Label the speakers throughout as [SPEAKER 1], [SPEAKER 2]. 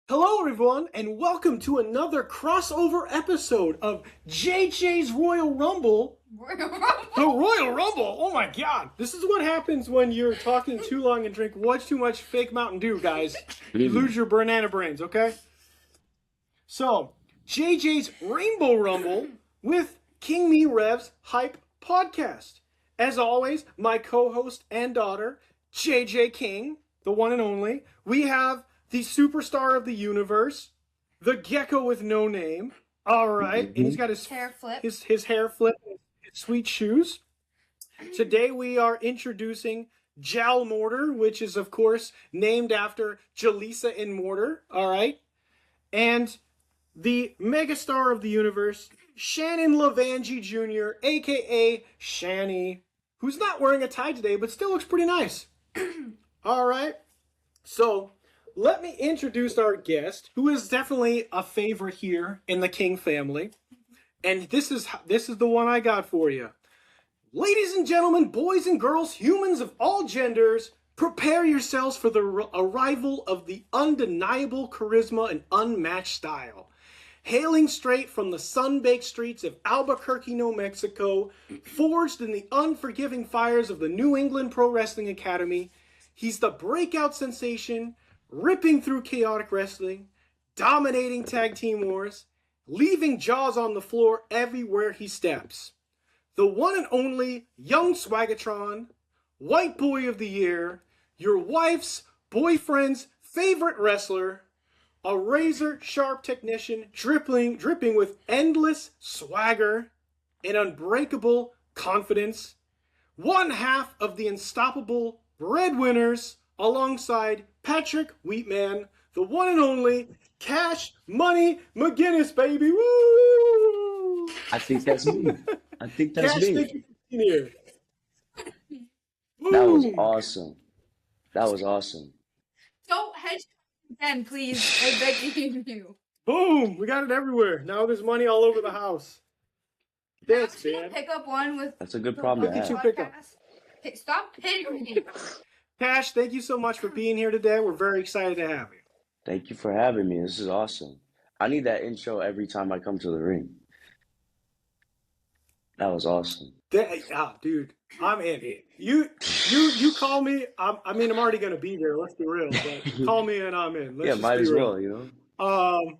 [SPEAKER 1] Hello, everyone, and welcome to another crossover episode of JJ's Royal Rumble. The Royal Rumble! Oh my god! This is what happens when you're talking too long and drink too much fake Mountain Dew, guys. You lose your banana brains, okay? So, JJ's Rainbow Rumble with King Me Rev's Hype Podcast. As always, my co-host and daughter, JJ King, the one and only. We have the superstar of the universe, the gecko with no name. All right, and he's got his
[SPEAKER 2] hair flip,
[SPEAKER 1] his hair flip, his sweet shoes. Today we are introducing Jal Mortar, which is of course named after Jalisa in Mortar. All right, and the megastar of the universe, Shannon Lavangi Jr., aka Shanny, who's not wearing a tie today, but still looks pretty nice. All right, so let me introduce our guest, who is definitely a favorite here in the King family. And this is the one I got for you. Ladies and gentlemen, boys and girls, humans of all genders, prepare yourselves for the arrival of the undeniable charisma and unmatched style. Hailing straight from the sun-baked streets of Albuquerque, New Mexico, forged in the unforgiving fires of the New England Pro Wrestling Academy, he's the breakout sensation, ripping through chaotic wrestling, dominating tag team wars, leaving jaws on the floor everywhere he steps. The one and only Young Swagatron, White Boy of the Year, your wife's boyfriend's favorite wrestler, a razor-sharp technician dripping with endless swagger and unbreakable confidence, one half of the unstoppable breadwinners, alongside Patrick Wheatman, the one and only Cash Money McGuiness, baby. Woo!
[SPEAKER 3] I think that's me.
[SPEAKER 1] Cash, thank you for being here.
[SPEAKER 3] That was
[SPEAKER 1] Boom!
[SPEAKER 3] awesome. That was awesome.
[SPEAKER 2] Don't hedge again, please. I beg you.
[SPEAKER 1] Boom! We got it everywhere. Now there's money all over the house. Thanks,
[SPEAKER 2] Should I
[SPEAKER 1] man.
[SPEAKER 2] pick up one with
[SPEAKER 3] That's a good problem to
[SPEAKER 1] Look at
[SPEAKER 3] have.
[SPEAKER 1] you pick up.
[SPEAKER 2] Hey, stop hitting me.
[SPEAKER 1] Cash, thank you so much for being here today. We're very excited to have you.
[SPEAKER 3] Thank you for having me. This is awesome. I need that intro every time I come to the ring. That was awesome.
[SPEAKER 1] Dude, I'm in it. You call me. I'm already gonna be there. Let's be real. But call me and I'm in. Let's
[SPEAKER 3] Yeah,
[SPEAKER 1] just
[SPEAKER 3] might
[SPEAKER 1] be
[SPEAKER 3] as
[SPEAKER 1] real.
[SPEAKER 3] well, you know?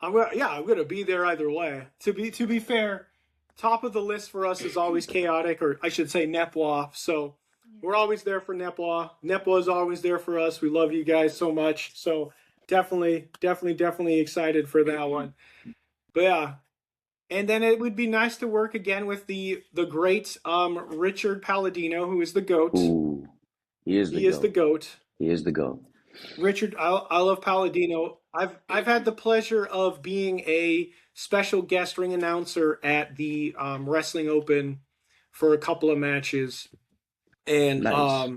[SPEAKER 1] I'm gonna be there either way. To be fair, top of the list for us is always chaotic, or I should say Nepwa. So we're always there for Nepwa. Nepwa is always there for us. We love you guys so much. So definitely excited for that one. But yeah. And then it would be nice to work again with the great Richard Palladino, who is the GOAT.
[SPEAKER 3] Ooh, he is the GOAT. He is the GOAT.
[SPEAKER 1] Richard, I love Palladino. I've had the pleasure of being a special guest ring announcer at the Wrestling Open for a couple of matches, and
[SPEAKER 3] Nice.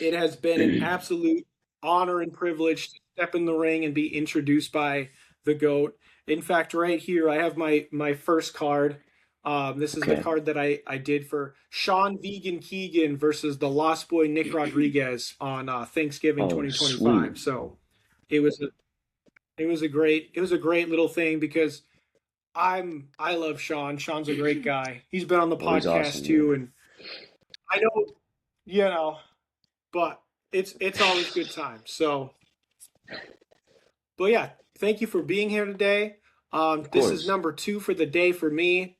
[SPEAKER 1] it has been an absolute honor and privilege to step in the ring and be introduced by the GOAT. In fact, right here I have my first card. This is the
[SPEAKER 3] Okay.
[SPEAKER 1] card that I did for Sean Vegan Keegan versus the Lost Boy Nick Rodriguez on Thanksgiving
[SPEAKER 3] Oh,
[SPEAKER 1] 2025.
[SPEAKER 3] sweet.
[SPEAKER 1] So it was a great little thing because I love Sean. Sean's a great guy. He's been on the
[SPEAKER 3] Oh, he's
[SPEAKER 1] podcast
[SPEAKER 3] awesome,
[SPEAKER 1] too,
[SPEAKER 3] yeah.
[SPEAKER 1] and I know, you know, but it's always good times. So, but yeah, thank you for being here today.
[SPEAKER 3] Of
[SPEAKER 1] This is
[SPEAKER 3] course.
[SPEAKER 1] number 2 for the day for me.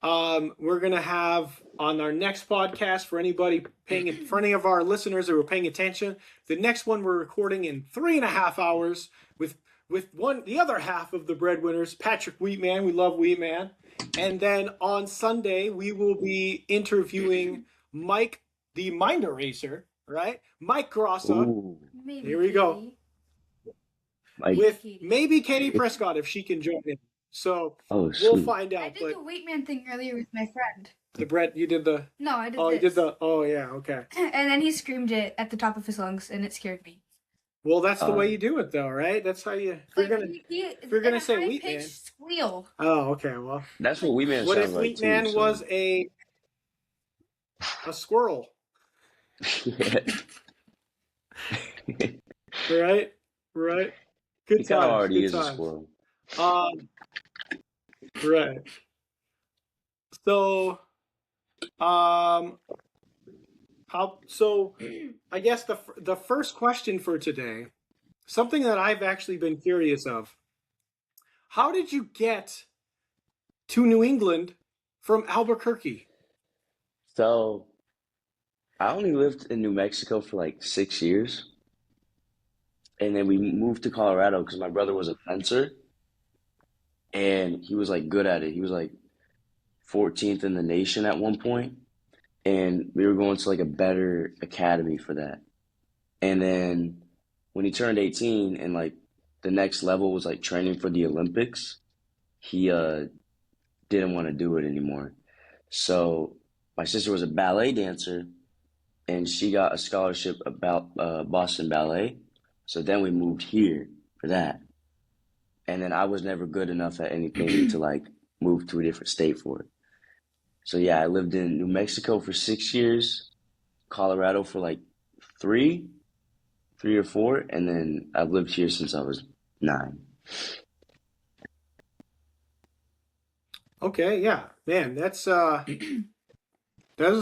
[SPEAKER 1] We're gonna have on our next podcast for any of our listeners who are paying attention. The next one we're recording in 3.5 hours with the other half of the breadwinners, Patrick Wheatman. We love Wheatman. And then on Sunday we will be interviewing Mike, the Mind Eraser, right? Mike Grossa.
[SPEAKER 3] Ooh,
[SPEAKER 2] Maybe
[SPEAKER 1] Here we go.
[SPEAKER 2] Katie.
[SPEAKER 3] Mike.
[SPEAKER 1] With maybe Katie Prescott if she can join in. So
[SPEAKER 3] Oh,
[SPEAKER 1] we'll
[SPEAKER 3] sweet.
[SPEAKER 1] find
[SPEAKER 2] I
[SPEAKER 1] out.
[SPEAKER 2] did
[SPEAKER 1] But
[SPEAKER 2] the weight man thing earlier with my friend.
[SPEAKER 1] the bread, you did the.
[SPEAKER 2] No, I did
[SPEAKER 1] Oh, you
[SPEAKER 2] this.
[SPEAKER 1] did the. Oh, yeah. Okay.
[SPEAKER 2] And then he screamed it at the top of his lungs, and it scared me.
[SPEAKER 1] Well, that's the way
[SPEAKER 3] Uh,
[SPEAKER 1] you do it, though, right? That's how you. If you're gonna.
[SPEAKER 2] if
[SPEAKER 1] you're gonna say Wheat Man.
[SPEAKER 2] squeal.
[SPEAKER 1] Oh, okay. Well,
[SPEAKER 3] That's what Wee Man
[SPEAKER 1] what if
[SPEAKER 3] sounds like
[SPEAKER 1] Wheat
[SPEAKER 3] too.
[SPEAKER 1] Man
[SPEAKER 3] So.
[SPEAKER 1] was a squirrel?
[SPEAKER 3] Yeah.
[SPEAKER 1] Right? Right.
[SPEAKER 3] He
[SPEAKER 1] Good
[SPEAKER 3] kind of
[SPEAKER 1] times.
[SPEAKER 3] already
[SPEAKER 1] Good
[SPEAKER 3] is a
[SPEAKER 1] times.
[SPEAKER 3] squirrel.
[SPEAKER 1] Um, right. So, um, so I guess the first question for today, something that I've actually been curious of. How did you get to New England from Albuquerque?
[SPEAKER 3] So I only lived in New Mexico for like 6 years, and then we moved to Colorado because my brother was a fencer, and he was like good at it. He was like 14th in the nation at one point, and we were going to like a better academy for that. And then when he turned 18 and like the next level was like training for the Olympics, he didn't want to do it anymore. So my sister was a ballet dancer and she got a scholarship about Boston Ballet. So then we moved here for that. And then I was never good enough at anything to like move to a different state for it. So yeah, I lived in New Mexico for 6 years, Colorado for like three, 3 or 4, and then I've lived here since I was 9.
[SPEAKER 1] Okay, yeah, man, those are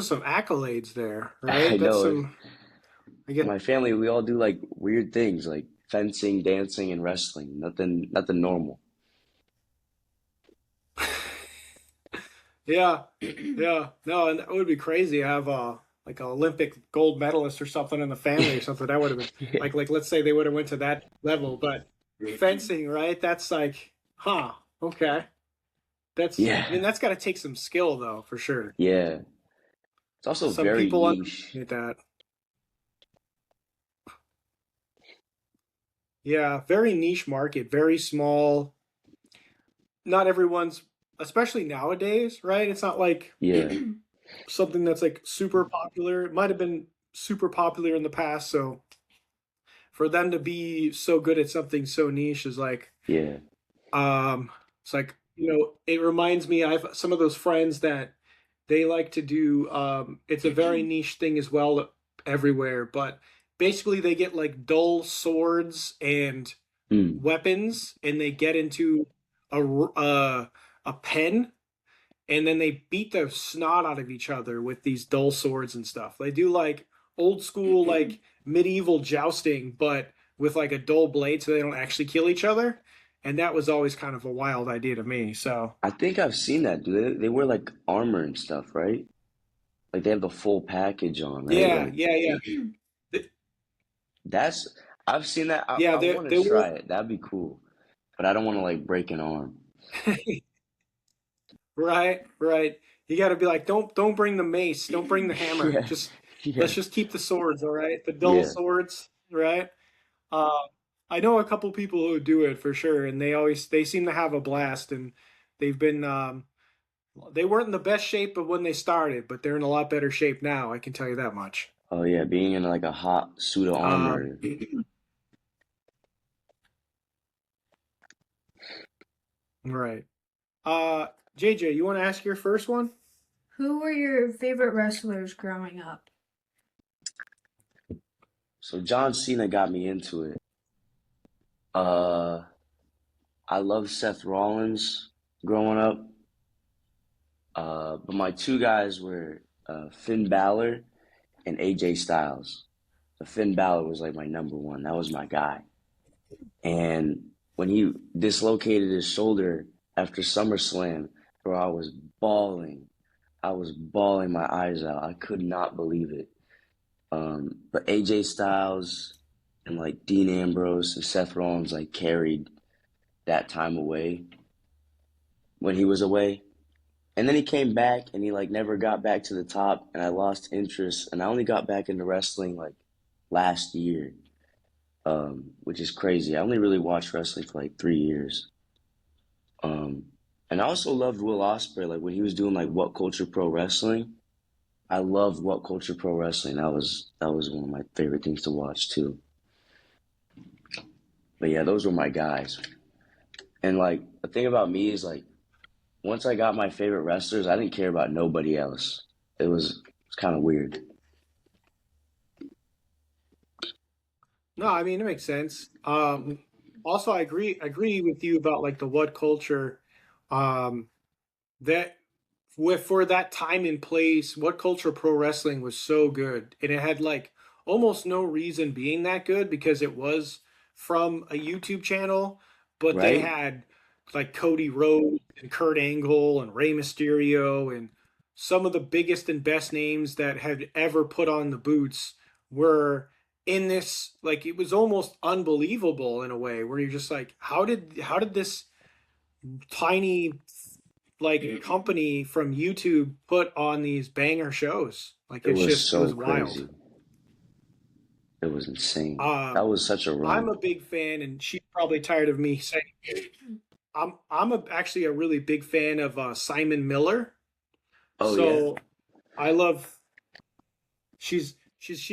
[SPEAKER 1] some accolades there,
[SPEAKER 3] I
[SPEAKER 1] right? That's
[SPEAKER 3] know
[SPEAKER 1] some. I guess.
[SPEAKER 3] my family, we all do like weird things like fencing, dancing, and wrestling. Nothing normal.
[SPEAKER 1] Yeah, yeah, no, and that would be crazy. Have like an Olympic gold medalist or something in the family or something. That would have been
[SPEAKER 3] Yeah.
[SPEAKER 1] like let's say they would have went to that level, but fencing, right? That's like, huh? Okay, I
[SPEAKER 3] Yeah.
[SPEAKER 1] mean, that's got to take some skill though, for sure.
[SPEAKER 3] Yeah. It's also
[SPEAKER 1] Some
[SPEAKER 3] very
[SPEAKER 1] people
[SPEAKER 3] niche.
[SPEAKER 1] underestimate that. Yeah, very niche market, very small. Not everyone's, especially nowadays, right? It's not like
[SPEAKER 3] Yeah.
[SPEAKER 1] something that's like super popular. It might have been super popular in the past, so for them to be so good at something so niche is like,
[SPEAKER 3] Yeah.
[SPEAKER 1] um it's like, it reminds me, I have some of those friends that they like to do, it's a very niche thing as well everywhere, but basically they get like dull swords and
[SPEAKER 3] Mm.
[SPEAKER 1] weapons and they get into a pen and then they beat the snot out of each other with these dull swords and stuff. They do like old school, like medieval jousting, but with like a dull blade so they don't actually kill each other. And that was always kind of a wild idea to me. So,
[SPEAKER 3] I think I've seen that. Do they wear like armor and stuff, right? Like they have the full package on, right?
[SPEAKER 1] yeah,
[SPEAKER 3] Like
[SPEAKER 1] yeah, yeah.
[SPEAKER 3] that's I've seen that. I,
[SPEAKER 1] Yeah,
[SPEAKER 3] I want to
[SPEAKER 1] they will.
[SPEAKER 3] try it. That'd be cool. But I don't want to like break an arm.
[SPEAKER 1] Right, right. You got to be like, don't bring the mace, don't bring the hammer.
[SPEAKER 3] Yeah.
[SPEAKER 1] Just
[SPEAKER 3] Yeah.
[SPEAKER 1] let's just keep the swords, all right? The dull
[SPEAKER 3] Yeah.
[SPEAKER 1] swords, right? Uh, I know a couple people who do it for sure, and they seem to have a blast, and they've been they weren't in the best shape of when they started, but they're in a lot better shape now. I can tell you that much.
[SPEAKER 3] Oh yeah, being in like a hot suit of
[SPEAKER 1] Um,
[SPEAKER 3] armor.
[SPEAKER 1] right. Uh, JJ, you want to ask your first one?
[SPEAKER 2] Who were your favorite wrestlers growing up?
[SPEAKER 3] So John Cena got me into it. Uh, I love Seth Rollins growing up. But my two guys were Finn Balor and AJ Styles. So Finn Balor was like my number one. That was my guy. And when he dislocated his shoulder after SummerSlam, bro, I was bawling. I was bawling my eyes out. I could not believe it. But AJ Styles and like Dean Ambrose and Seth Rollins like carried that time away when he was away. And then he came back and he like never got back to the top and I lost interest and I only got back into wrestling like last year, which is crazy. I only really watched wrestling for like 3 years. Um, and I also loved Will Ospreay, like when he was doing like What Culture Pro Wrestling. I loved What Culture Pro Wrestling. That was one of my favorite things to watch too. But yeah, those were my guys. And like the thing about me is like once I got my favorite wrestlers, I didn't care about nobody else. It was kind of weird.
[SPEAKER 1] No, I mean it makes sense. Also, I agree with you about like the what culture. Um, that with for that time and place, what culture pro wrestling was so good, and it had like almost no reason being that good because it was from a YouTube channel, but they
[SPEAKER 3] right?
[SPEAKER 1] had like Cody Rhodes and Kurt Angle and Rey Mysterio and some of the biggest and best names that had ever put on the boots were in this. Like it was almost unbelievable in a way where you're just like, how did this tiny like company from YouTube put on these banger shows? Like
[SPEAKER 3] It was
[SPEAKER 1] it
[SPEAKER 3] so
[SPEAKER 1] was wild.
[SPEAKER 3] crazy. It was insane. That
[SPEAKER 1] Um,
[SPEAKER 3] was such a
[SPEAKER 1] I'm
[SPEAKER 3] run.
[SPEAKER 1] a big fan, and she's probably tired of me saying it. Actually a really big fan of Simon Miller.
[SPEAKER 3] Oh yeah.
[SPEAKER 1] So I love she's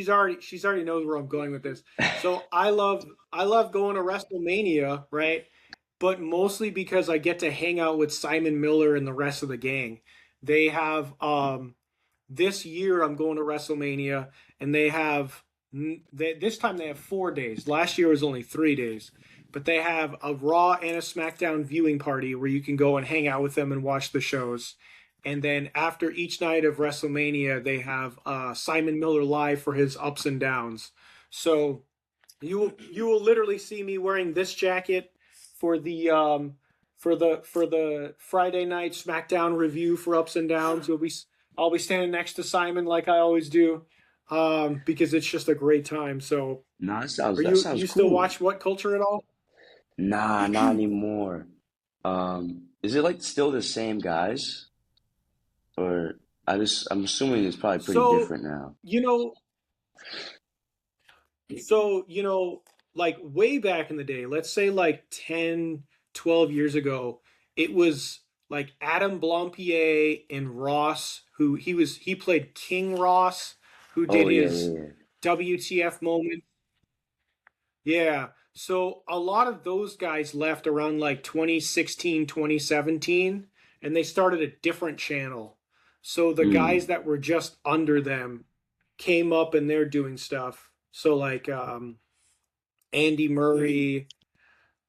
[SPEAKER 1] already knows where I'm going with this. So I love going to WrestleMania, right? But mostly because I get to hang out with Simon Miller and the rest of the gang. They have this year I'm going to WrestleMania, and this time they have 4 days. Last year was only 3 days, but they have a Raw and a SmackDown viewing party where you can go and hang out with them and watch the shows. And then after each night of WrestleMania, they have Simon Miller live for his ups and downs. So you will literally see me wearing this jacket for the Friday night SmackDown review for Ups and Downs. I'll be standing next to Simon like I always do, because it's just a great time. So
[SPEAKER 3] Nah,
[SPEAKER 1] are
[SPEAKER 3] that
[SPEAKER 1] you
[SPEAKER 3] sounds
[SPEAKER 1] you still
[SPEAKER 3] cool.
[SPEAKER 1] watch What Culture at all?
[SPEAKER 3] Nah, not anymore. Is it like still the same guys? Or I'm assuming it's probably pretty
[SPEAKER 1] So
[SPEAKER 3] different now.
[SPEAKER 1] you know So, like way back in the day, let's say like 10, 12 years ago, it was like Adam Blampier and Ross, who he played King Ross, who did
[SPEAKER 3] Oh yeah,
[SPEAKER 1] his
[SPEAKER 3] yeah,
[SPEAKER 1] WTF moment. Yeah. So a lot of those guys left around like 2016, 2017, and they started a different channel. So the
[SPEAKER 3] yeah.
[SPEAKER 1] guys that were just under them came up and they're doing stuff. So like Andy Murray,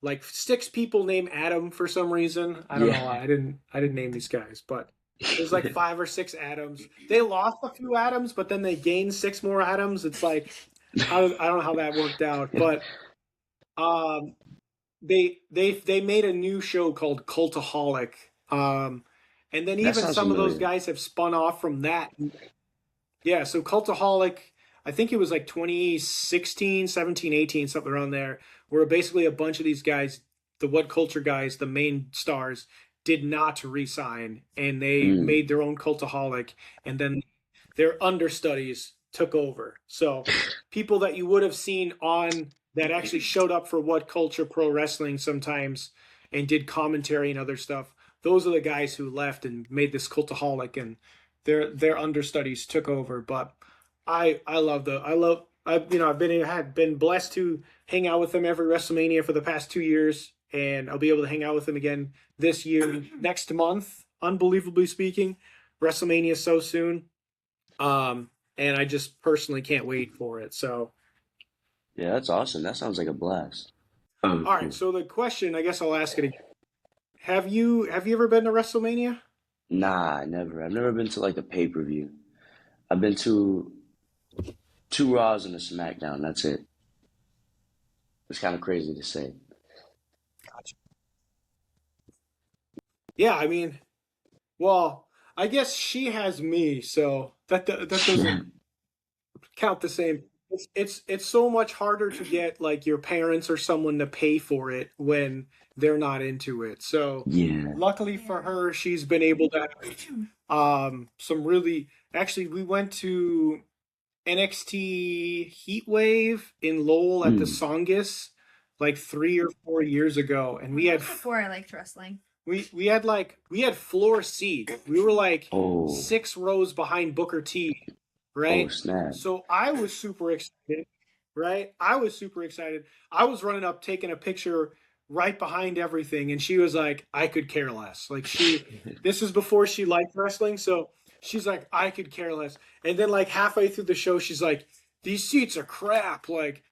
[SPEAKER 1] like six people named Adam for some reason. I don't
[SPEAKER 3] Yeah.
[SPEAKER 1] know why. I didn't name these guys, but there's like five or six Adams. They lost a few Adams, but then they gained six more Adams. It's like I don't know how that worked out, but um they made a new show called Cultaholic. And then
[SPEAKER 3] That
[SPEAKER 1] even
[SPEAKER 3] sounds
[SPEAKER 1] some of those
[SPEAKER 3] familiar.
[SPEAKER 1] guys have spun off from that. Yeah, so Cultaholic, I think it was like 2016, 17, 18, something around there, where basically a bunch of these guys, the What Culture guys, the main stars, did not resign and they
[SPEAKER 3] Mm.
[SPEAKER 1] made their own Cultaholic, and then their understudies took over. So people that you would have seen on that actually showed up for What Culture Pro Wrestling sometimes and did commentary and other stuff, those are the guys who left and made this Cultaholic, and their understudies took over. But I've been blessed to hang out with them every WrestleMania for the past 2 years, and I'll be able to hang out with them again this year, next month. Unbelievably speaking, WrestleMania is so soon, and I just personally can't wait for it. So,
[SPEAKER 3] Yeah, that's awesome. That sounds like a blast.
[SPEAKER 1] all right.
[SPEAKER 3] Cool.
[SPEAKER 1] So the question, I guess I'll ask it again. Have you ever been to WrestleMania?
[SPEAKER 3] Nah, never. I've never been to like a pay-per-view. I've been to two Raws and a SmackDown. That's it. It's kind of crazy to say.
[SPEAKER 1] Yeah, I mean, well, I guess she has me, so that doesn't count the same. It's so much harder to get like your parents or someone to pay for it when they're not into it. So
[SPEAKER 3] Yeah.
[SPEAKER 1] luckily for
[SPEAKER 2] Yeah.
[SPEAKER 1] her, she's been able to some really, actually we went to NXT Heatwave in Lowell at the
[SPEAKER 3] Mm.
[SPEAKER 1] Songus like 3 or 4 years ago, and we
[SPEAKER 2] That
[SPEAKER 1] had
[SPEAKER 2] was before I liked wrestling.
[SPEAKER 1] we had floor seat. We were like
[SPEAKER 3] Oh.
[SPEAKER 1] 6 rows behind Booker T,
[SPEAKER 3] Oh,
[SPEAKER 1] right?
[SPEAKER 3] snap.
[SPEAKER 1] So I was super excited, right? I was super excited. I was running up, taking a picture right behind everything, and she was like, "I could care less." Like this is before she liked wrestling, so she's like, "I could care less." And then like halfway through the show, she's like, "These seats are crap." Like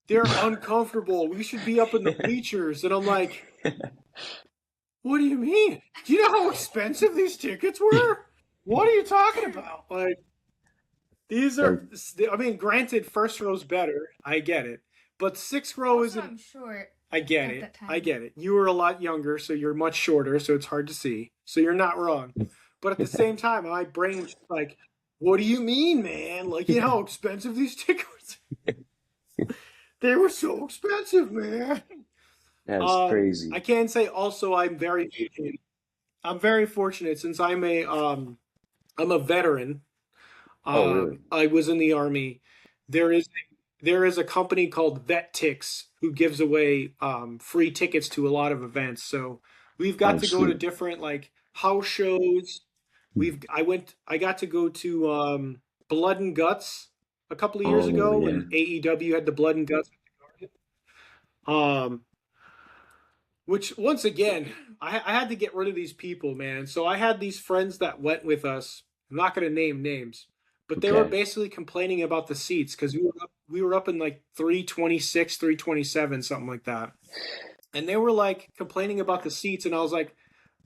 [SPEAKER 1] they're uncomfortable. We should be up in the bleachers. And I'm like, what do you mean? Do you know how expensive these tickets were? What are you talking about? Like, these
[SPEAKER 3] Like,
[SPEAKER 1] are, I mean, granted, first row's better. I get it. But sixth row
[SPEAKER 2] Also,
[SPEAKER 1] isn't,
[SPEAKER 2] I'm short
[SPEAKER 1] I get
[SPEAKER 2] at
[SPEAKER 1] it.
[SPEAKER 2] that
[SPEAKER 1] I
[SPEAKER 2] time.
[SPEAKER 1] get it. You were a lot younger, so you're much shorter, so it's hard to see. So you're not wrong. But at the same time, my brain was like, what do you mean, man? Like, you know how expensive these tickets? They were so expensive, man.
[SPEAKER 3] that's
[SPEAKER 1] I
[SPEAKER 3] crazy.
[SPEAKER 1] can say also I'm very fortunate since I'm a veteran.
[SPEAKER 3] Oh, really?
[SPEAKER 1] I was in the army. There is there is a company called Vet Tix who gives away free tickets to a lot of events. So we've got
[SPEAKER 3] Oh,
[SPEAKER 1] to go to
[SPEAKER 3] sweet.
[SPEAKER 1] different like house shows. I got to go to Blood and Guts a couple of years
[SPEAKER 3] Oh,
[SPEAKER 1] ago
[SPEAKER 3] yeah.
[SPEAKER 1] when AEW had the Blood and Guts. Um, which once again, I had to get rid of these people, man. So I had these friends that went with us. I'm not going to name names, but they were
[SPEAKER 3] Okay.
[SPEAKER 1] basically complaining about the seats because we were up in like 326, 327, something like that. And they were like complaining about the seats, and I was like,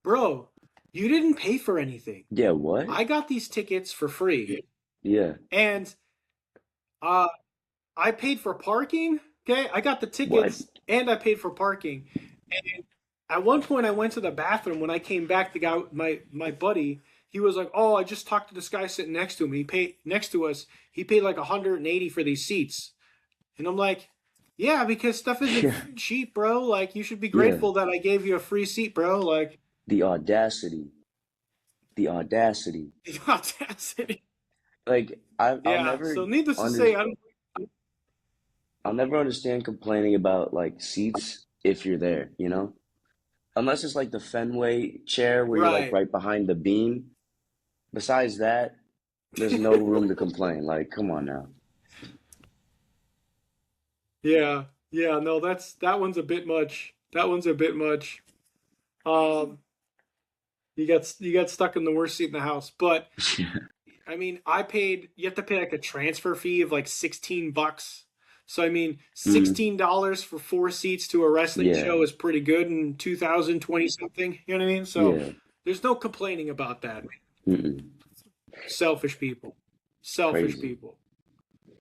[SPEAKER 1] bro, you didn't pay for anything.
[SPEAKER 3] Yeah, what?
[SPEAKER 1] I got these tickets for free,
[SPEAKER 3] Yeah.
[SPEAKER 1] and uh, I paid for parking. Okay, I got the
[SPEAKER 3] What?
[SPEAKER 1] tickets and I paid for parking. At one point, I went to the bathroom. When I came back, the guy, my buddy, he was like, "Oh, I just talked to this guy sitting next to him. He paid next to us. He paid like 180 for these seats." And I'm like, "Yeah, because stuff isn't
[SPEAKER 3] Yeah.
[SPEAKER 1] cheap, bro. Like, you should be
[SPEAKER 3] Yeah.
[SPEAKER 1] grateful that I gave you a free seat, bro. Like,
[SPEAKER 3] The audacity. The audacity.
[SPEAKER 1] the audacity."
[SPEAKER 3] Like,
[SPEAKER 1] Yeah. So, needless to say, I'm
[SPEAKER 3] I'll never understand complaining about like seats if you're there, you know? Unless it's like the Fenway chair where you're like
[SPEAKER 1] right.
[SPEAKER 3] right behind the beam. Besides that, there's no room to complain. Like, come on now.
[SPEAKER 1] Yeah. Yeah. No, that one's a bit much. That one's a bit much. Um, you got stuck in the worst seat in the house, but I mean, I paid, you have to pay like a transfer fee of like $16. So, I mean,
[SPEAKER 3] Mm,
[SPEAKER 1] $16 for four seats to a wrestling
[SPEAKER 3] yeah,
[SPEAKER 1] show is pretty good in 2020 something. You know what I mean? So,
[SPEAKER 3] yeah.
[SPEAKER 1] there's no complaining about that.
[SPEAKER 3] Mm-mm.
[SPEAKER 1] Selfish people. Selfish
[SPEAKER 3] Crazy.
[SPEAKER 1] people.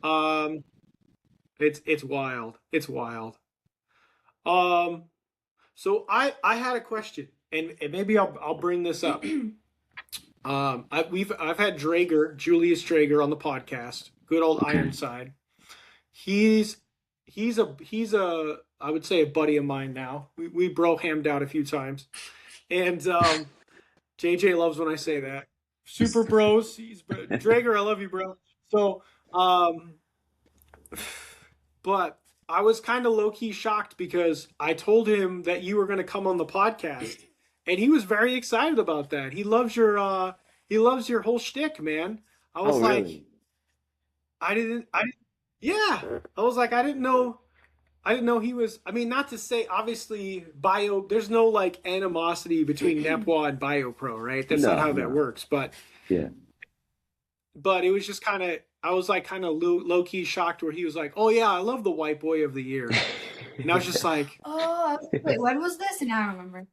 [SPEAKER 1] Um, it's wild. It's wild. Um, so I had a question, and maybe I'll bring this up. I've had Drager, Julius Drager, on the podcast. Good old
[SPEAKER 3] Okay.
[SPEAKER 1] Ironside. He's he's a I would say a buddy of mine now. We bro hammed out a few times, and JJ loves when I say that. Super bros. Drager. I love you, bro. So, um, but I was kind of low key shocked because I told him that you were going to come on the podcast, and he was very excited about that. He loves your whole shtick, man. I
[SPEAKER 3] Oh,
[SPEAKER 1] was like,
[SPEAKER 3] really?
[SPEAKER 1] I didn't, yeah. I was like, I didn't know he was. I mean, not to say obviously bio. There's no like animosity between Nepwa and BioPro, right? That's not
[SPEAKER 3] No,
[SPEAKER 1] how that
[SPEAKER 3] no.
[SPEAKER 1] works.
[SPEAKER 3] Yeah.
[SPEAKER 1] But it was just kind of. I was like kind of low key shocked where he was like, "Oh yeah, I love the White Boy of the Year," and I was just like,
[SPEAKER 2] Wait, when was this? And I don't remember.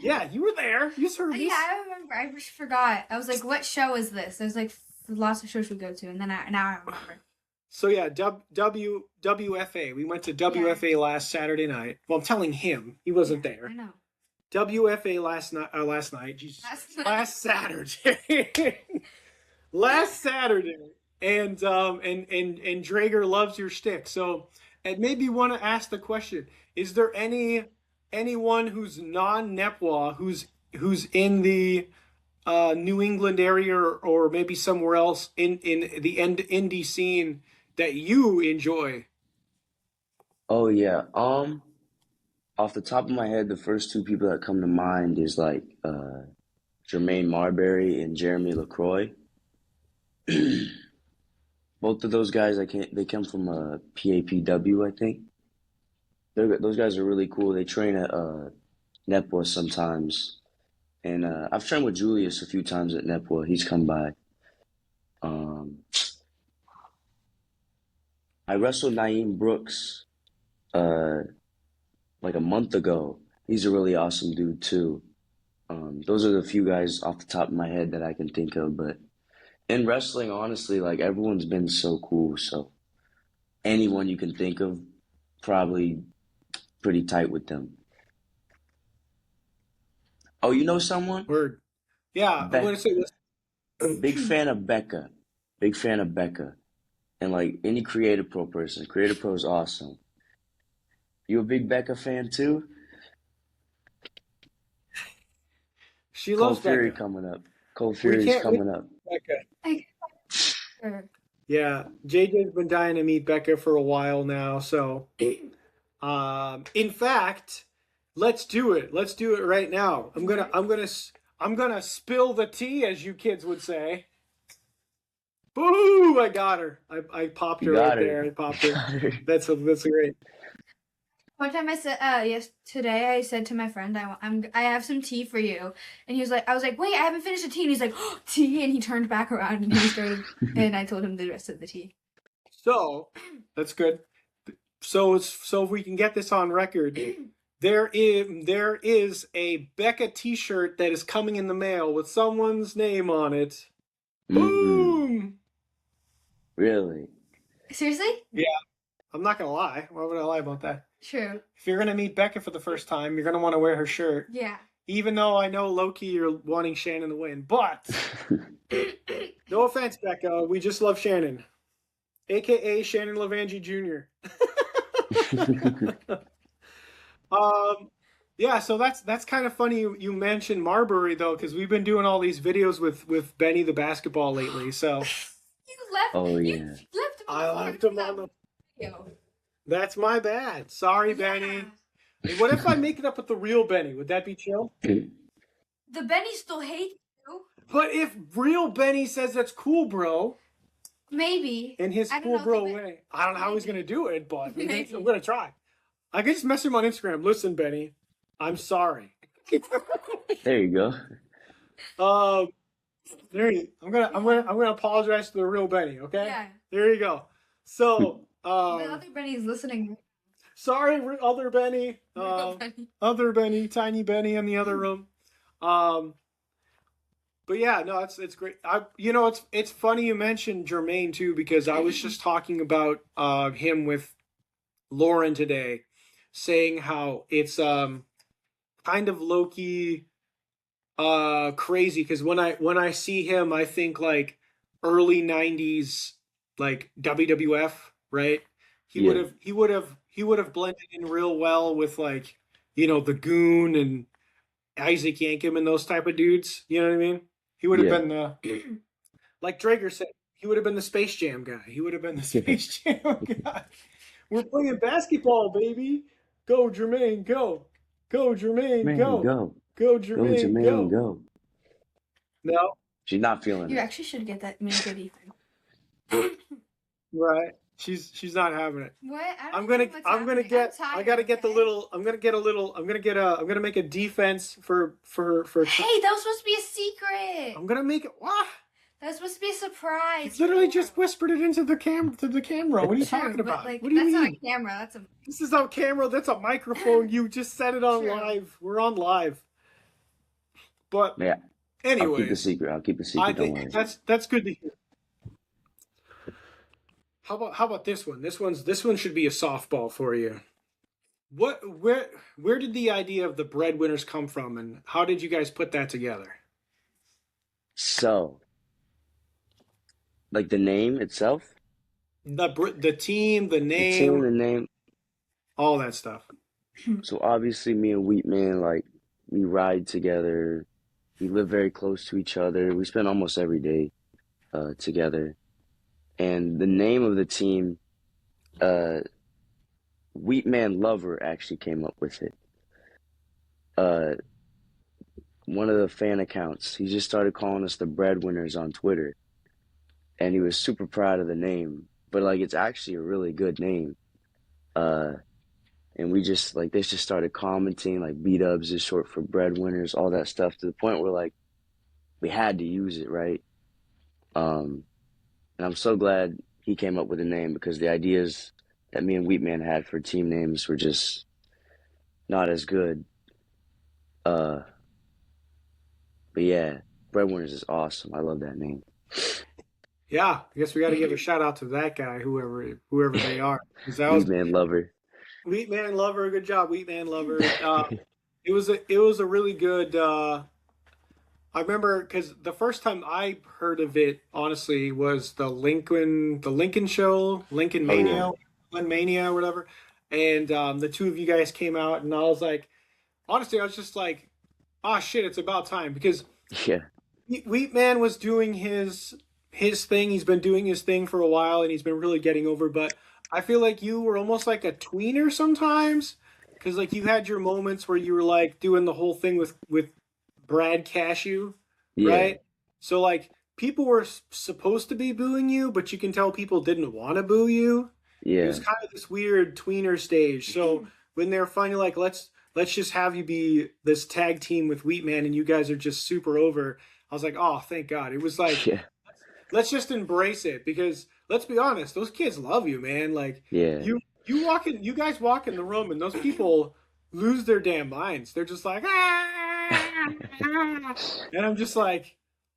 [SPEAKER 1] "Yeah, you were there. You heard
[SPEAKER 2] Yeah,
[SPEAKER 1] this."
[SPEAKER 2] I remember. I just forgot. I was like, what show is this? There's like lots of shows we go to, and then now I remember.
[SPEAKER 1] So yeah, WFA. We went to
[SPEAKER 2] Yeah,
[SPEAKER 1] WFA last Saturday night. Well, I'm telling him he wasn't
[SPEAKER 2] yeah, I
[SPEAKER 1] there.
[SPEAKER 2] know.
[SPEAKER 1] WFA last night. Last night. Jesus.
[SPEAKER 2] That's
[SPEAKER 1] Last Saturday. Last Saturday. And Drager loves your shtick. So it made me want to ask the question: is there anyone who's non-Nepwa who's in the New England area or maybe somewhere else in the indie scene that you enjoy?
[SPEAKER 3] Oh, yeah. Off the top of my head, the first two people that come to mind is like Jermaine Marbury and Jeremy LaCroix. Both of those guys, they come from PAPW, I think. Those guys are really cool. They train at Nepwa sometimes, and I've trained with Julius a few times at Nepwa. He's come by. Um, I wrestled Naeem Brooks uh, like a month ago. He's a really awesome dude too. Those are the few guys off the top of my head that I can think of. But in wrestling, honestly, like everyone's been so cool. So anyone you can think of, probably pretty tight with them. Oh, you know someone?
[SPEAKER 1] Word. Yeah, I'm
[SPEAKER 3] Beck,
[SPEAKER 1] going to say this.
[SPEAKER 3] big fan of Becca. Big fan of Becca. And like any Creative Pro person, Creative Pro is awesome. You a big Becca fan too?
[SPEAKER 1] She loves
[SPEAKER 3] Cold Fury
[SPEAKER 1] Becca.
[SPEAKER 3] coming up. Cold
[SPEAKER 1] We
[SPEAKER 3] Fury's
[SPEAKER 1] can't wait
[SPEAKER 3] coming up.
[SPEAKER 1] for Becca.
[SPEAKER 2] I sure.
[SPEAKER 1] Yeah, JJ's been dying to meet Becca for a while now. So, in fact, let's do it. Let's do it right now. I'm gonna spill the tea, as you kids would say. Boo! I got her. I popped
[SPEAKER 3] You
[SPEAKER 1] her right
[SPEAKER 3] got her.
[SPEAKER 1] there. I
[SPEAKER 3] You
[SPEAKER 1] popped her.
[SPEAKER 3] got her.
[SPEAKER 1] That's great.
[SPEAKER 2] One time I said, yes, today I said to my friend, I have some tea for you, and he was like, I was like, wait, I haven't finished the tea, and he's like, oh, tea, and he turned back around and he started, and I told him the rest of the tea.
[SPEAKER 1] So that's good. So if we can get this on record, there is a Becca T-shirt that is coming in the mail with someone's name on it.
[SPEAKER 3] Mm-hmm.
[SPEAKER 1] Boom!
[SPEAKER 3] Really?
[SPEAKER 2] Seriously?
[SPEAKER 1] Yeah, I'm not gonna lie. Why would I lie about that?
[SPEAKER 2] True.
[SPEAKER 1] If you're gonna meet Becca for the first time, you're gonna want to wear her shirt.
[SPEAKER 2] Yeah.
[SPEAKER 1] Even though I know low-key you're wanting Shannon to win, but no offense, Becca, we just love Shannon, aka Shannon Levangie Jr. Yeah, so that's kind of funny you mentioned Marbury though, because we've been doing all these videos with Benny the basketball lately. So
[SPEAKER 3] Oh
[SPEAKER 2] You
[SPEAKER 3] yeah.
[SPEAKER 2] left him on
[SPEAKER 1] I
[SPEAKER 2] the
[SPEAKER 1] left
[SPEAKER 2] floor
[SPEAKER 1] him
[SPEAKER 2] for
[SPEAKER 1] on
[SPEAKER 2] that
[SPEAKER 1] the.
[SPEAKER 2] video.
[SPEAKER 1] That's my bad. Sorry, Benny.
[SPEAKER 2] Yeah.
[SPEAKER 1] What if I make it up with the real Benny? Would that be chill?
[SPEAKER 2] The Benny still hates you.
[SPEAKER 1] But if real Benny says that's cool, bro,
[SPEAKER 2] Maybe.
[SPEAKER 1] in his
[SPEAKER 2] I don't
[SPEAKER 1] cool
[SPEAKER 2] know,
[SPEAKER 1] bro
[SPEAKER 2] the Ben-
[SPEAKER 1] way, I don't know how he's gonna do it, but
[SPEAKER 2] Maybe.
[SPEAKER 1] I'm gonna try. I can just message him on Instagram. Listen, Benny, I'm sorry.
[SPEAKER 3] There you go.
[SPEAKER 1] Um, I'm gonna apologize to the real Benny. Okay.
[SPEAKER 2] Yeah.
[SPEAKER 1] There you go. So,
[SPEAKER 2] The other Benny's listening.
[SPEAKER 1] sorry, other Benny,
[SPEAKER 2] Real Benny.
[SPEAKER 1] other Benny, tiny Benny in the other room. Um, but yeah, no, it's great. It's funny you mentioned Jermaine too, because I was just talking about him with Lauren today, saying how it's kind of low key crazy because when I see him, I think like early '90s like WWF, right? He would
[SPEAKER 3] Yeah.
[SPEAKER 1] have he would have he would have blended in real well with like the Goon and Isaac Yankem and those type of dudes. You know what I mean? He would have
[SPEAKER 3] Yeah.
[SPEAKER 1] been the like Drager said. He would have been the Space Jam guy. He would have been the Space Jam guy. We're playing basketball, baby. Go Jermaine, go. Go Jermaine,
[SPEAKER 3] Man,
[SPEAKER 1] go.
[SPEAKER 3] go.
[SPEAKER 1] Go
[SPEAKER 3] Go,
[SPEAKER 1] Jermaine,
[SPEAKER 3] Jermaine,
[SPEAKER 1] go.
[SPEAKER 3] go.
[SPEAKER 1] No,
[SPEAKER 3] She's not feeling
[SPEAKER 2] You
[SPEAKER 3] it.
[SPEAKER 2] actually should get that make a defense.
[SPEAKER 1] right. She's not having it.
[SPEAKER 2] What? I don't
[SPEAKER 1] I'm gonna
[SPEAKER 2] know what's
[SPEAKER 1] I'm gonna
[SPEAKER 2] happening.
[SPEAKER 1] get
[SPEAKER 2] I'm tired,
[SPEAKER 1] I gotta get the
[SPEAKER 2] okay?
[SPEAKER 1] little I'm gonna get a little I'm gonna get a I'm gonna make a defense for
[SPEAKER 2] Hey, that was supposed to be a secret.
[SPEAKER 1] I'm gonna make it what?
[SPEAKER 2] That was supposed to be a surprise.
[SPEAKER 1] You literally just whispered it into the camera. What are you
[SPEAKER 2] True,
[SPEAKER 1] talking
[SPEAKER 2] but
[SPEAKER 1] about?
[SPEAKER 2] like
[SPEAKER 1] What do you
[SPEAKER 2] that's
[SPEAKER 1] mean?
[SPEAKER 2] not a camera. That's a
[SPEAKER 1] This is on camera. That's a microphone. You just said it on
[SPEAKER 2] True.
[SPEAKER 1] live. We're on live. But
[SPEAKER 3] Yeah. I'll keep the
[SPEAKER 1] anyways,
[SPEAKER 3] secret. I'll keep the secret.
[SPEAKER 1] I
[SPEAKER 3] Don't
[SPEAKER 1] think
[SPEAKER 3] worry.
[SPEAKER 1] that's good to hear. How about this one? This one should be a softball for you. Where did the idea of the breadwinners come from, and how did you guys put that together?
[SPEAKER 3] So, like the name itself,
[SPEAKER 1] The team, the
[SPEAKER 3] the team,
[SPEAKER 1] name,
[SPEAKER 3] the name.
[SPEAKER 1] all that stuff.
[SPEAKER 3] So obviously, me and Wheatman, like we ride together. We live very close to each other. We spend almost every day together. And the name of the team, Wheatman Lover actually came up with it. Uh, one of the fan accounts, he just started calling us the breadwinners on Twitter. And he was super proud of the name. But like it's actually a really good name. And we just like they just started commenting like B-dubs is short for breadwinners, all that stuff to the point where like we had to use it, right? And I'm so glad he came up with the name because the idea is that me and Wheatman had for team names were just not as good. Uh, but yeah, Breadwinners is awesome. I love that name.
[SPEAKER 1] Yeah, I guess we got to give a shout out to that guy, whoever they are, because that was
[SPEAKER 3] Wheatman lover.
[SPEAKER 1] Wheat Man Lover. Good job, Wheat Man Lover. It was a really good. I remember because the first time I heard of it, honestly, was the Lincoln show, Lincoln
[SPEAKER 3] Oh yeah,
[SPEAKER 1] Mania, Lincoln Mania, or whatever. And the two of you guys came out, and I was like, honestly, I was just like, ah, shit, it's about time because
[SPEAKER 3] yeah,
[SPEAKER 1] Wheat Man was doing his thing. He's been doing his thing for a while, and he's been really getting over. But I feel like you were almost like a tweener sometimes, because like you had your moments where you were like doing the whole thing with Brad Cashew,
[SPEAKER 3] yeah,
[SPEAKER 1] right? So like people were supposed to be booing you, but you can tell people didn't want to boo you. It
[SPEAKER 3] yeah,
[SPEAKER 1] was kind of this weird tweener stage. So when they're finally like, let's just have you be this tag team with Wheatman, and you guys are just super over. I was like, oh, thank God. It was like,
[SPEAKER 3] yeah,
[SPEAKER 1] let's just embrace it because let's be honest, those kids love you, man. Like
[SPEAKER 3] yeah,
[SPEAKER 1] you guys walk in the room, and those people lose their damn minds. They're just like, ah, and I'm just like,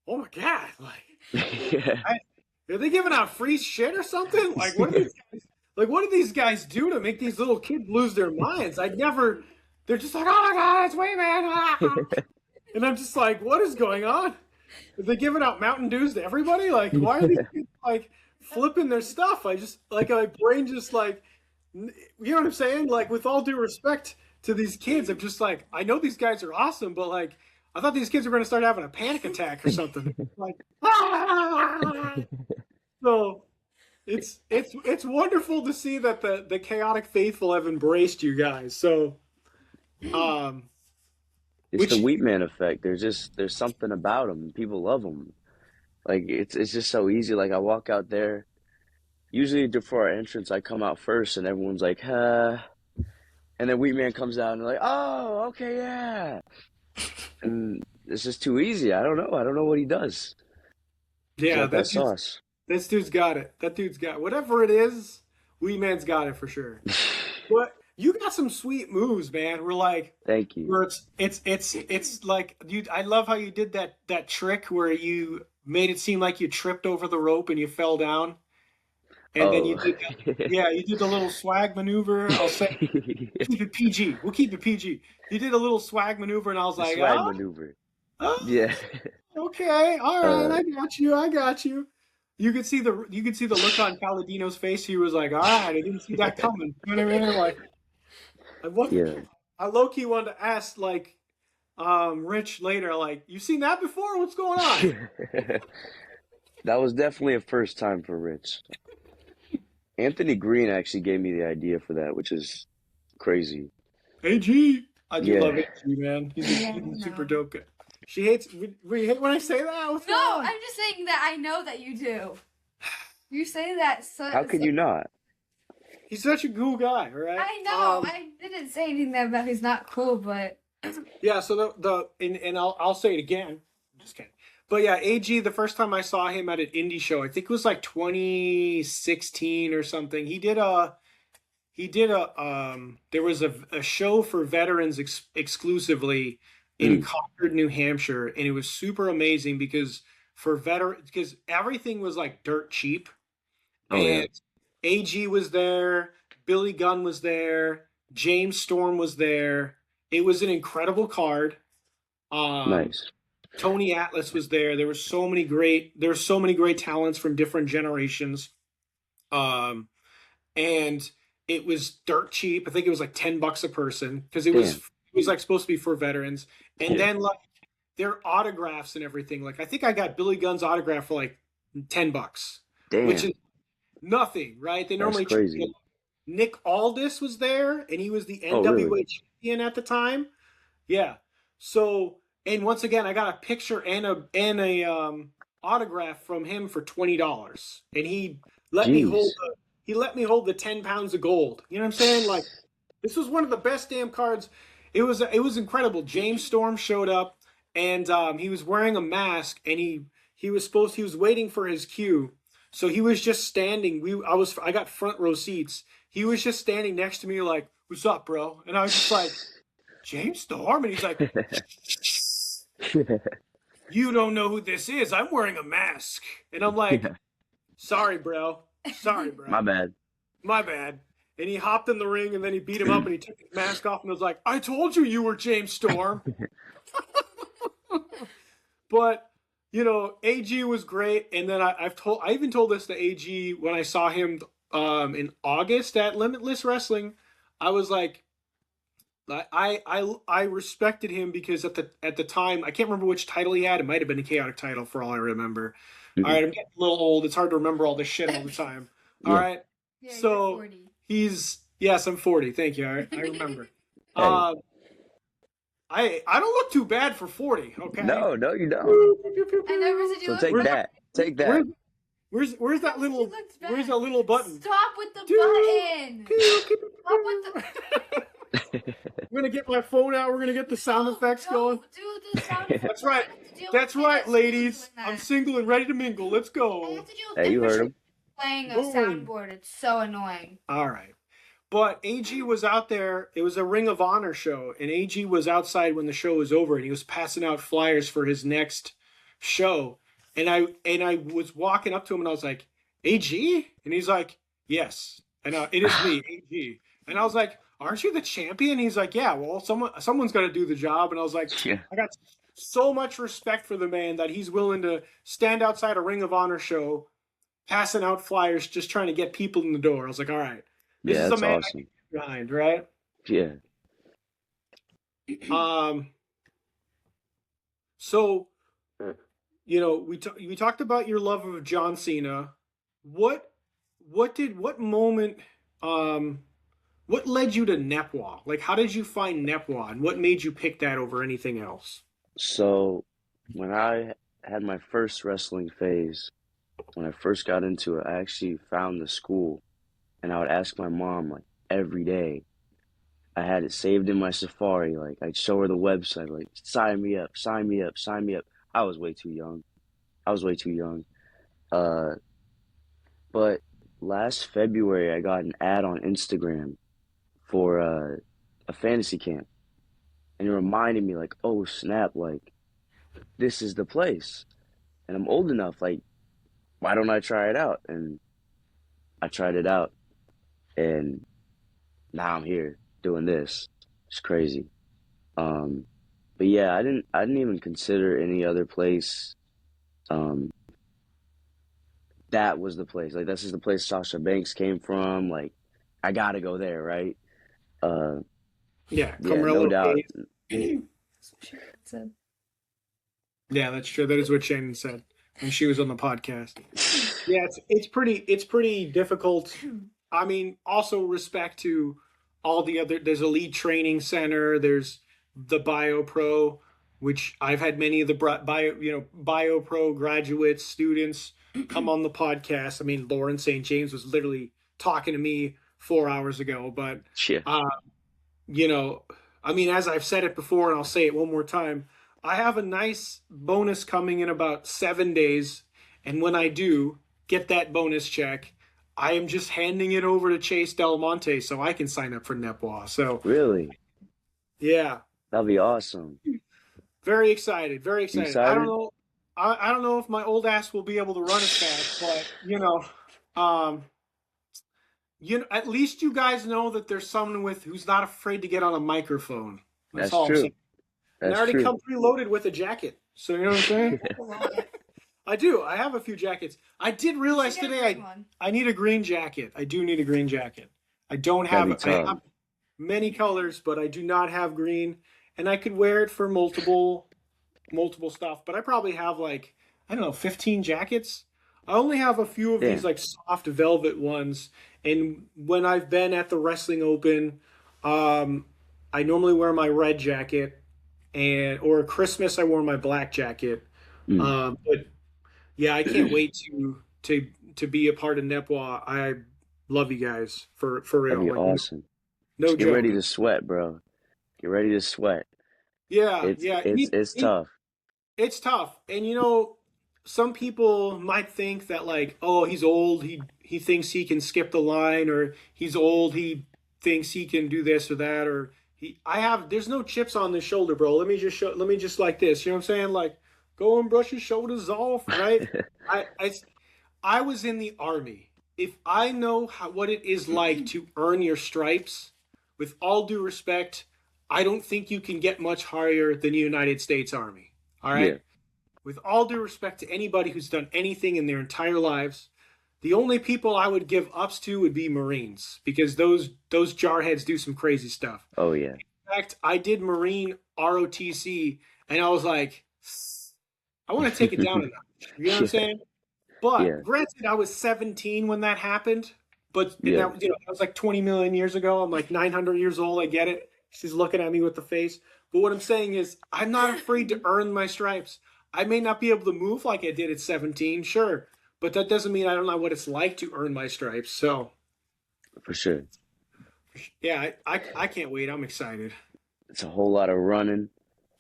[SPEAKER 1] oh my God, like,
[SPEAKER 3] yeah.
[SPEAKER 1] I, are they giving out free shit or something? Like, what do these guys do to make these little kids lose their minds? I never. They're just like, oh my God, it's Wayman, ah. And I'm just like, what is going on? Are they giving out Mountain Dews to everybody? Like, why are these kids like flipping their stuff? I just like my brain just like, you know what I'm saying? Like, with all due respect to these kids, I'm just like, I know these guys are awesome, but like, I thought these kids were going to start having a panic attack or something. Like, ah! So it's wonderful to see that the chaotic faithful have embraced you guys. So, um,
[SPEAKER 3] It's the
[SPEAKER 1] which
[SPEAKER 3] Wheatman effect. There's something about them. People love them. Like it's just so easy. Like I walk out there. Usually before our entrance, I come out first, and everyone's like, and then Wheatman comes out, and they're like, oh, okay, yeah. And it's just too easy. I don't know. I don't know what he does. He's
[SPEAKER 1] yeah,
[SPEAKER 3] got that sauce.
[SPEAKER 1] this dude's got it. That dude's got whatever it is. Wee Man's got it for sure. But you got some sweet moves, man. We're like,
[SPEAKER 3] Thank you.
[SPEAKER 1] where it's like you. I love how you did that trick where you made it seem like you tripped over the rope and you fell down, and then you
[SPEAKER 3] Oh,
[SPEAKER 1] did that. Yeah, you did the little swag maneuver. I'll say keep it PG. We'll keep it PG. You did a little swag maneuver, and I was
[SPEAKER 3] the
[SPEAKER 1] like,
[SPEAKER 3] swag maneuver.
[SPEAKER 1] oh,
[SPEAKER 3] Yeah.
[SPEAKER 1] okay, all right,
[SPEAKER 3] Uh,
[SPEAKER 1] I got you, I got you. You could see the look on Palladino's face. He was like, all right, I didn't see that coming. You know what I mean? Like, I what
[SPEAKER 3] yeah.
[SPEAKER 1] I low key wanted to ask like Rich later, like, you seen that before? What's going on?
[SPEAKER 3] That was definitely a first time for Rich. Anthony Green actually gave me the idea for that, which is crazy.
[SPEAKER 1] AG. I do love
[SPEAKER 3] Yeah.
[SPEAKER 1] AG, man.
[SPEAKER 2] Yeah,
[SPEAKER 1] He's a super
[SPEAKER 2] no.
[SPEAKER 1] dope guy. She hates we hate when I say that. What's going
[SPEAKER 2] No,
[SPEAKER 1] on?
[SPEAKER 2] I'm just saying that I know that you do. You say that
[SPEAKER 3] How could you not?
[SPEAKER 1] He's such a cool guy, all right?
[SPEAKER 2] I know. I didn't say anything about he's not cool, but
[SPEAKER 1] Yeah, so and I'll say it again. Just kidding. But yeah, AG, the first time I saw him at an indie show, I think it was like 2016 or something. There was a show for veterans exclusively in
[SPEAKER 3] Mm.
[SPEAKER 1] Concord, New Hampshire, and it was super amazing because everything was like dirt cheap,
[SPEAKER 3] Oh yeah.
[SPEAKER 1] and AG was there, Billy Gunn was there, James Storm was there. It was an incredible card. Um,
[SPEAKER 3] Nice.
[SPEAKER 1] Tony Atlas was there. There were so many great talents from different generations. Um, and it was dirt cheap. I think it was like $10 a person because it was
[SPEAKER 3] Damn.
[SPEAKER 1] it was like supposed to be for veterans. And
[SPEAKER 3] Yeah.
[SPEAKER 1] then like their autographs and everything. Like I think I got Billy Gunn's autograph for like $10, which is
[SPEAKER 3] Damn.
[SPEAKER 1] nothing, right? They
[SPEAKER 3] That's
[SPEAKER 1] normally
[SPEAKER 3] crazy.
[SPEAKER 1] Nick Aldis was there, and he was the
[SPEAKER 3] Oh really?
[SPEAKER 1] NWA champion at the time. Yeah. So, and once again, I got a picture and a autograph from him for $20, and let me hold
[SPEAKER 3] Jeez.
[SPEAKER 1] he let me hold the 10 pounds of gold. You know what I'm saying? Like, this was one of the best damn cards. It was incredible. James Storm showed up, and he was wearing a mask, and he was waiting for his cue, so he was just standing. I got front row seats, he was just standing next to me like, "What's up, bro?" And I was just like, "James Storm," and he's like, "You don't know who this is. I'm wearing a mask." And I'm like, "Sorry, bro. Sorry,
[SPEAKER 3] My
[SPEAKER 1] bro.
[SPEAKER 3] bad.
[SPEAKER 1] My bad." And he hopped in the ring, and then he beat him up, and he took his mask off, and was like, "I told you you were James Storm." But AG was great, and then I even told this to AG when I saw him in August at Limitless Wrestling. I was like, I respected him because at the time I can't remember which title he had. It might have been a chaotic title for all I remember. All
[SPEAKER 3] Mhm.
[SPEAKER 1] right, I'm getting a little old. It's hard to remember all this shit all the time. All
[SPEAKER 3] Yeah.
[SPEAKER 1] right,
[SPEAKER 2] Yeah, you're
[SPEAKER 1] so
[SPEAKER 2] 40.
[SPEAKER 1] yes, I'm 40. Thank you. I remember.
[SPEAKER 3] Hey,
[SPEAKER 1] Uh, I don't look too bad for 40. Okay.
[SPEAKER 3] no, you don't.
[SPEAKER 2] I never said you
[SPEAKER 3] So
[SPEAKER 2] looked
[SPEAKER 3] take
[SPEAKER 1] Where's
[SPEAKER 2] bad.
[SPEAKER 3] that. Take
[SPEAKER 1] where's
[SPEAKER 3] that.
[SPEAKER 1] where's that
[SPEAKER 2] Never said you
[SPEAKER 1] little
[SPEAKER 2] looked
[SPEAKER 1] where's
[SPEAKER 2] bad.
[SPEAKER 1] that little button?
[SPEAKER 2] Stop with the
[SPEAKER 1] Pew,
[SPEAKER 2] button.
[SPEAKER 1] pew, pew,
[SPEAKER 2] Stop with the.
[SPEAKER 1] pew. I'm gonna get my phone out. We're gonna get the sound effects going.
[SPEAKER 2] Don't do the sound effects.
[SPEAKER 1] That's right.
[SPEAKER 2] I have to deal
[SPEAKER 1] That's
[SPEAKER 2] with kids
[SPEAKER 1] right,
[SPEAKER 2] at school
[SPEAKER 1] ladies.
[SPEAKER 2] doing
[SPEAKER 1] I'm
[SPEAKER 2] that.
[SPEAKER 1] single and ready to mingle. Let's
[SPEAKER 2] I
[SPEAKER 1] go.
[SPEAKER 2] have to deal with
[SPEAKER 3] Hey, you heard
[SPEAKER 2] immature
[SPEAKER 3] him.
[SPEAKER 2] playing a
[SPEAKER 1] Boom.
[SPEAKER 2] soundboard. It's so annoying.
[SPEAKER 1] All right. But AG was out there. It was a Ring of Honor show, and AG was outside when the show was over, and he was passing out flyers for his next show. And I was walking up to him, and I was like, "AG?" And he's like, "Yes." And it is me, AG. And I was like, "Aren't you the champion?" He's like, "Yeah. Well, someone's got to do the job." And I was like,
[SPEAKER 3] Yeah.
[SPEAKER 1] I got so much respect for the man that he's willing to stand outside a Ring of Honor show, passing out flyers, just trying to get people in the door. I was like, all right. This
[SPEAKER 3] Yeah,
[SPEAKER 1] is a
[SPEAKER 3] that's
[SPEAKER 1] man I
[SPEAKER 3] awesome.
[SPEAKER 1] can get behind, right?
[SPEAKER 3] Yeah.
[SPEAKER 1] Um, so we talked about your love of John Cena. What what moment what led you to Nepwa? Like, how did you find Nepwa, and what made you pick that over anything else?
[SPEAKER 3] So when I had my first wrestling phase, when I first got into it, I actually found the school and I would ask my mom like every day. I had it saved in my Safari. Like I'd show her the website, like sign me up, sign me up, sign me up. I was way too young. I was way too young. Uh, but last February, I got an ad on Instagram for a fantasy camp, and it reminded me like, oh snap, like this is the place, and I'm old enough. Like, why don't I try it out? And I tried it out, and now I'm here doing this. It's crazy. Um, but yeah, I didn't even consider any other place. Um, that was the place. Like this is the place Sasha Banks came from. Like I gotta go there, right? Uh,
[SPEAKER 1] Yeah,
[SPEAKER 3] yeah, no
[SPEAKER 1] Camarillo
[SPEAKER 3] doubt.
[SPEAKER 1] Cave.
[SPEAKER 2] That's what she said.
[SPEAKER 1] Yeah, that's true. That is what Shannon said when she was on the podcast. Yeah, it's pretty difficult. I mean, also respect to all the other. There's Elite Training Center. There's the BioPro, which I've had many of the BioPro graduates, students come on the podcast. I mean, Lauren St. James was literally talking to me 4 hours ago. But
[SPEAKER 3] Yeah,
[SPEAKER 1] uh, you know, I mean, as I've said it before, and I'll say it one more time, I have a nice bonus coming in about 7 days, and when I do get that bonus check, I am just handing it over to Chase Del Monte so I can sign up for Nepwa. So
[SPEAKER 3] really,
[SPEAKER 1] yeah,
[SPEAKER 3] that'd be awesome.
[SPEAKER 1] very excited, very
[SPEAKER 3] You
[SPEAKER 1] excited. I don't
[SPEAKER 3] excited?
[SPEAKER 1] know, I don't know if my old ass will be able to run as fast, but um, at least you guys know that there's someone who's not afraid to get on a microphone. That's
[SPEAKER 3] That's
[SPEAKER 1] all I'm
[SPEAKER 3] true.
[SPEAKER 1] saying. And I
[SPEAKER 3] That's
[SPEAKER 1] already
[SPEAKER 3] true.
[SPEAKER 1] come preloaded with a jacket. So you know what I'm saying? I do. I have a few jackets. I did realize
[SPEAKER 2] She got a
[SPEAKER 1] today
[SPEAKER 2] green one.
[SPEAKER 1] I need a green jacket. I do need a green jacket. I don't
[SPEAKER 3] That'd be
[SPEAKER 1] have I
[SPEAKER 3] tough.
[SPEAKER 1] have many colors, but I do not have green. And I could wear it for multiple stuff. But I probably have like, I don't know, 15 jackets. I only have a few of these
[SPEAKER 3] Damn.
[SPEAKER 1] like soft velvet ones. And when I've been at the Wrestling Open, I normally wear my red jacket, or Christmas I wore my black jacket.
[SPEAKER 3] Mm,
[SPEAKER 1] But yeah, I can't wait to be a part of Nepwa. I love you guys for
[SPEAKER 3] that'd
[SPEAKER 1] real.
[SPEAKER 3] be
[SPEAKER 1] Like
[SPEAKER 3] awesome.
[SPEAKER 1] no
[SPEAKER 3] Just get ready
[SPEAKER 1] joke.
[SPEAKER 3] to sweat, bro. Get ready to sweat.
[SPEAKER 1] Yeah,
[SPEAKER 3] It's
[SPEAKER 1] yeah.
[SPEAKER 3] it's it's tough.
[SPEAKER 1] It's tough, and some people might think that like, oh, he's old, he thinks he can skip the line, or he's old, he thinks he can do this or that, or there's no chips on the shoulder, bro. Let me just like this, you know what I'm saying? Like, go and brush your shoulders off, right? I I I was in the army. If I know what it is like to earn your stripes, with all due respect, I don't think you can get much higher than the United States Army. All
[SPEAKER 3] Yeah,
[SPEAKER 1] right? With all due respect to anybody who's done anything in their entire lives, the only people I would give ups to would be Marines, because those jarheads do some crazy stuff.
[SPEAKER 3] oh yeah,
[SPEAKER 1] In fact, I did Marine ROTC, and I was like, I want to take it down a notch. You know what I'm
[SPEAKER 3] yeah,
[SPEAKER 1] saying? But
[SPEAKER 3] yeah,
[SPEAKER 1] granted, I was 17 when that happened. But and
[SPEAKER 3] yeah,
[SPEAKER 1] that was like 20 million years ago. I'm like 900 years old. I get it. She's looking at me with the face. But what I'm saying is, I'm not afraid to earn my stripes. I may not be able to move like I did at 17, sure, but that doesn't mean I don't know what it's like to earn my stripes. So
[SPEAKER 3] for sure.
[SPEAKER 1] yeah, I can't wait. I'm excited.
[SPEAKER 3] It's a whole lot of running,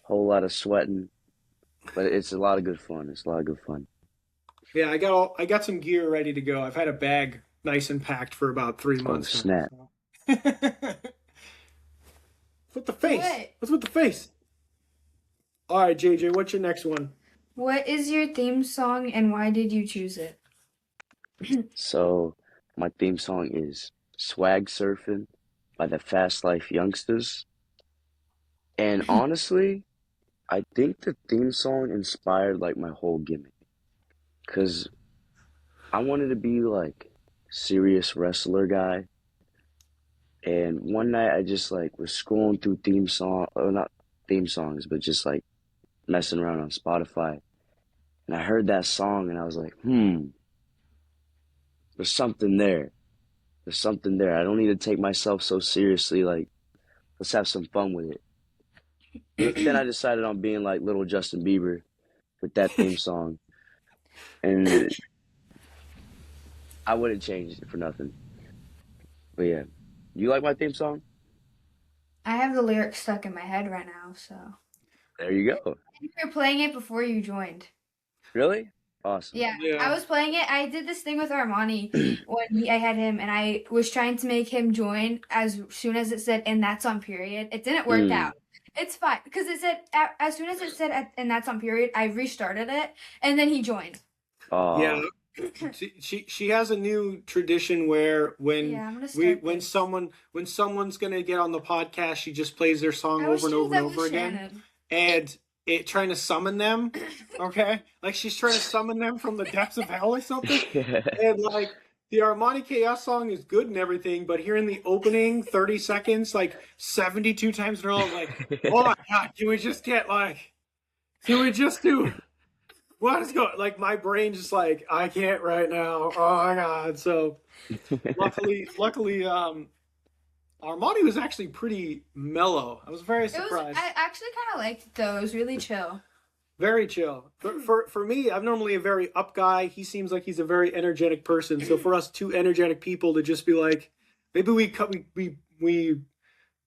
[SPEAKER 3] whole lot of sweating, but it's a lot of good fun. It's a lot of good fun.
[SPEAKER 1] Yeah, I got some gear ready to go. I've had a bag nice and packed for about three
[SPEAKER 3] Oh
[SPEAKER 1] months now.
[SPEAKER 3] snap!
[SPEAKER 1] So. With the face.
[SPEAKER 2] What?
[SPEAKER 1] What's with the face? All right, JJ, what's your next one?
[SPEAKER 2] What is your theme song and why did you choose it?
[SPEAKER 3] So my theme song is "Swag Surfing" by the Fast Life Youngsters, and honestly, I think the theme song inspired like my whole gimmick, cause I wanted to be like serious wrestler guy. And one night I just like was scrolling through theme song, or not theme songs, but just like messing around on Spotify. And I heard that song and I was like, there's something there. There's something there. I don't need to take myself so seriously. Like, let's have some fun with it. Then I decided on being like little Justin Bieber with that theme song. And I wouldn't change it for nothing. But yeah. You like my theme song?
[SPEAKER 2] I have the lyrics stuck in my head right now, so.
[SPEAKER 3] There you go.
[SPEAKER 2] You were playing it before you joined.
[SPEAKER 3] Really? Awesome.
[SPEAKER 2] Yeah, I
[SPEAKER 1] Yeah.
[SPEAKER 2] was playing it. I did this thing with Armani when I had him, and I was trying to make him join as soon as it said, and that's on period. It didn't work
[SPEAKER 3] Mm.
[SPEAKER 2] out. It's fine because it said as soon as it said and that's on period, I restarted it, and then he joined.
[SPEAKER 1] Yeah.
[SPEAKER 3] Aw.
[SPEAKER 1] She has a new tradition where
[SPEAKER 2] Yeah, I'm gonna start this.
[SPEAKER 1] when someone's gonna get on the podcast, she just plays their song
[SPEAKER 2] I wish
[SPEAKER 1] over and over and
[SPEAKER 2] that
[SPEAKER 1] over
[SPEAKER 2] was
[SPEAKER 1] again.
[SPEAKER 2] Shannon.
[SPEAKER 1] And it trying to summon them, okay? Like she's trying to summon them from the depths of hell or something. And like the Armani Chaos song is good and everything, but here in the opening 30 seconds, like 72 times in a row, I'm like, oh my god, can we just do what is going like my brain just like I can't right now. Oh my god. So luckily Armani was actually pretty mellow. I was very
[SPEAKER 2] It was.
[SPEAKER 1] surprised.
[SPEAKER 2] I actually kind of liked it though. It was really chill.
[SPEAKER 1] Very chill. For me, I'm normally a very up guy. He seems like he's a very energetic person. So for us two energetic people to just be like, maybe we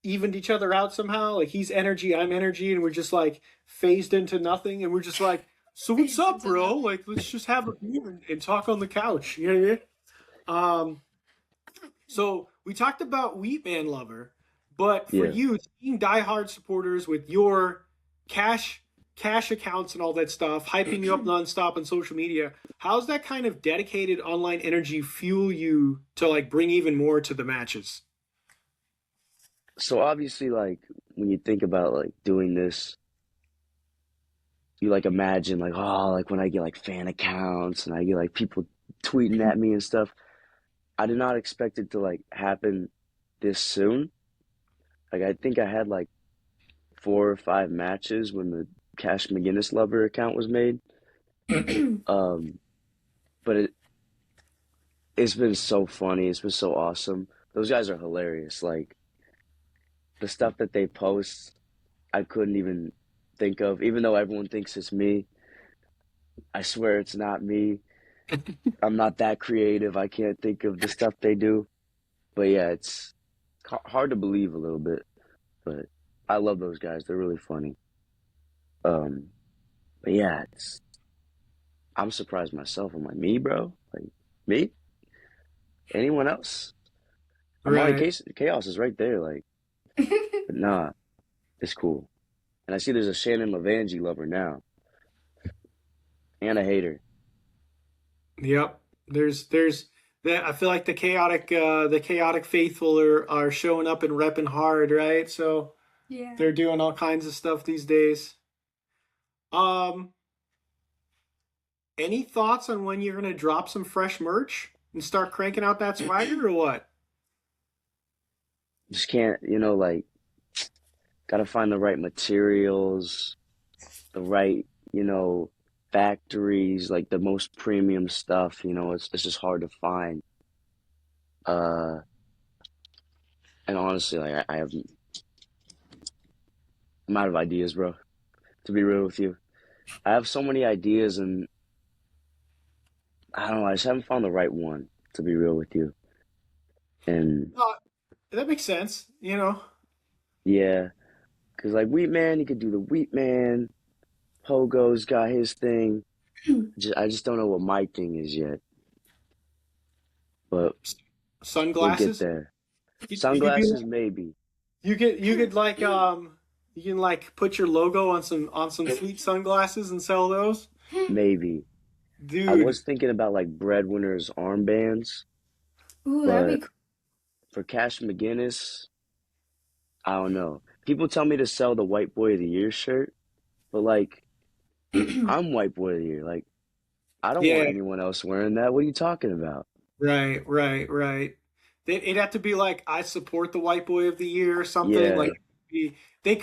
[SPEAKER 1] evened each other out somehow. Like he's energy, I'm energy, and we're just like phased into nothing. And we're just like, so what's
[SPEAKER 2] Phased
[SPEAKER 1] up,
[SPEAKER 2] into
[SPEAKER 1] bro?
[SPEAKER 2] nothing.
[SPEAKER 1] Like let's just have a beer and talk on the couch. You know what I mean? So we talked about Wheatman Lover, but for
[SPEAKER 3] Yeah.
[SPEAKER 1] you, being diehard supporters with your cash accounts and all that stuff, hyping you up nonstop on social media, how's that kind of dedicated online energy fuel you to like bring even more to the matches?
[SPEAKER 3] So obviously, like when you think about like doing this, you like imagine like, oh, like when I get like fan accounts and I get like people tweeting at me and stuff. I did not expect it to like happen this soon. Like I think I had like 4 or 5 matches when the Cash McGuiness lover account was made. Um, but it's been so funny. It's been so awesome. Those guys are hilarious. Like the stuff that they post, I couldn't even think of. Even though everyone thinks it's me, I swear it's not me. I'm not that creative. I can't think of the stuff they do. But yeah, it's hard to believe a little bit. But I love those guys. They're really funny. Um, but yeah, I'm surprised myself. I'm like, me, bro? Like, me? Anyone else? I'm already
[SPEAKER 1] Right.
[SPEAKER 3] chaos is right there. Like, but nah, it's cool. And I see there's a Shannon Levangie lover now and a hater.
[SPEAKER 1] Yep. There's that. I feel like the chaotic faithful are showing up and repping hard, right? So
[SPEAKER 2] Yeah.
[SPEAKER 1] they're doing all kinds of stuff these days. Um, any thoughts on when you're gonna drop some fresh merch and start cranking out that swagger or what?
[SPEAKER 3] Just can't, like, gotta find the right materials, the right, you know, factories, like the most premium stuff. It's just hard to find. Uh, and honestly, like I'm out of ideas, bro. To be real with you, I have so many ideas, and I don't know. I just haven't found the right one. To be real with you, and
[SPEAKER 1] Uh, that makes sense, you know.
[SPEAKER 3] yeah, cause like Wheat Man, he could do the Wheat Man. Pogo's got his thing. I just don't know what my thing is yet, but we'll get
[SPEAKER 1] Sunglasses.
[SPEAKER 3] there.
[SPEAKER 1] You could be
[SPEAKER 3] Sunglasses, maybe,
[SPEAKER 1] you could like you can like put your logo on some sweet sunglasses and sell those.
[SPEAKER 3] maybe. I
[SPEAKER 1] Dude,
[SPEAKER 3] was thinking about like breadwinners armbands,
[SPEAKER 2] Ooh, that'd be
[SPEAKER 3] but for Cash McGuiness, I don't know. People tell me to sell the White Boy of the Year shirt, but like
[SPEAKER 2] cool.
[SPEAKER 3] I'm White Boy of the Year. Like I don't want
[SPEAKER 1] yeah,
[SPEAKER 3] anyone else wearing that. What are you talking about?
[SPEAKER 1] right. It'd have to be like I support the white boy of the year or something. Like
[SPEAKER 3] Yeah,
[SPEAKER 1] they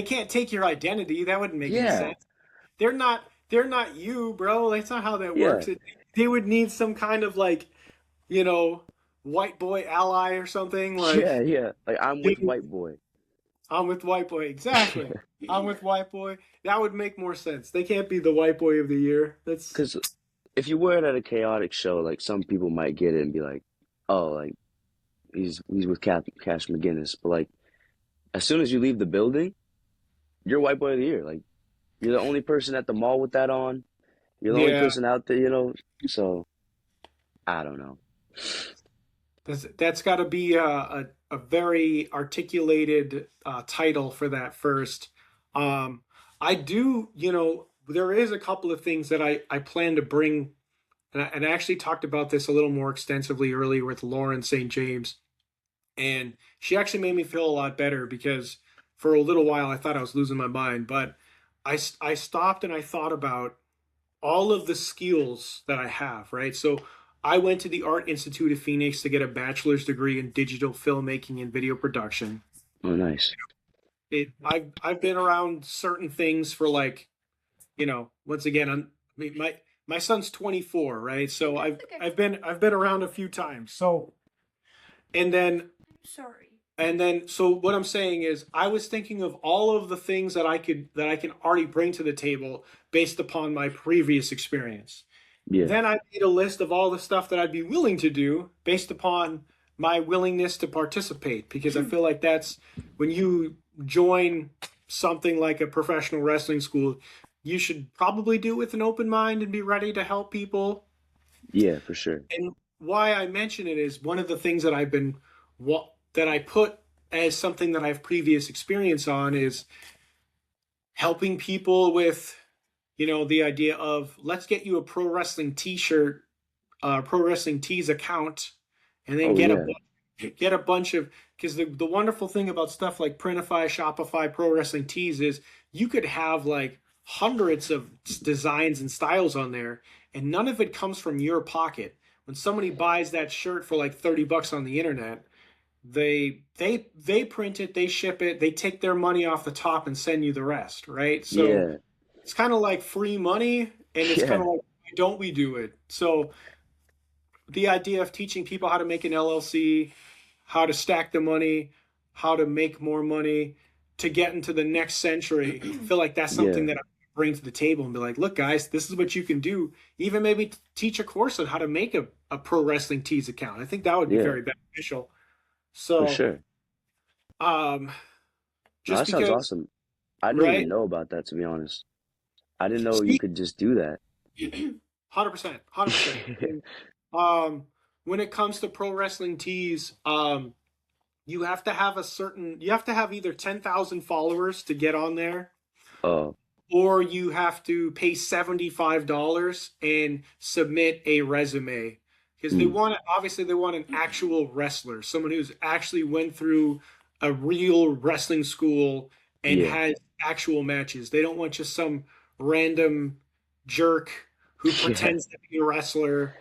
[SPEAKER 1] can't take your identity. That wouldn't make any
[SPEAKER 3] yeah,
[SPEAKER 1] sense. They're not you, bro. That's not how that
[SPEAKER 3] yeah,
[SPEAKER 1] works. They would need some kind of like, you know, white boy ally or something.
[SPEAKER 3] yeah,
[SPEAKER 1] Like,
[SPEAKER 3] yeah. Like I'm with White Boy.
[SPEAKER 1] I'm with white boy. Exactly. I'm with white boy. That would make more sense. They can't be the white boy of the year. That's
[SPEAKER 3] Because if you wear it at a chaotic show, like some people might get it and be like, "Oh, like he's with Cash McGuiness." But like as soon as you leave the building, you're White Boy of the Year. Like you're the only person at the mall with that on. You're the only
[SPEAKER 1] yeah.
[SPEAKER 3] person out there. So I don't know.
[SPEAKER 1] That's got to be a very articulated title for that first. I do, there is a couple of things that I plan to bring, and I actually talked about this a little more extensively earlier with Lauren St. James, and she actually made me feel a lot better because for a little while I thought I was losing my mind, but I stopped and I thought about all of the skills that I have, right? So I went to the Art Institute of Phoenix to get a bachelor's degree in digital filmmaking and video production.
[SPEAKER 3] Oh, nice.
[SPEAKER 1] I've been around certain things for like, once again, I mean my son's 24, right? So
[SPEAKER 2] That's
[SPEAKER 1] I've
[SPEAKER 2] okay.
[SPEAKER 1] I've been around a few times. So and then
[SPEAKER 2] Sorry.
[SPEAKER 1] so what I'm saying is I was thinking of all of the things that I can already bring to the table based upon my previous experience.
[SPEAKER 3] Yeah,
[SPEAKER 1] Then I made a list of all the stuff that I'd be willing to do based upon my willingness to participate because I feel like that's when you join something like a professional wrestling school, you should probably do it with an open mind and be ready to help people.
[SPEAKER 3] yeah, for sure.
[SPEAKER 1] And why I mention it is one of the things that that I put as something that I have previous experience on is helping people with, the idea of let's get you a pro wrestling t-shirt, pro wrestling tees account, and then
[SPEAKER 3] Oh yeah,
[SPEAKER 1] get a bunch of because the wonderful thing about stuff like Printify, Shopify, Pro Wrestling Tees is you could have like hundreds of designs and styles on there, and none of it comes from your pocket. When somebody buys that shirt for like $30 on the internet, they print it, they ship it, they take their money off the top and send you the rest, right? So
[SPEAKER 3] yeah,
[SPEAKER 1] it's kind of like free money, and it's kind
[SPEAKER 3] yeah,
[SPEAKER 1] of like why don't we do it? So the idea of teaching people how to make an LLC, how to stack the money, how to make more money to get into the next century. I feel like that's something
[SPEAKER 3] yeah,
[SPEAKER 1] that I bring to the table and be like, look, guys, this is what you can do. Even maybe teach a course on how to make a pro wrestling tees account. I think that would be
[SPEAKER 3] yeah,
[SPEAKER 1] very beneficial.
[SPEAKER 3] for
[SPEAKER 1] So,
[SPEAKER 3] sure.
[SPEAKER 1] um,
[SPEAKER 3] No,
[SPEAKER 1] just
[SPEAKER 3] that sounds
[SPEAKER 1] because,
[SPEAKER 3] awesome. I didn't
[SPEAKER 1] right?
[SPEAKER 3] even know about that, to be honest. I didn't know you
[SPEAKER 1] Speak,
[SPEAKER 3] could just do that.
[SPEAKER 1] 100%, 100%. Um, when it comes to pro wrestling tees, you have to have you have to have either 10,000 followers to get on there,
[SPEAKER 3] Oh,
[SPEAKER 1] or you have to pay $75 and submit a resume. Because
[SPEAKER 3] mm,
[SPEAKER 1] obviously they want an actual wrestler, someone who's actually went through a real wrestling school and
[SPEAKER 3] yeah,
[SPEAKER 1] has actual matches. They don't want just some random jerk who
[SPEAKER 3] yeah.
[SPEAKER 1] pretends to be a wrestler.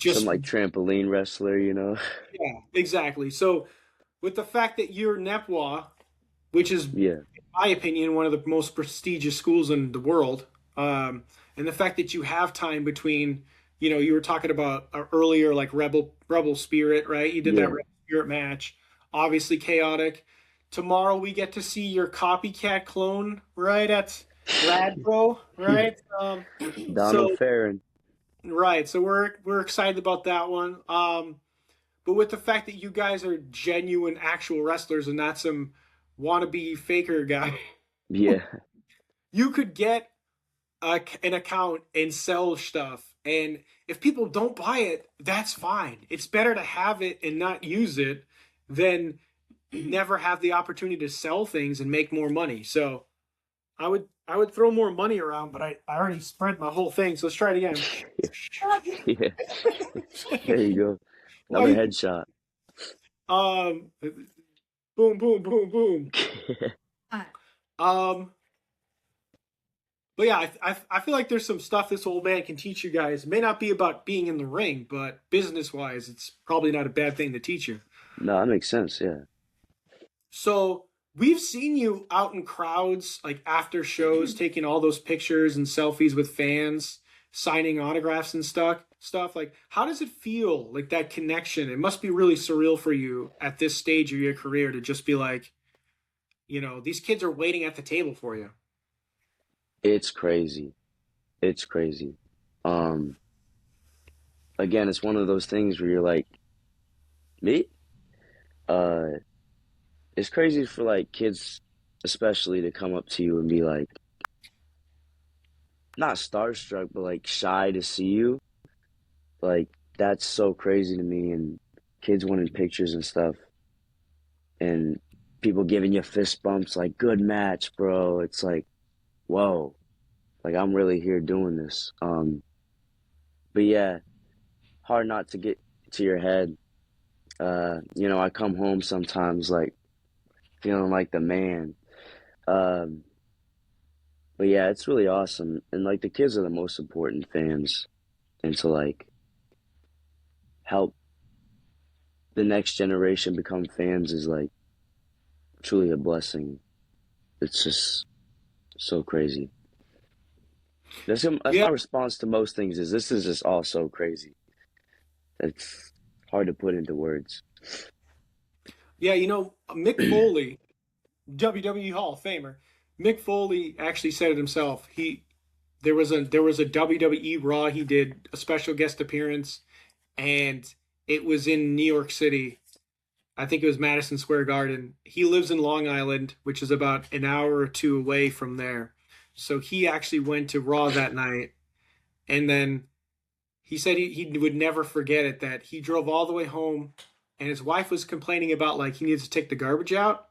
[SPEAKER 3] Some
[SPEAKER 1] Just,
[SPEAKER 3] like trampoline wrestler, you know?
[SPEAKER 1] yeah, exactly. So with the fact that you're Nepwa, which is, in
[SPEAKER 3] Yeah,
[SPEAKER 1] my opinion, one of the most prestigious schools in the world, and the fact that you have time between, you were talking about earlier, like Rebel Spirit, right? You did that
[SPEAKER 3] yeah,
[SPEAKER 1] Rebel Spirit match, obviously chaotic. Tomorrow we get to see your copycat clone, right, at Radpro,
[SPEAKER 3] yeah.
[SPEAKER 1] right?
[SPEAKER 3] Donald
[SPEAKER 1] So
[SPEAKER 3] Farron.
[SPEAKER 1] right, so we're excited about that one. But with the fact that you guys are genuine, actual wrestlers and not some wannabe faker guy,
[SPEAKER 3] Yeah,
[SPEAKER 1] you could get an account and sell stuff. And if people don't buy it, that's fine. It's better to have it and not use it than never have the opportunity to sell things and make more money. So I would throw more money around, but I already spread my whole thing. So let's try it again.
[SPEAKER 3] yeah. There you go.
[SPEAKER 1] Why
[SPEAKER 3] Another
[SPEAKER 1] you
[SPEAKER 3] headshot.
[SPEAKER 1] um boom boom boom boom.
[SPEAKER 2] Uh,
[SPEAKER 1] Um But yeah, I feel like there's some stuff this old man can teach you guys. It may not be about being in the ring, but business wise, it's probably not a bad thing to teach you.
[SPEAKER 3] No, that makes sense. Yeah.
[SPEAKER 1] So we've seen you out in crowds, like after shows, taking all those pictures and selfies with fans, signing autographs and stuff. Like, how does it feel? Like that connection? It must be really surreal for you at this stage of your career to just be like, these kids are waiting at the table for you.
[SPEAKER 3] It's crazy. It's crazy. Um, Again, it's one of those things where you're like, me? Uh, it's crazy for like kids, especially to come up to you and be like, not starstruck, but like shy to see you. Like, that's so crazy to me. And kids wanting pictures and stuff, and people giving you fist bumps, like, good match, bro. It's like, whoa, like I'm really here doing this. But yeah, hard not to get to your head. I come home sometimes like feeling like the man. Um, but yeah, it's really awesome. And like the kids are the most important fans. And to like help the next generation become fans is like truly a blessing. It's just so crazy. That's
[SPEAKER 1] Yeah,
[SPEAKER 3] my response to most things is this is just all so crazy. It's hard to put into words.
[SPEAKER 1] yeah. Mick Foley, WWE Hall of Famer. Mick Foley actually said it himself. There was a WWE Raw. He did a special guest appearance, and it was in New York City. I think it was Madison Square Garden. He lives in Long Island, which is about an hour or two away from there. So he actually went to Raw that night, and then he said he would never forget it. That he drove all the way home, and his wife was complaining about like he needs to take the garbage out,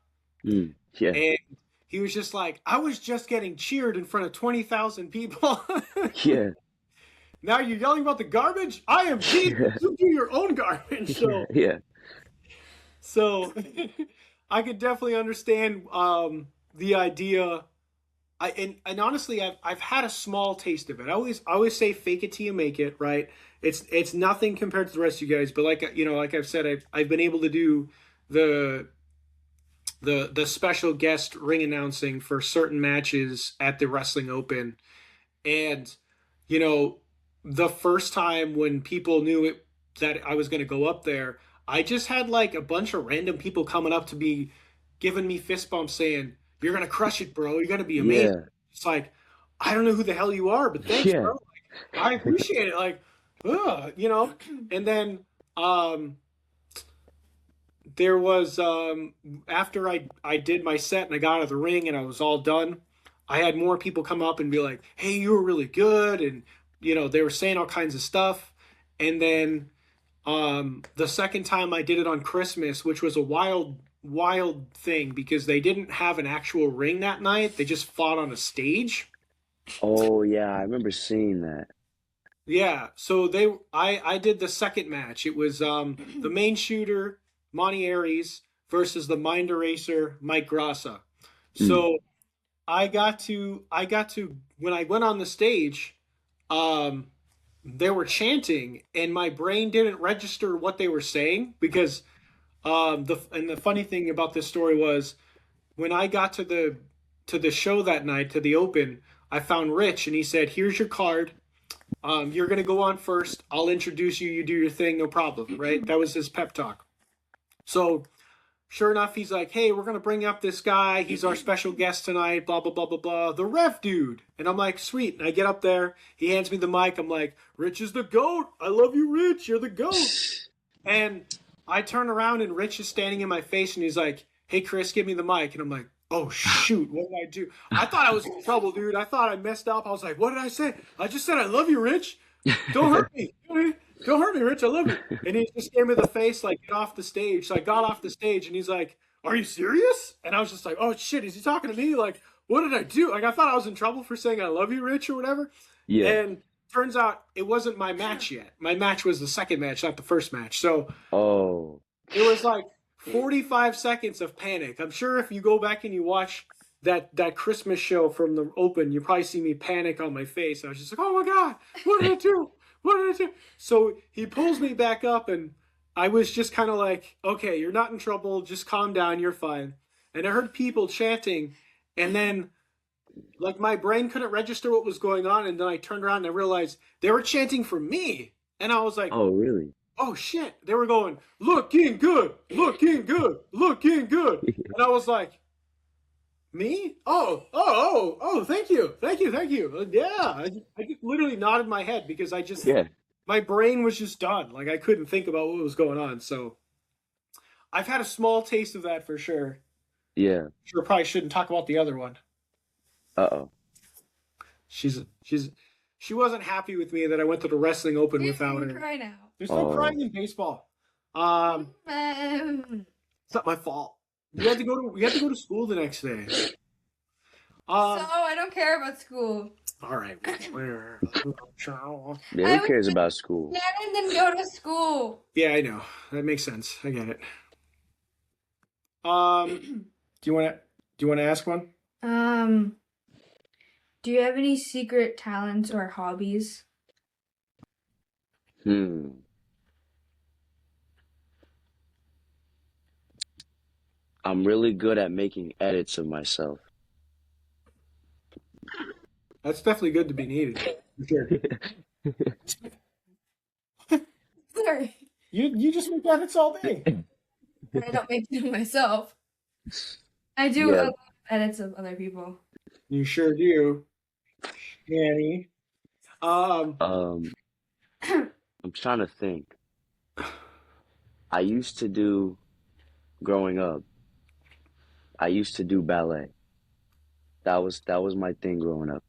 [SPEAKER 3] Yeah,
[SPEAKER 1] and he was just like, I was just getting cheered in front of 20,000 people.
[SPEAKER 3] yeah,
[SPEAKER 1] Now you're yelling about the garbage? I am Jesus.
[SPEAKER 3] yeah,
[SPEAKER 1] You do your own garbage.
[SPEAKER 3] yeah, yeah,
[SPEAKER 1] So I could definitely understand the idea. And honestly, I've had a small taste of it. I always say fake it till you make it, right? It's nothing compared to the rest of you guys, but like I've said, I've been able to do the the special guest ring announcing for certain matches at the Wrestling Open. And you know, the first time when people knew it that I was going to go up there, I just had like a bunch of random people coming up to me, giving me fist bumps, saying, "You're going to crush it, bro. You're going to be amazing."
[SPEAKER 3] yeah,
[SPEAKER 1] It's like, I don't know who the hell you are, but thanks,
[SPEAKER 3] yeah,
[SPEAKER 1] bro. Like, I appreciate it. Like, And then um, there was after I did my set and I got out of the ring and I was all done, I had more people come up and be like, "Hey, you were really good," and they were saying all kinds of stuff. And then the second time I did it on Christmas, which was a wild thing because they didn't have an actual ring that night. They just fought on a stage.
[SPEAKER 3] Oh yeah, I remember seeing that.
[SPEAKER 1] Yeah, so I did the second match. It was the main shooter, Monty Aries, versus the mind eraser, Mike Grassa.
[SPEAKER 3] Mm.
[SPEAKER 1] So I got to when I went on the stage, um they were chanting and my brain didn't register what they were saying because the funny thing about this story was when I got to the show that night, to the open, I found Rich and he said, "Here's your card. You're gonna go on first. I'll introduce you. You do your thing, no problem." Right? That was his pep talk. So sure enough, he's like, "Hey, we're gonna bring up this guy. He's our special guest tonight. Blah blah blah blah blah. The ref dude." And I'm like, "Sweet." And I get up there. He hands me the mic. I'm like, "Rich is the goat. I love you, Rich. You're the goat." And I turn around and Rich is standing in my face and he's like, "Hey, Chris, give me the mic." And I'm like, "Oh shoot, what did I do?" I thought I was in trouble, dude. I thought I messed up. I was like, "What did I say?" I just said, "I love you, Rich. Don't hurt me. Don't hurt me, Rich. I love you." And he just gave me the face, like, "Get off the stage." So I got off the stage and he's like, "Are you serious?" And I was just like, "Oh shit, is he talking to me? Like, what did I do?" Like, I thought I was in trouble for saying "I love you, Rich" or whatever.
[SPEAKER 3] Yeah.
[SPEAKER 1] And turns out it wasn't my match yet. My match was the second match, not the first match. So
[SPEAKER 3] Oh.
[SPEAKER 1] it was like 45 seconds of panic. I'm sure if you go back and you watch that Christmas show from the open, you probably see me panic on my face. I was just like, "Oh my God, what did I do? What did I do?" So he pulls me back up, and I was just kind of like, "Okay, you're not in trouble. Just calm down. You're fine." And I heard people chanting, and then like my brain couldn't register what was going on, and then I turned around and I realized they were chanting for me, and I was like,
[SPEAKER 3] Oh really?
[SPEAKER 1] "Oh shit!" They were going, "Looking good, looking good, looking good," and I was like, "Me? Oh! Thank you, thank you, thank you." Yeah, I just literally nodded my head because
[SPEAKER 3] Yeah.
[SPEAKER 1] my brain was just done. Like I couldn't think about what was going on. So I've had a small taste of that for sure.
[SPEAKER 3] Yeah.
[SPEAKER 1] Sure, probably shouldn't talk about the other one.
[SPEAKER 3] Uh-oh.
[SPEAKER 1] She's she wasn't happy with me that I went to the wrestling open
[SPEAKER 2] You
[SPEAKER 1] without
[SPEAKER 2] can
[SPEAKER 1] her.
[SPEAKER 2] cry now.
[SPEAKER 1] There's no
[SPEAKER 3] Oh.
[SPEAKER 1] crying in baseball. Um, it's not my fault. We had to go to school the next day.
[SPEAKER 2] So
[SPEAKER 1] Um,
[SPEAKER 2] I don't care about school.
[SPEAKER 1] all right.
[SPEAKER 3] Yeah,
[SPEAKER 2] I
[SPEAKER 3] who
[SPEAKER 2] was
[SPEAKER 3] cares about school?
[SPEAKER 2] and then go to school.
[SPEAKER 1] Yeah, I know. That makes sense. I get it. Do you want to ask one?
[SPEAKER 2] Um, do you have any secret talents or hobbies?
[SPEAKER 3] Hmm. I'm really good at making edits of myself.
[SPEAKER 1] That's definitely good to be needed. For sure.
[SPEAKER 2] Sorry,
[SPEAKER 1] You just make edits all day.
[SPEAKER 2] I don't make them myself. I do
[SPEAKER 3] Yeah.
[SPEAKER 2] edits of other people.
[SPEAKER 1] You sure do, Annie. Um,
[SPEAKER 3] I'm trying to think. I used to do, growing up, I used to do ballet. That was my thing growing up.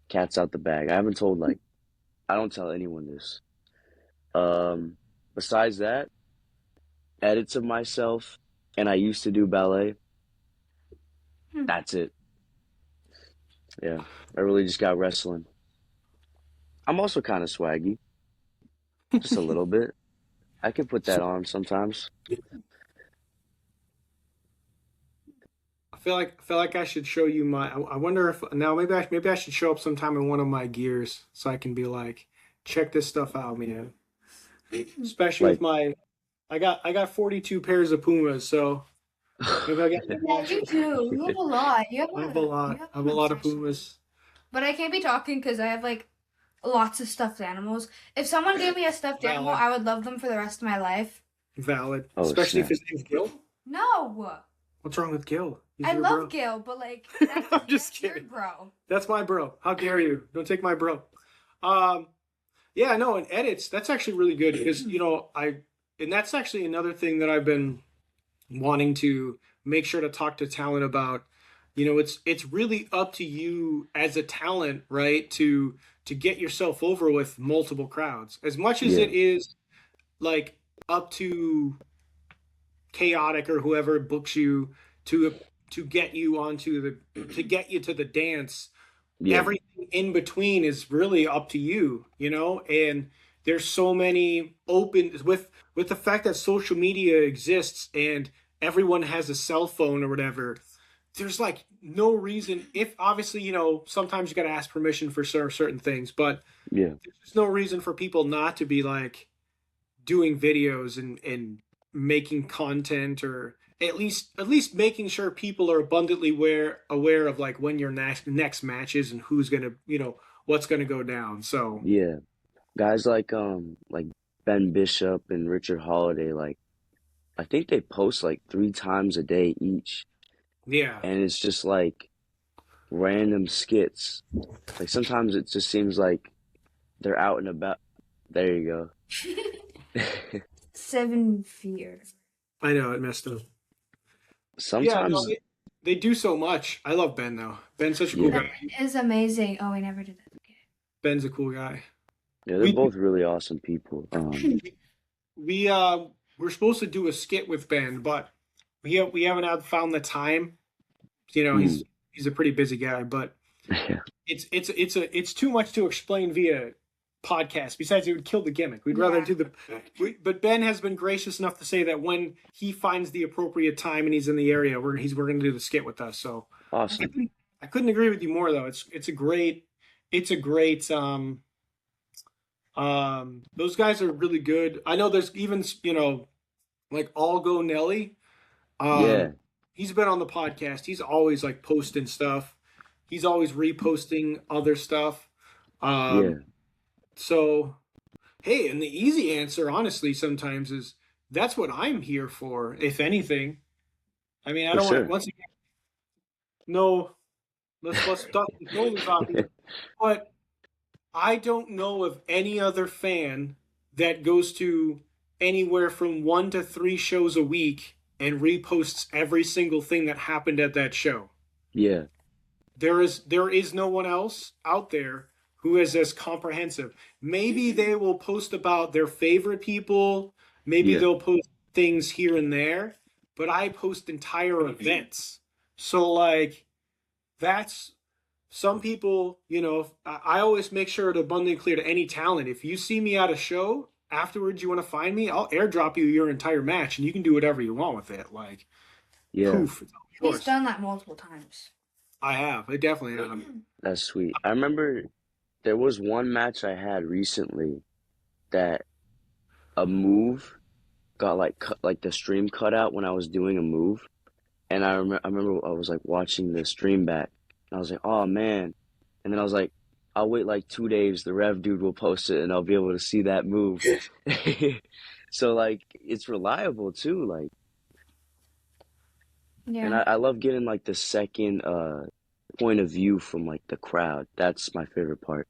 [SPEAKER 3] Cat's out the bag. I don't tell anyone this. Um, Besides that, edits of myself, and I used to do ballet.
[SPEAKER 2] Hmm.
[SPEAKER 3] That's it. Yeah, I really just got wrestling. I'm also kind of swaggy, just a little bit. I can put that on sometimes.
[SPEAKER 1] I feel like I should show you my. I wonder if now maybe I should show up sometime in one of my gears so I can be like, check this stuff out, man. Especially with
[SPEAKER 3] Like,
[SPEAKER 1] my, I got 42 pairs of Pumas, so maybe I got.
[SPEAKER 2] Yeah, you do. You have a lot. You
[SPEAKER 1] I have
[SPEAKER 2] have
[SPEAKER 1] a
[SPEAKER 2] a
[SPEAKER 1] lot.
[SPEAKER 2] you have
[SPEAKER 1] I have a
[SPEAKER 2] an
[SPEAKER 1] lot of
[SPEAKER 2] obsession.
[SPEAKER 1] Pumas.
[SPEAKER 2] But I can't be talking because I have like lots of stuffed animals. If someone gave me a stuffed animal,
[SPEAKER 1] Valid.
[SPEAKER 2] I would love them for the rest of my life.
[SPEAKER 1] Valid.
[SPEAKER 3] oh
[SPEAKER 1] Especially if
[SPEAKER 3] snap.
[SPEAKER 1] his name's Gil.
[SPEAKER 2] No,
[SPEAKER 1] What's wrong with Gil? He's
[SPEAKER 2] I
[SPEAKER 1] your
[SPEAKER 2] love
[SPEAKER 1] bro.
[SPEAKER 2] Gil, but like
[SPEAKER 1] I'm just
[SPEAKER 2] that's your
[SPEAKER 1] kidding.
[SPEAKER 2] bro.
[SPEAKER 1] That's my bro. How dare you? Don't take my bro. Um, yeah, no, and edits, that's actually really good because, and that's actually another thing that I've been wanting to make sure to talk to talent about. It's really up to you as a talent, right? To to get yourself over with multiple crowds. As much as
[SPEAKER 3] Yeah.
[SPEAKER 1] it is like up to Chaotic or whoever books you to to get you to get you to the dance,
[SPEAKER 3] Yeah.
[SPEAKER 1] everything in between is really up to you, and there's so many open with the fact that social media exists and everyone has a cell phone or whatever. There's like no reason, if obviously, sometimes you got to ask permission for certain things, but
[SPEAKER 3] Yeah.
[SPEAKER 1] there's no reason for people not to be like doing videos and making content, or at least making sure people are abundantly aware of like when your next match is and who's gonna what's gonna go down. So
[SPEAKER 3] Yeah. Guys like Ben Bishop and Richard Holiday, like I think they post like 3 times a day each,
[SPEAKER 1] yeah.
[SPEAKER 3] and it's just like random skits. Like sometimes it just seems like they're out and about. There you go.
[SPEAKER 2] 7 fear.
[SPEAKER 1] I know it messed up. Yeah, no,
[SPEAKER 3] Sometimes,
[SPEAKER 1] they do so much. I love Ben though. Ben's such a cool
[SPEAKER 3] yeah,
[SPEAKER 1] guy.
[SPEAKER 2] That is amazing. Oh, we never did that.
[SPEAKER 1] Ben's a cool guy.
[SPEAKER 3] yeah, they're
[SPEAKER 1] we
[SPEAKER 3] both really awesome people.
[SPEAKER 1] we we're supposed to do a skit with Ben, but we haven't found the time.
[SPEAKER 3] Mm,
[SPEAKER 1] He's a pretty busy guy, but
[SPEAKER 3] yeah,
[SPEAKER 1] it's too much to explain via podcast. Besides, it would kill the gimmick. We'd rather
[SPEAKER 2] Yeah.
[SPEAKER 1] do but Ben has been gracious enough to say that when he finds the appropriate time and he's in the area, we're going to do the skit with us. So I
[SPEAKER 3] awesome.
[SPEAKER 1] couldn't agree with you more, though. It's a great those guys are really good. I know there's even like All Go Nelly.
[SPEAKER 3] Yeah,
[SPEAKER 1] He's been on the podcast. He's always like posting stuff. He's always reposting other stuff.
[SPEAKER 3] yeah,
[SPEAKER 1] So hey, and the easy answer, honestly, sometimes is that's what I'm here for, if anything. I mean, I
[SPEAKER 3] for
[SPEAKER 1] don't want to,
[SPEAKER 3] sure.
[SPEAKER 1] once again, no, let's dust the shoulders off here. But I don't know of any other fan that goes to anywhere from 1 to 3 shows a week and reposts every single thing that happened at that show.
[SPEAKER 3] Yeah,
[SPEAKER 1] There is no one else out there who is as comprehensive. Maybe they will post about their favorite people. Maybe
[SPEAKER 3] yeah,
[SPEAKER 1] they'll post things here and there, but I post entire events. So like that's some people, I always make sure to abundantly clear to any talent. If you see me at a show, afterwards you want to find me, I'll airdrop you your entire match and you can do whatever you want with it. Like
[SPEAKER 3] yeah.
[SPEAKER 1] poof, it's all
[SPEAKER 2] He's
[SPEAKER 1] yours.
[SPEAKER 2] done that multiple times.
[SPEAKER 1] I have. I definitely have.
[SPEAKER 3] That's sweet. I remember there was one match I had recently that a move got like like the stream cut out when I was doing a move, and I remember I was like watching the stream back, and I was like, oh man, and then I was like, I'll wait like 2 days, the Rev dude will post it, and I'll be able to see that move. So like it's reliable too, like, and
[SPEAKER 2] Yeah.
[SPEAKER 3] I love getting like the second point of view from like the crowd. That's my favorite part,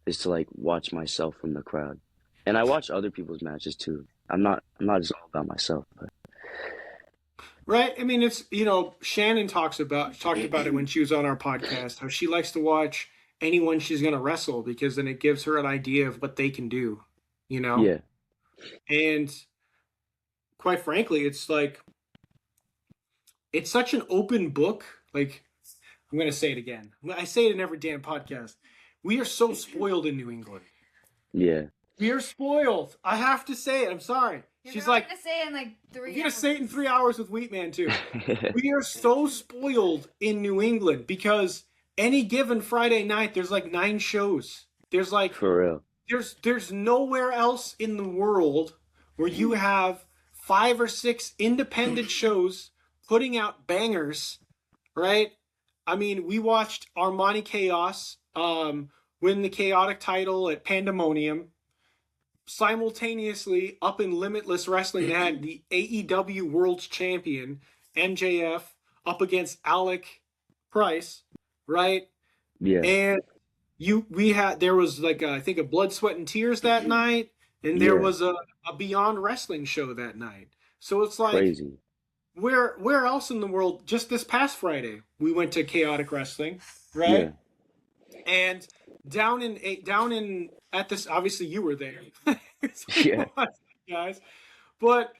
[SPEAKER 3] is to like watch myself from the crowd. And I watch other people's matches too. I'm not just all about myself, but
[SPEAKER 1] Right? I mean, it's Shannon talked about it when she was on our podcast, how she likes to watch anyone she's going to wrestle because then it gives her an idea of what they can do, you know?
[SPEAKER 3] yeah,
[SPEAKER 1] And quite frankly, it's like it's such an open book. Like I'm going to say it again. I say it in every damn podcast. We are so spoiled in New England.
[SPEAKER 3] yeah,
[SPEAKER 1] We are spoiled. I have to say it. I'm sorry. She's like,
[SPEAKER 2] gonna say it in like 3
[SPEAKER 1] you're going to say it in 3 hours with Wheatman too. We are so spoiled in New England because any given Friday night, there's like 9 shows. There's like
[SPEAKER 3] for real.
[SPEAKER 1] there's nowhere else in the world where you have 5 or 6 independent shows putting out bangers, right? I mean, we watched Armani Chaos win the Chaotic title at Pandemonium. Simultaneously, up in Limitless Wrestling, they had the AEW World Champion MJF up against Alec Price, right?
[SPEAKER 3] Yeah,
[SPEAKER 1] And there was like I think a Blood, Sweat, and Tears that night, and there
[SPEAKER 3] yeah,
[SPEAKER 1] was a Beyond Wrestling show that night. So it's like
[SPEAKER 3] crazy.
[SPEAKER 1] where else in the world? Just this past Friday, we went to Chaotic Wrestling,
[SPEAKER 3] Yeah,
[SPEAKER 1] right? And down in at this. Obviously, you were there,
[SPEAKER 3] Yeah.
[SPEAKER 1] guys. But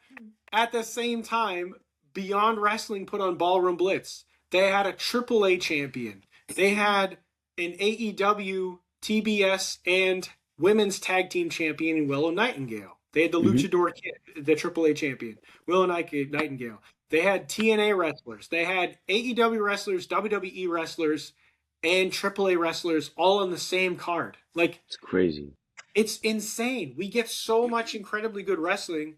[SPEAKER 1] at the same time, Beyond Wrestling put on Ballroom Blitz. They had a AAA champion. They had an AEW, TBS, and women's tag team champion in Willow Nightingale. They had the
[SPEAKER 3] Hmm.
[SPEAKER 1] Luchador Kid, the AAA champion, Willow Nightingale. They had TNA wrestlers. They had AEW wrestlers, WWE wrestlers, and AAA wrestlers all on the same card. Like,
[SPEAKER 3] It's crazy.
[SPEAKER 1] it's insane. We get so much incredibly good wrestling.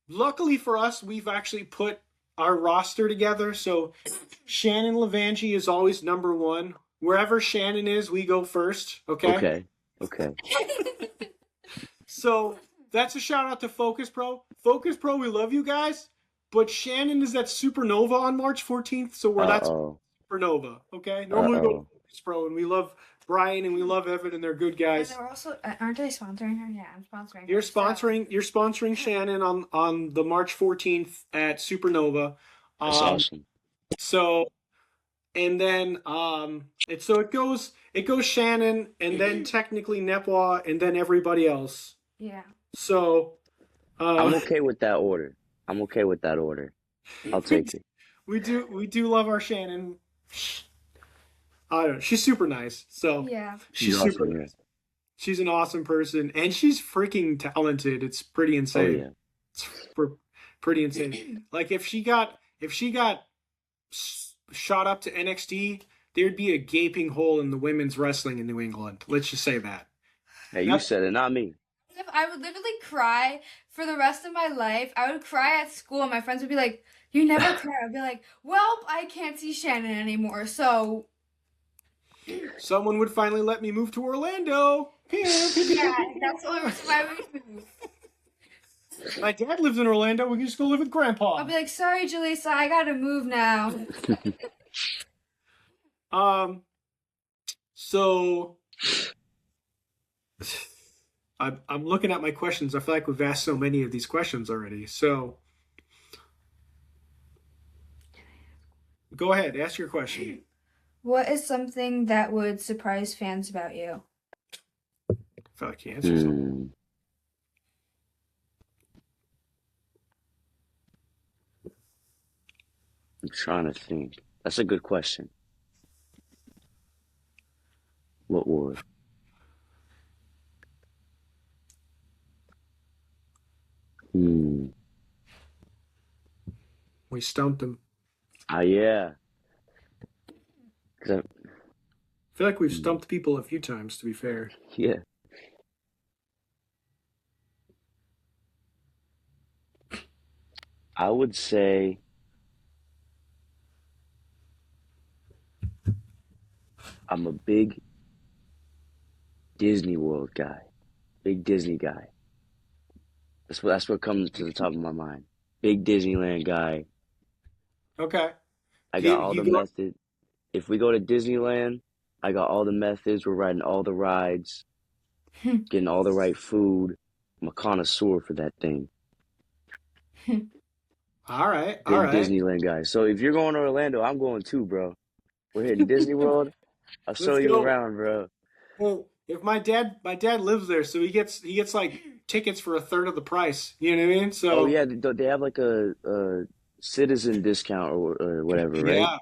[SPEAKER 1] Luckily for us, we've actually put our roster together. So Shannon Levangie is always number one. Wherever Shannon is, we go first. Okay.
[SPEAKER 3] Okay. Okay.
[SPEAKER 1] So that's a shout out to Focus Pro. Focus Pro, we love you guys. But Shannon is at Supernova on March 14th. So that's
[SPEAKER 3] Uh-oh.
[SPEAKER 1] Supernova. Okay. Normally we go to
[SPEAKER 3] Uh-oh.
[SPEAKER 1] Focus Pro, and we love Brian and we love Evan, and they're good
[SPEAKER 2] And
[SPEAKER 1] guys.
[SPEAKER 2] then we're also, aren't they sponsoring her? Yeah, I'm sponsoring her.
[SPEAKER 1] You're
[SPEAKER 2] so-
[SPEAKER 1] sponsoring Shannon on the March 14th at Supernova.
[SPEAKER 3] That's awesome.
[SPEAKER 1] So, and then it goes Shannon, and then technically Nepwa, and then everybody else.
[SPEAKER 2] Yeah.
[SPEAKER 1] So
[SPEAKER 3] I'm okay with that order. I'm okay with that order. I'll take it.
[SPEAKER 1] we do love our Shannon. I don't know. She's super nice. So
[SPEAKER 2] Yeah.
[SPEAKER 1] she's
[SPEAKER 3] She's
[SPEAKER 1] super
[SPEAKER 3] awesome, yeah.
[SPEAKER 1] nice. She's an awesome person, and she's freaking talented. It's pretty
[SPEAKER 3] Oh
[SPEAKER 1] insane.
[SPEAKER 3] yeah.
[SPEAKER 1] It's pretty insane. Like if she got shot up to NXT, there'd be a gaping hole in the women's wrestling in New England. Let's just say that.
[SPEAKER 3] Hey, you said it, not me.
[SPEAKER 2] If I would literally cry for the rest of my life. I would cry at school, and my friends would be like, "You never cry." I'd be like, "Well, I can't see Shannon anymore, so."
[SPEAKER 1] Someone would finally let me move to Orlando.
[SPEAKER 2] Yeah, that's the only reason why we moved.
[SPEAKER 1] My dad lives in Orlando. We can just go live with Grandpa.
[SPEAKER 2] I'll be like, "Sorry, Jaleesa, I gotta move now."
[SPEAKER 1] So I'm looking at my questions. I feel like we've asked so many of these questions already. So go ahead, ask your question.
[SPEAKER 2] What is something that would surprise fans about you?
[SPEAKER 1] I feel like you answered something.
[SPEAKER 3] Hmm. I'm trying to think. That's a good question. What would? Hmm.
[SPEAKER 1] We stumped him.
[SPEAKER 3] Yeah. 'Cause
[SPEAKER 1] I feel like we've stumped people a few times, to be fair.
[SPEAKER 3] yeah. I would say I'm a big Disney World guy. Big Disney guy. That's what comes to the top of my mind. Big Disneyland guy.
[SPEAKER 1] Okay.
[SPEAKER 3] I
[SPEAKER 1] You-
[SPEAKER 3] got all
[SPEAKER 1] you
[SPEAKER 3] the
[SPEAKER 1] go-
[SPEAKER 3] methods. If we go to Disneyland, I got all the methods. We're riding all the rides, getting all the right food. I'm a connoisseur for that thing.
[SPEAKER 1] All right.
[SPEAKER 3] Big
[SPEAKER 1] All right.
[SPEAKER 3] Disneyland guy. So if you're going to Orlando, I'm going too, bro. We're hitting Disney World. I'll show
[SPEAKER 1] Let's
[SPEAKER 3] you
[SPEAKER 1] go.
[SPEAKER 3] around, bro.
[SPEAKER 1] Well, if my dad lives there, so he gets like tickets for a third of the price. You know what I mean? So
[SPEAKER 3] Oh yeah, they have like a citizen discount or whatever, right?
[SPEAKER 1] yeah,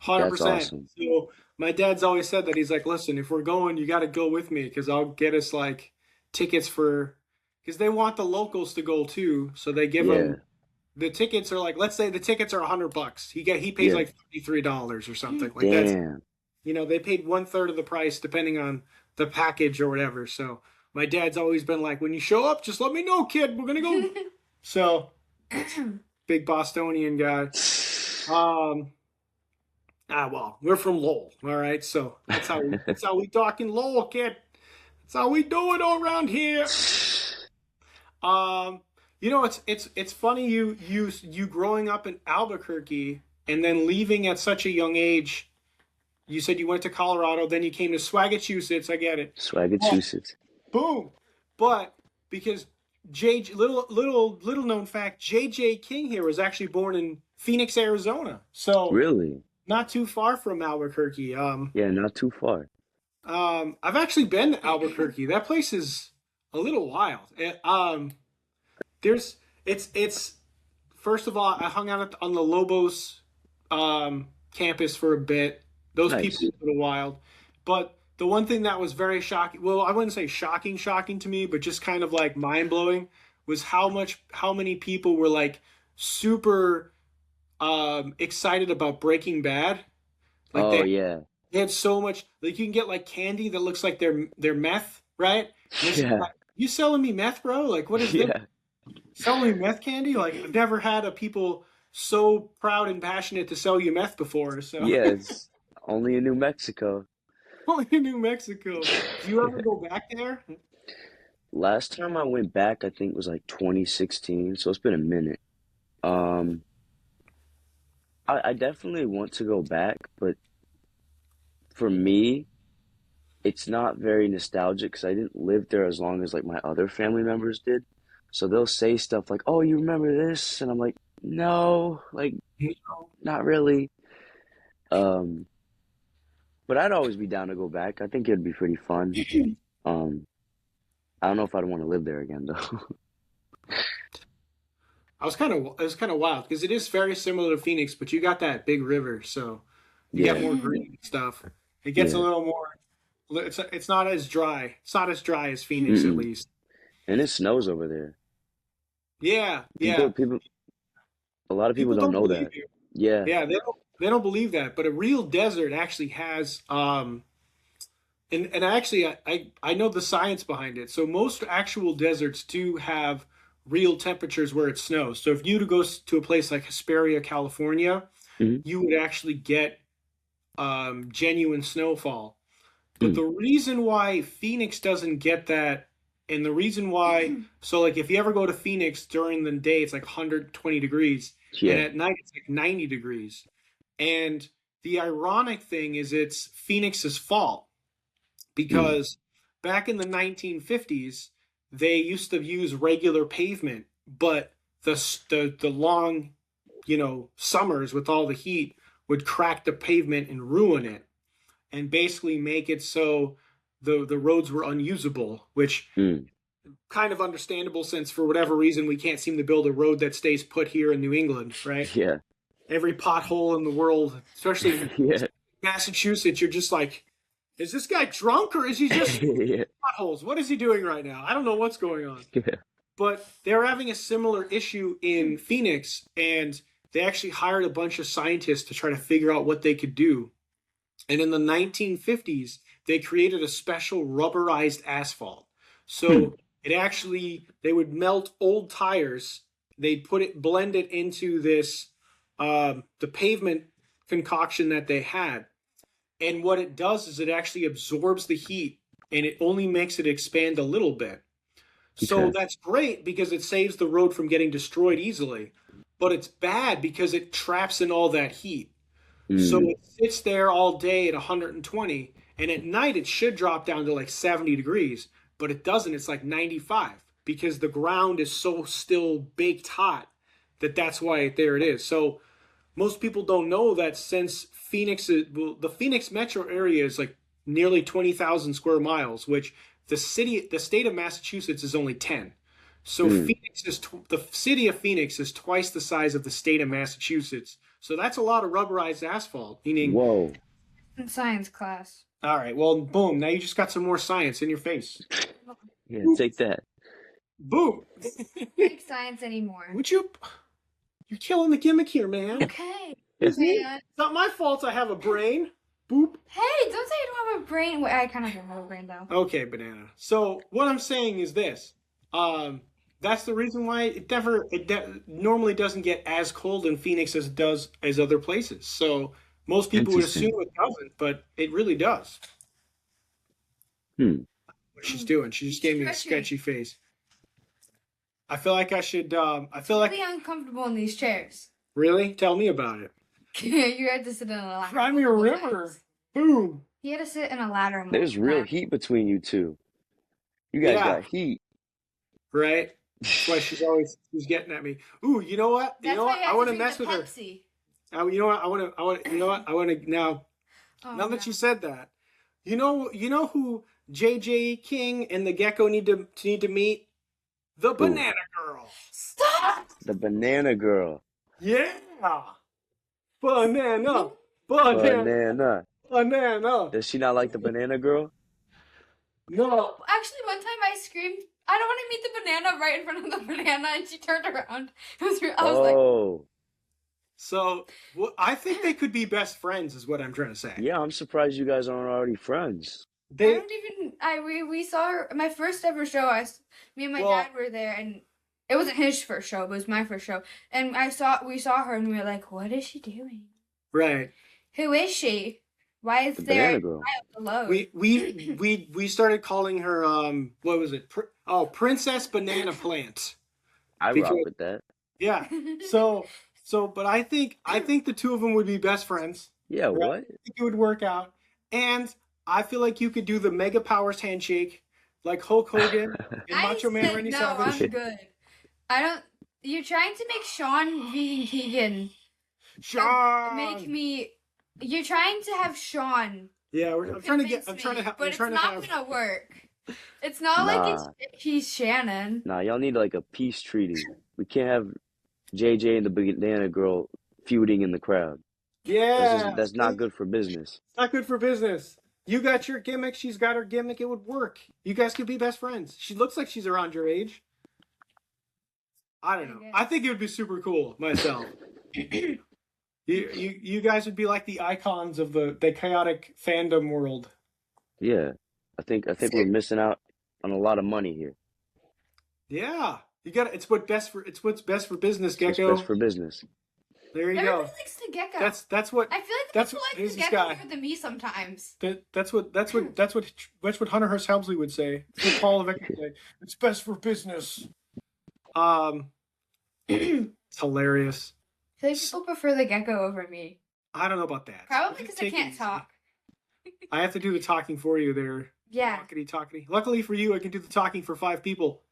[SPEAKER 1] 100%.
[SPEAKER 3] That's awesome.
[SPEAKER 1] So my dad's always said that. He's like, listen, if we're going, you got to go with me because I'll get us like tickets because they want the locals to go too. So they give
[SPEAKER 3] Yeah.
[SPEAKER 1] them the tickets are like, let's say the tickets are $100. He pays
[SPEAKER 3] Yeah.
[SPEAKER 1] like $33 or something like that.
[SPEAKER 3] Damn.
[SPEAKER 1] They paid 1/3 of the price depending on the package or whatever. So my dad's always been like, when you show up, just let me know, kid. We're gonna go. So big Bostonian guy. Well, we're from Lowell, all right. So that's how we talk in Lowell, kid. That's how we do it all around here. It's funny you growing up in Albuquerque and then leaving at such a young age. You said you went to Colorado, then you came to Swagachusetts. I get it.
[SPEAKER 3] Swagachusetts.
[SPEAKER 1] Boom. But because little known fact, JJ King here was actually born in Phoenix, Arizona. So
[SPEAKER 3] Really?
[SPEAKER 1] not too far from Albuquerque.
[SPEAKER 3] Yeah, not too far.
[SPEAKER 1] I've actually been to Albuquerque. That place is a little wild. There's it's first of all, I hung out on the Lobos campus for a bit. Those people
[SPEAKER 3] Nice.
[SPEAKER 1] are a little wild. But the one thing that was very shocking, well, I wouldn't say shocking to me, but just kind of like mind blowing was how many people were like super excited about Breaking Bad. Like
[SPEAKER 3] Oh yeah.
[SPEAKER 1] they had so much like you can get like candy that looks like they're meth, right? And it's
[SPEAKER 3] Yeah.
[SPEAKER 1] like, you selling me meth, bro? Like what is this?
[SPEAKER 3] Yeah.
[SPEAKER 1] Selling me meth candy? Like I've never had a people so proud and passionate to sell you meth before. So
[SPEAKER 3] Yeah. It's only in New Mexico.
[SPEAKER 1] only in New Mexico. Do you ever go back there?
[SPEAKER 3] Last time I went back, I think was like 2016, so it's been a minute. Um, I definitely want to go back, but for me, it's not very nostalgic because I didn't live there as long as like my other family members did. So they'll say stuff like, "Oh, you remember this?" And I'm like, "No, like not really." Um, but I'd always be down to go back. I think it'd be pretty fun. Um, I don't know if I'd want to live there again though.
[SPEAKER 1] It was kind of wild because it is very similar to Phoenix, but you got that big river, so you got
[SPEAKER 3] Yeah,
[SPEAKER 1] more green stuff. It gets a
[SPEAKER 3] yeah.
[SPEAKER 1] little more. It's not as dry. It's not as dry as Phoenix, at
[SPEAKER 3] Mm-mm.
[SPEAKER 1] least.
[SPEAKER 3] And it snows over there.
[SPEAKER 1] Yeah,
[SPEAKER 3] People,
[SPEAKER 1] yeah.
[SPEAKER 3] people, a lot of people
[SPEAKER 1] People
[SPEAKER 3] don't
[SPEAKER 1] don't
[SPEAKER 3] know
[SPEAKER 1] believe
[SPEAKER 3] that.
[SPEAKER 1] you.
[SPEAKER 3] Yeah.
[SPEAKER 1] Yeah, they don't believe that. But a real desert actually has and actually I know the science behind it. So most actual deserts do have real temperatures where it snows. So if you to go to a place like Hesperia, California,
[SPEAKER 3] Hmm.
[SPEAKER 1] you would actually get genuine snowfall. But
[SPEAKER 3] Mm.
[SPEAKER 1] the reason why Phoenix doesn't get that, and the reason why, so like if you ever go to Phoenix during the day, it's like 120 degrees, and
[SPEAKER 3] Yeah.
[SPEAKER 1] at night it's like 90 degrees. And the ironic thing is it's Phoenix's fault
[SPEAKER 3] Mm.
[SPEAKER 1] because back in the 1950s, they used to use regular pavement, but the long, summers with all the heat would crack the pavement and ruin it and basically make it so the roads were unusable, which
[SPEAKER 3] Mm.
[SPEAKER 1] kind of understandable since for whatever reason we can't seem to build a road that stays put here in New England, right?
[SPEAKER 3] Yeah.
[SPEAKER 1] Every pothole in the world, especially in
[SPEAKER 3] Yeah.
[SPEAKER 1] Massachusetts, you're just like, is this guy drunk or is he just
[SPEAKER 3] Yeah.
[SPEAKER 1] potholes? What is he doing right now? I don't know what's going on.
[SPEAKER 3] Yeah.
[SPEAKER 1] But they're having a similar issue in Phoenix, and they actually hired a bunch of scientists to try to figure out what they could do. And in the 1950s, they created a special rubberized asphalt.
[SPEAKER 3] Hmm.
[SPEAKER 1] So they would melt old tires, they'd blend it into the pavement concoction that they had. And what it does is it actually absorbs the heat and it only makes it expand a little bit. So
[SPEAKER 3] Okay.
[SPEAKER 1] that's great because it saves the road from getting destroyed easily. But it's bad because it traps in all that heat. So
[SPEAKER 3] Mm.
[SPEAKER 1] it sits there all day at 120, and at night it should drop down to like 70 degrees, but it doesn't. It's like 95 because the ground is so still baked hot that's why there it is. So most people don't know that since the Phoenix metro area is like nearly 20,000 square miles, which the state of Massachusetts is only 10. So
[SPEAKER 3] Mm.
[SPEAKER 1] the city of Phoenix is twice the size of the state of Massachusetts. So that's a lot of rubberized asphalt. Meaning,
[SPEAKER 3] Whoa.
[SPEAKER 2] In science class.
[SPEAKER 1] all right, well, boom, now you just got some more science in your face.
[SPEAKER 3] Yeah.
[SPEAKER 1] Boop,
[SPEAKER 3] Take that.
[SPEAKER 1] boom.
[SPEAKER 2] Like science anymore.
[SPEAKER 1] Would you? You're killing the gimmick here, man.
[SPEAKER 2] Okay.
[SPEAKER 3] Yeah.
[SPEAKER 2] Man.
[SPEAKER 1] It's not my fault. I have a brain. Boop.
[SPEAKER 2] Hey, don't say you don't have a brain. Wait, I kind of don't have a brain though.
[SPEAKER 1] Okay, banana. So what I'm saying is this. That's the reason why normally doesn't get as cold in Phoenix as it does as other places. So most people would assume
[SPEAKER 3] Interesting.
[SPEAKER 1] it doesn't, but it really does.
[SPEAKER 3] Hmm.
[SPEAKER 1] What she's doing. She just gave me a
[SPEAKER 2] Stretching.
[SPEAKER 1] sketchy face. I feel like I should. I feel like
[SPEAKER 2] Really uncomfortable in these chairs.
[SPEAKER 1] really tell me about it.
[SPEAKER 2] You had to sit in a ladder.
[SPEAKER 1] Cry me a
[SPEAKER 2] multiple
[SPEAKER 1] river.
[SPEAKER 2] times.
[SPEAKER 1] Boom.
[SPEAKER 2] He had to sit in a ladder.
[SPEAKER 3] There's
[SPEAKER 2] multiple
[SPEAKER 3] real
[SPEAKER 2] times.
[SPEAKER 3] heat between you two. You guys
[SPEAKER 1] Yeah.
[SPEAKER 3] got heat.
[SPEAKER 1] Right. That's why she's getting at me. Ooh, you know what? You
[SPEAKER 2] That's
[SPEAKER 1] know
[SPEAKER 2] why
[SPEAKER 1] what?
[SPEAKER 2] you
[SPEAKER 1] I
[SPEAKER 2] have
[SPEAKER 1] want
[SPEAKER 2] to
[SPEAKER 1] to
[SPEAKER 2] drink
[SPEAKER 1] mess
[SPEAKER 2] the
[SPEAKER 1] with her.
[SPEAKER 2] Pepsi.
[SPEAKER 1] You know what? You know what? I want to now.
[SPEAKER 2] Oh,
[SPEAKER 1] Now that
[SPEAKER 2] no.
[SPEAKER 1] you said that, You know who JJ King and the Gecko need to meet? The
[SPEAKER 3] Who?
[SPEAKER 1] Banana Girl.
[SPEAKER 2] Stop!
[SPEAKER 3] The banana girl.
[SPEAKER 1] Yeah. Banana. Banana.
[SPEAKER 3] Banana.
[SPEAKER 1] Banana.
[SPEAKER 3] Does she not like the banana girl?
[SPEAKER 1] No.
[SPEAKER 2] Actually, one time I screamed, "I don't want to meet the banana" right in front of the banana, and she turned around. I was like,
[SPEAKER 3] Oh,
[SPEAKER 1] So I think they could be best friends, is what I'm trying to say.
[SPEAKER 3] yeah. I'm surprised you guys aren't already friends.
[SPEAKER 2] I
[SPEAKER 1] They
[SPEAKER 2] don't even. We saw her my first ever show. Me and my
[SPEAKER 1] well,
[SPEAKER 2] dad were there, and it wasn't his first show, but it was my first show. And we saw her, and we were like, "What is she doing?
[SPEAKER 1] right.
[SPEAKER 2] Who is she? Why is
[SPEAKER 3] The
[SPEAKER 2] there
[SPEAKER 3] banana
[SPEAKER 2] a
[SPEAKER 3] girl.
[SPEAKER 2] child alone?"
[SPEAKER 1] We started calling her what was it? Princess Banana Plant.
[SPEAKER 3] I
[SPEAKER 1] Because
[SPEAKER 3] rock with that.
[SPEAKER 1] yeah. But I think the two of them would be best friends.
[SPEAKER 3] Yeah,
[SPEAKER 1] Right?
[SPEAKER 3] what?
[SPEAKER 1] I think it would work out. And I feel like you could do the Mega Powers handshake like Hulk Hogan and
[SPEAKER 2] I
[SPEAKER 1] Macho Man
[SPEAKER 2] said
[SPEAKER 1] Randy
[SPEAKER 2] no.
[SPEAKER 1] Savage.
[SPEAKER 2] I'm good. I don't. You're trying to make Sean being Keegan
[SPEAKER 1] Sean.
[SPEAKER 2] make me. You're trying to have Sean
[SPEAKER 1] Yeah, I'm trying to get.
[SPEAKER 2] convince
[SPEAKER 1] I'm trying to
[SPEAKER 2] me,
[SPEAKER 1] have.
[SPEAKER 2] but
[SPEAKER 1] I'm
[SPEAKER 2] it's
[SPEAKER 1] trying to
[SPEAKER 2] not
[SPEAKER 1] have.
[SPEAKER 2] gonna work. It's not like
[SPEAKER 3] Nah,
[SPEAKER 2] he's Shannon.
[SPEAKER 3] nah. Y'all need like a peace treaty. We can't have JJ and the banana girl feuding in the crowd.
[SPEAKER 1] Yeah,
[SPEAKER 3] That's not good for business.
[SPEAKER 1] not good for business. You got your gimmick. She's got her gimmick. It would work. You guys could be best friends. She looks like she's around your age. I don't know. I think it would be super cool myself. You guys would be like the icons of the chaotic fandom world.
[SPEAKER 3] Yeah, I think we're missing out on a lot of money here.
[SPEAKER 1] Yeah, you got it's what's best for business,
[SPEAKER 3] It's what's
[SPEAKER 1] Gecko.
[SPEAKER 3] best for business.
[SPEAKER 1] There you
[SPEAKER 2] Everybody
[SPEAKER 1] go.
[SPEAKER 2] likes the Gecko.
[SPEAKER 1] That's what
[SPEAKER 2] I feel like the
[SPEAKER 1] that's
[SPEAKER 2] people
[SPEAKER 1] what
[SPEAKER 2] like
[SPEAKER 1] who's
[SPEAKER 2] the
[SPEAKER 1] this
[SPEAKER 2] Gecko
[SPEAKER 1] guy?
[SPEAKER 2] more than me sometimes.
[SPEAKER 1] That's what Hunter Hearst Helmsley would say. That's what Paul Levesque would say. It's best for business. It's hilarious.
[SPEAKER 2] I feel like people prefer the Gecko over me.
[SPEAKER 1] I don't know about that.
[SPEAKER 2] Probably
[SPEAKER 1] Just
[SPEAKER 2] because I
[SPEAKER 1] take it
[SPEAKER 2] can't
[SPEAKER 1] easy.
[SPEAKER 2] talk.
[SPEAKER 1] I have to do the talking for you there.
[SPEAKER 2] Yeah.
[SPEAKER 1] Talkity. Luckily for you, I can do the talking for 5 people.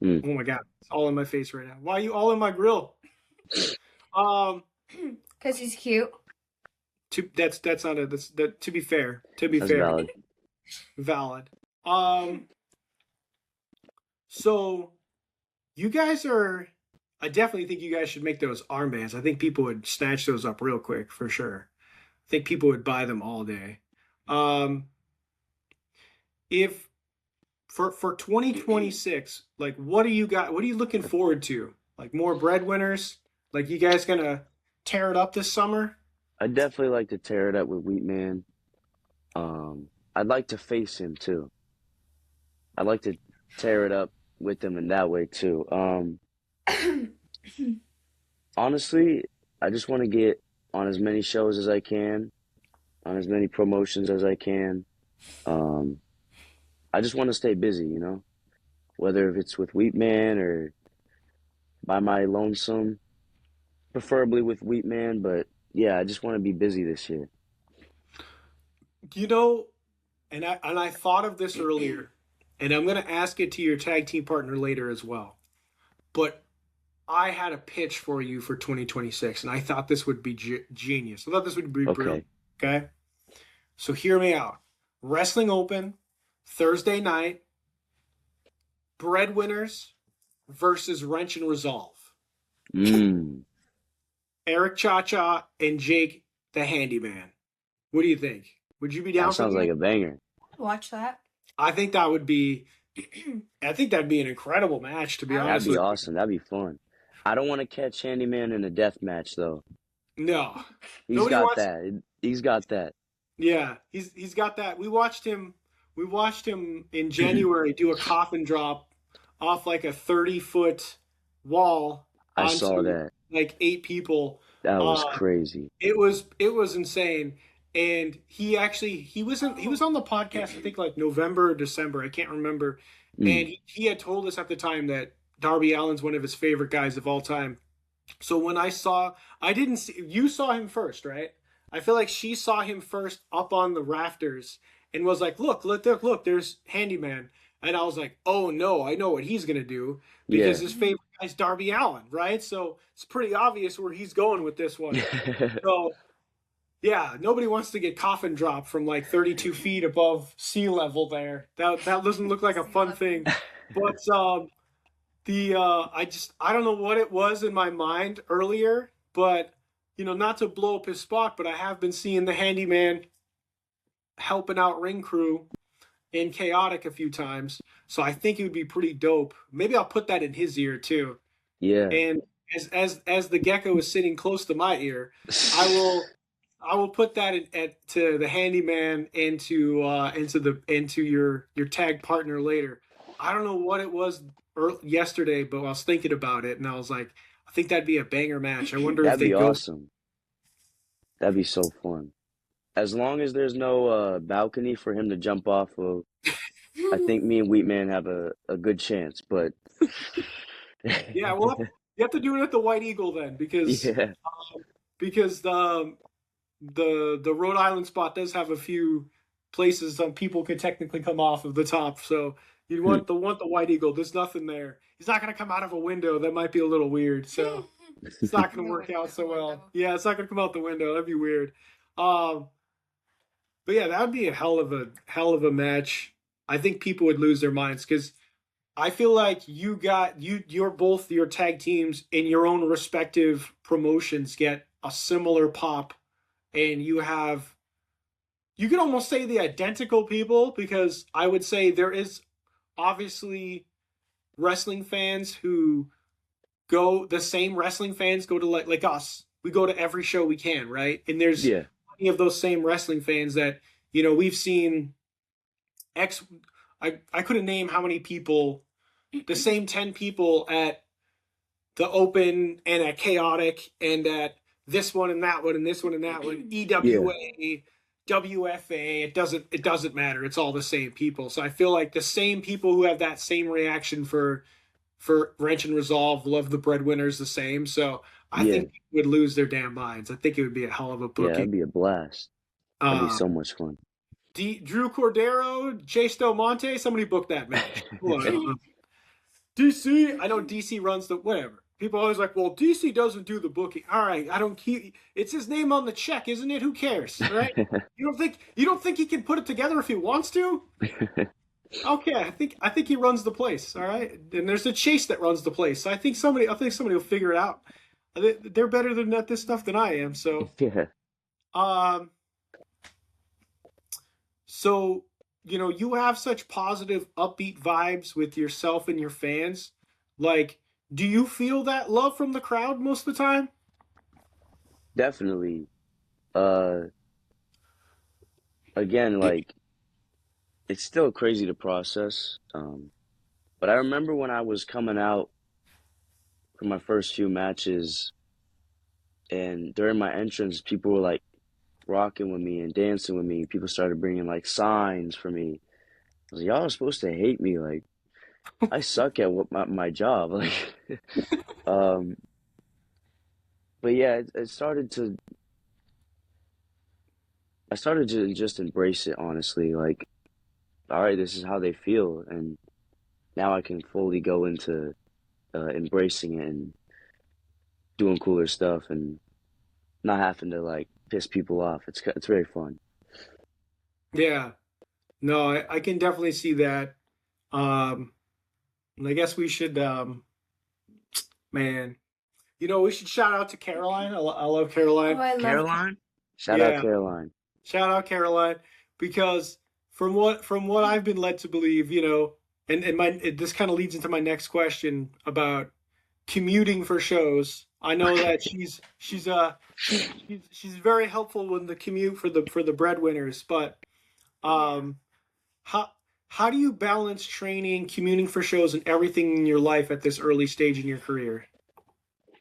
[SPEAKER 3] Mm.
[SPEAKER 1] Oh my god, it's all in my face right now. Why are you all in my grill?
[SPEAKER 2] Because he's cute.
[SPEAKER 1] That's not a that. To be fair,
[SPEAKER 3] That's valid.
[SPEAKER 1] valid. So you guys are. I definitely think you guys should make those armbands. I think people would snatch those up real quick for sure. I think people would buy them all day. If for 2026, like what are you looking forward to? Like more breadwinners? Like you guys gonna tear it up this summer?
[SPEAKER 3] I'd definitely like to tear it up with Wheatman. I'd like to face him too. I'd like to tear it up with him in that way too. Honestly, I just want to get on as many shows as I can, on as many promotions as I can. I just want to stay busy, you know, whether if it's with Wheatman or by my lonesome, preferably with Wheatman, but yeah, I just want to be busy this year.
[SPEAKER 1] You know, and I thought of this earlier, and I'm gonna ask it to your tag team partner later as well. But I had a pitch for you for 2026, and I thought this would be genius. I thought this would be brilliant. Okay, so hear me out. Wrestling Open, Thursday night, Breadwinners versus Wrench and Resolve.
[SPEAKER 3] Mm.
[SPEAKER 1] Eric Cha-Cha and Jake the Handyman. What do you think? Would you be down
[SPEAKER 3] That
[SPEAKER 1] for
[SPEAKER 3] sounds
[SPEAKER 1] that?
[SPEAKER 3] like a banger.
[SPEAKER 2] Watch that.
[SPEAKER 1] I think that would be. I think that'd be an incredible match. To be
[SPEAKER 2] That'd
[SPEAKER 1] honest
[SPEAKER 3] That'd be
[SPEAKER 1] with
[SPEAKER 3] awesome. That'd be fun. I don't want to catch Handyman in a death match though.
[SPEAKER 1] you. No,
[SPEAKER 3] He's
[SPEAKER 1] Nobody
[SPEAKER 3] got
[SPEAKER 1] wants-
[SPEAKER 3] that. He's got that.
[SPEAKER 1] yeah, he's got that. We watched him in January do a coffin drop off like a 30-foot wall.
[SPEAKER 3] I
[SPEAKER 1] onto,
[SPEAKER 3] saw that.
[SPEAKER 1] Like 8 people.
[SPEAKER 3] That was
[SPEAKER 1] Uh,
[SPEAKER 3] crazy.
[SPEAKER 1] It was insane. And he was on the podcast, I think like November or December, I can't remember.
[SPEAKER 3] Mm.
[SPEAKER 1] And he had told us at the time that Darby Allin's one of his favorite guys of all time. So when I didn't see, you saw him first, right? I feel like she saw him first up on the rafters and was like, look, there's Handyman. And I was like, oh no, I know what he's going to do because
[SPEAKER 3] Yeah.
[SPEAKER 1] his favorite guy's Darby Allin, right? So it's pretty obvious where he's going with this one. So Yeah, nobody wants to get coffin dropped from like 32 feet above sea level there. That doesn't look like a
[SPEAKER 2] Sea
[SPEAKER 1] fun
[SPEAKER 2] level.
[SPEAKER 1] thing. But the I don't know what it was in my mind earlier, but not to blow up his spot, but I have been seeing the handyman helping out ring crew in chaotic a few times. So I think it would be pretty dope. Maybe I'll put that in his ear too.
[SPEAKER 3] Yeah.
[SPEAKER 1] And as the gecko is sitting close to my ear, I will I will put that to the handyman and into your tag partner later. I don't know what it was yesterday, but I was thinking about it and I was like, I think that'd be a banger match. I wonder if
[SPEAKER 3] That'd
[SPEAKER 1] they
[SPEAKER 3] be
[SPEAKER 1] go.
[SPEAKER 3] awesome. That'd be so fun. As long as there's no balcony for him to jump off of, I think me and Wheatman have a good chance. But
[SPEAKER 1] Yeah, well, you have to do it at the White Eagle then,
[SPEAKER 3] yeah,
[SPEAKER 1] because the Rhode Island spot does have a few places some people could technically come off of the top. So you want the White Eagle. There's nothing there. He's not gonna come out of a window. That might be a little weird. So it's not gonna
[SPEAKER 2] No
[SPEAKER 1] work out
[SPEAKER 2] window,
[SPEAKER 1] so well.
[SPEAKER 2] window.
[SPEAKER 1] Yeah, it's not gonna come out the window. That'd be weird. Um, but yeah, that would be a hell of a match. I think people would lose their minds because I feel like you're both your tag teams in your own respective promotions get a similar pop, and you could almost say the identical people because I would say there is obviously wrestling fans who go the same wrestling fans go to like us. We go to every show we can, right? And there's
[SPEAKER 3] yeah,
[SPEAKER 1] plenty of those same wrestling fans that we've seen X. I couldn't name how many people, the same 10 people at the Open and at Chaotic and at this one and that one and this one and that one,
[SPEAKER 3] yeah,
[SPEAKER 1] EWA, WFA, it doesn't matter. It's all the same people. So I feel like the same people who have that same reaction for Wrench and Resolve love the Breadwinners the same. So I
[SPEAKER 3] yeah,
[SPEAKER 1] think they would lose their damn minds. I think it would be a hell of a
[SPEAKER 3] yeah.
[SPEAKER 1] booking.
[SPEAKER 3] That'd be a blast. That'd be
[SPEAKER 1] Uh,
[SPEAKER 3] so much fun.
[SPEAKER 1] Drew Cordero, Chase Del Monte, somebody book that match. Hold on. DC, I know DC runs the whatever. People are always like, well, DC doesn't do the booking. All right, I don't keep. It's his name on the check, isn't it? Who cares, right? You don't think he can put it together if he wants to? Okay, I think he runs the place. All right, and there's a Chase that runs the place. So I think somebody will figure it out. They're better than at this stuff than I am. So,
[SPEAKER 3] Yeah,
[SPEAKER 1] um, so you have such positive, upbeat vibes with yourself and your fans. Like, do you feel that love from the crowd most of the time?
[SPEAKER 3] definitely. Uh, Again, like it's still crazy to process. But I remember when I was coming out for my first few matches, and during my entrance, people were like rocking with me and dancing with me. People started bringing like signs for me. I was like, y'all are supposed to hate me. Like, I suck at what my job. Like, um, but yeah, I started to just embrace it, honestly. Like, all right, this is how they feel. And now I can fully go into embracing it and doing cooler stuff and not having to like piss people off. It's very fun.
[SPEAKER 1] Yeah, no, I can definitely see that. And I guess we should, man, we should shout out to Caroline. I love
[SPEAKER 2] Oh,
[SPEAKER 1] Caroline.
[SPEAKER 2] I love.
[SPEAKER 3] Caroline? Shout out
[SPEAKER 1] Yeah,
[SPEAKER 3] Caroline.
[SPEAKER 1] shout out Caroline because from what I've been led to believe, this kind of leads into my next question about commuting for shows. I know that she's very helpful with the commute for the breadwinners, but
[SPEAKER 2] Yeah.
[SPEAKER 1] um how how do you balance training, commuting for shows, and everything in your life at this early stage in your career?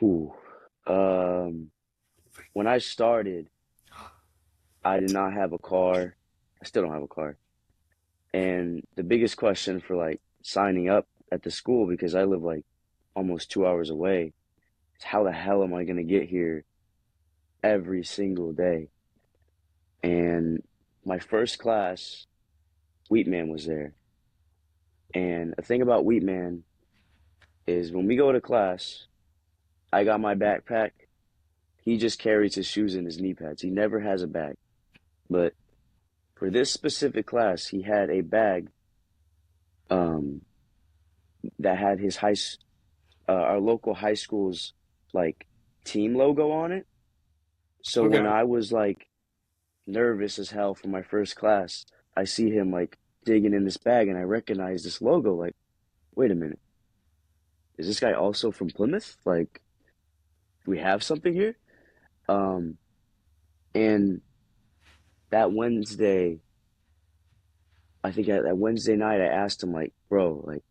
[SPEAKER 3] Ooh. Um, when I started, I did not have a car. I still don't have a car. And the biggest question for like signing up at the school, because I live like almost 2 hours away, is how the hell am I gonna get here every single day? And my first class, Wheatman was there. And the thing about Wheatman is when we go to class, I got my backpack he just carries his shoes in his knee pads. He never has a bag. But for this specific class, he had a bag um, that had our local high school's like team logo on it. So when
[SPEAKER 1] Okay.
[SPEAKER 3] I was like nervous as hell for my first class, I see him like digging in this bag and I recognize this logo. Like, wait a minute, is this guy also from Plymouth? Like, do we have something here? Um, and that Wednesday, I think that Wednesday night, I asked him like, bro, like,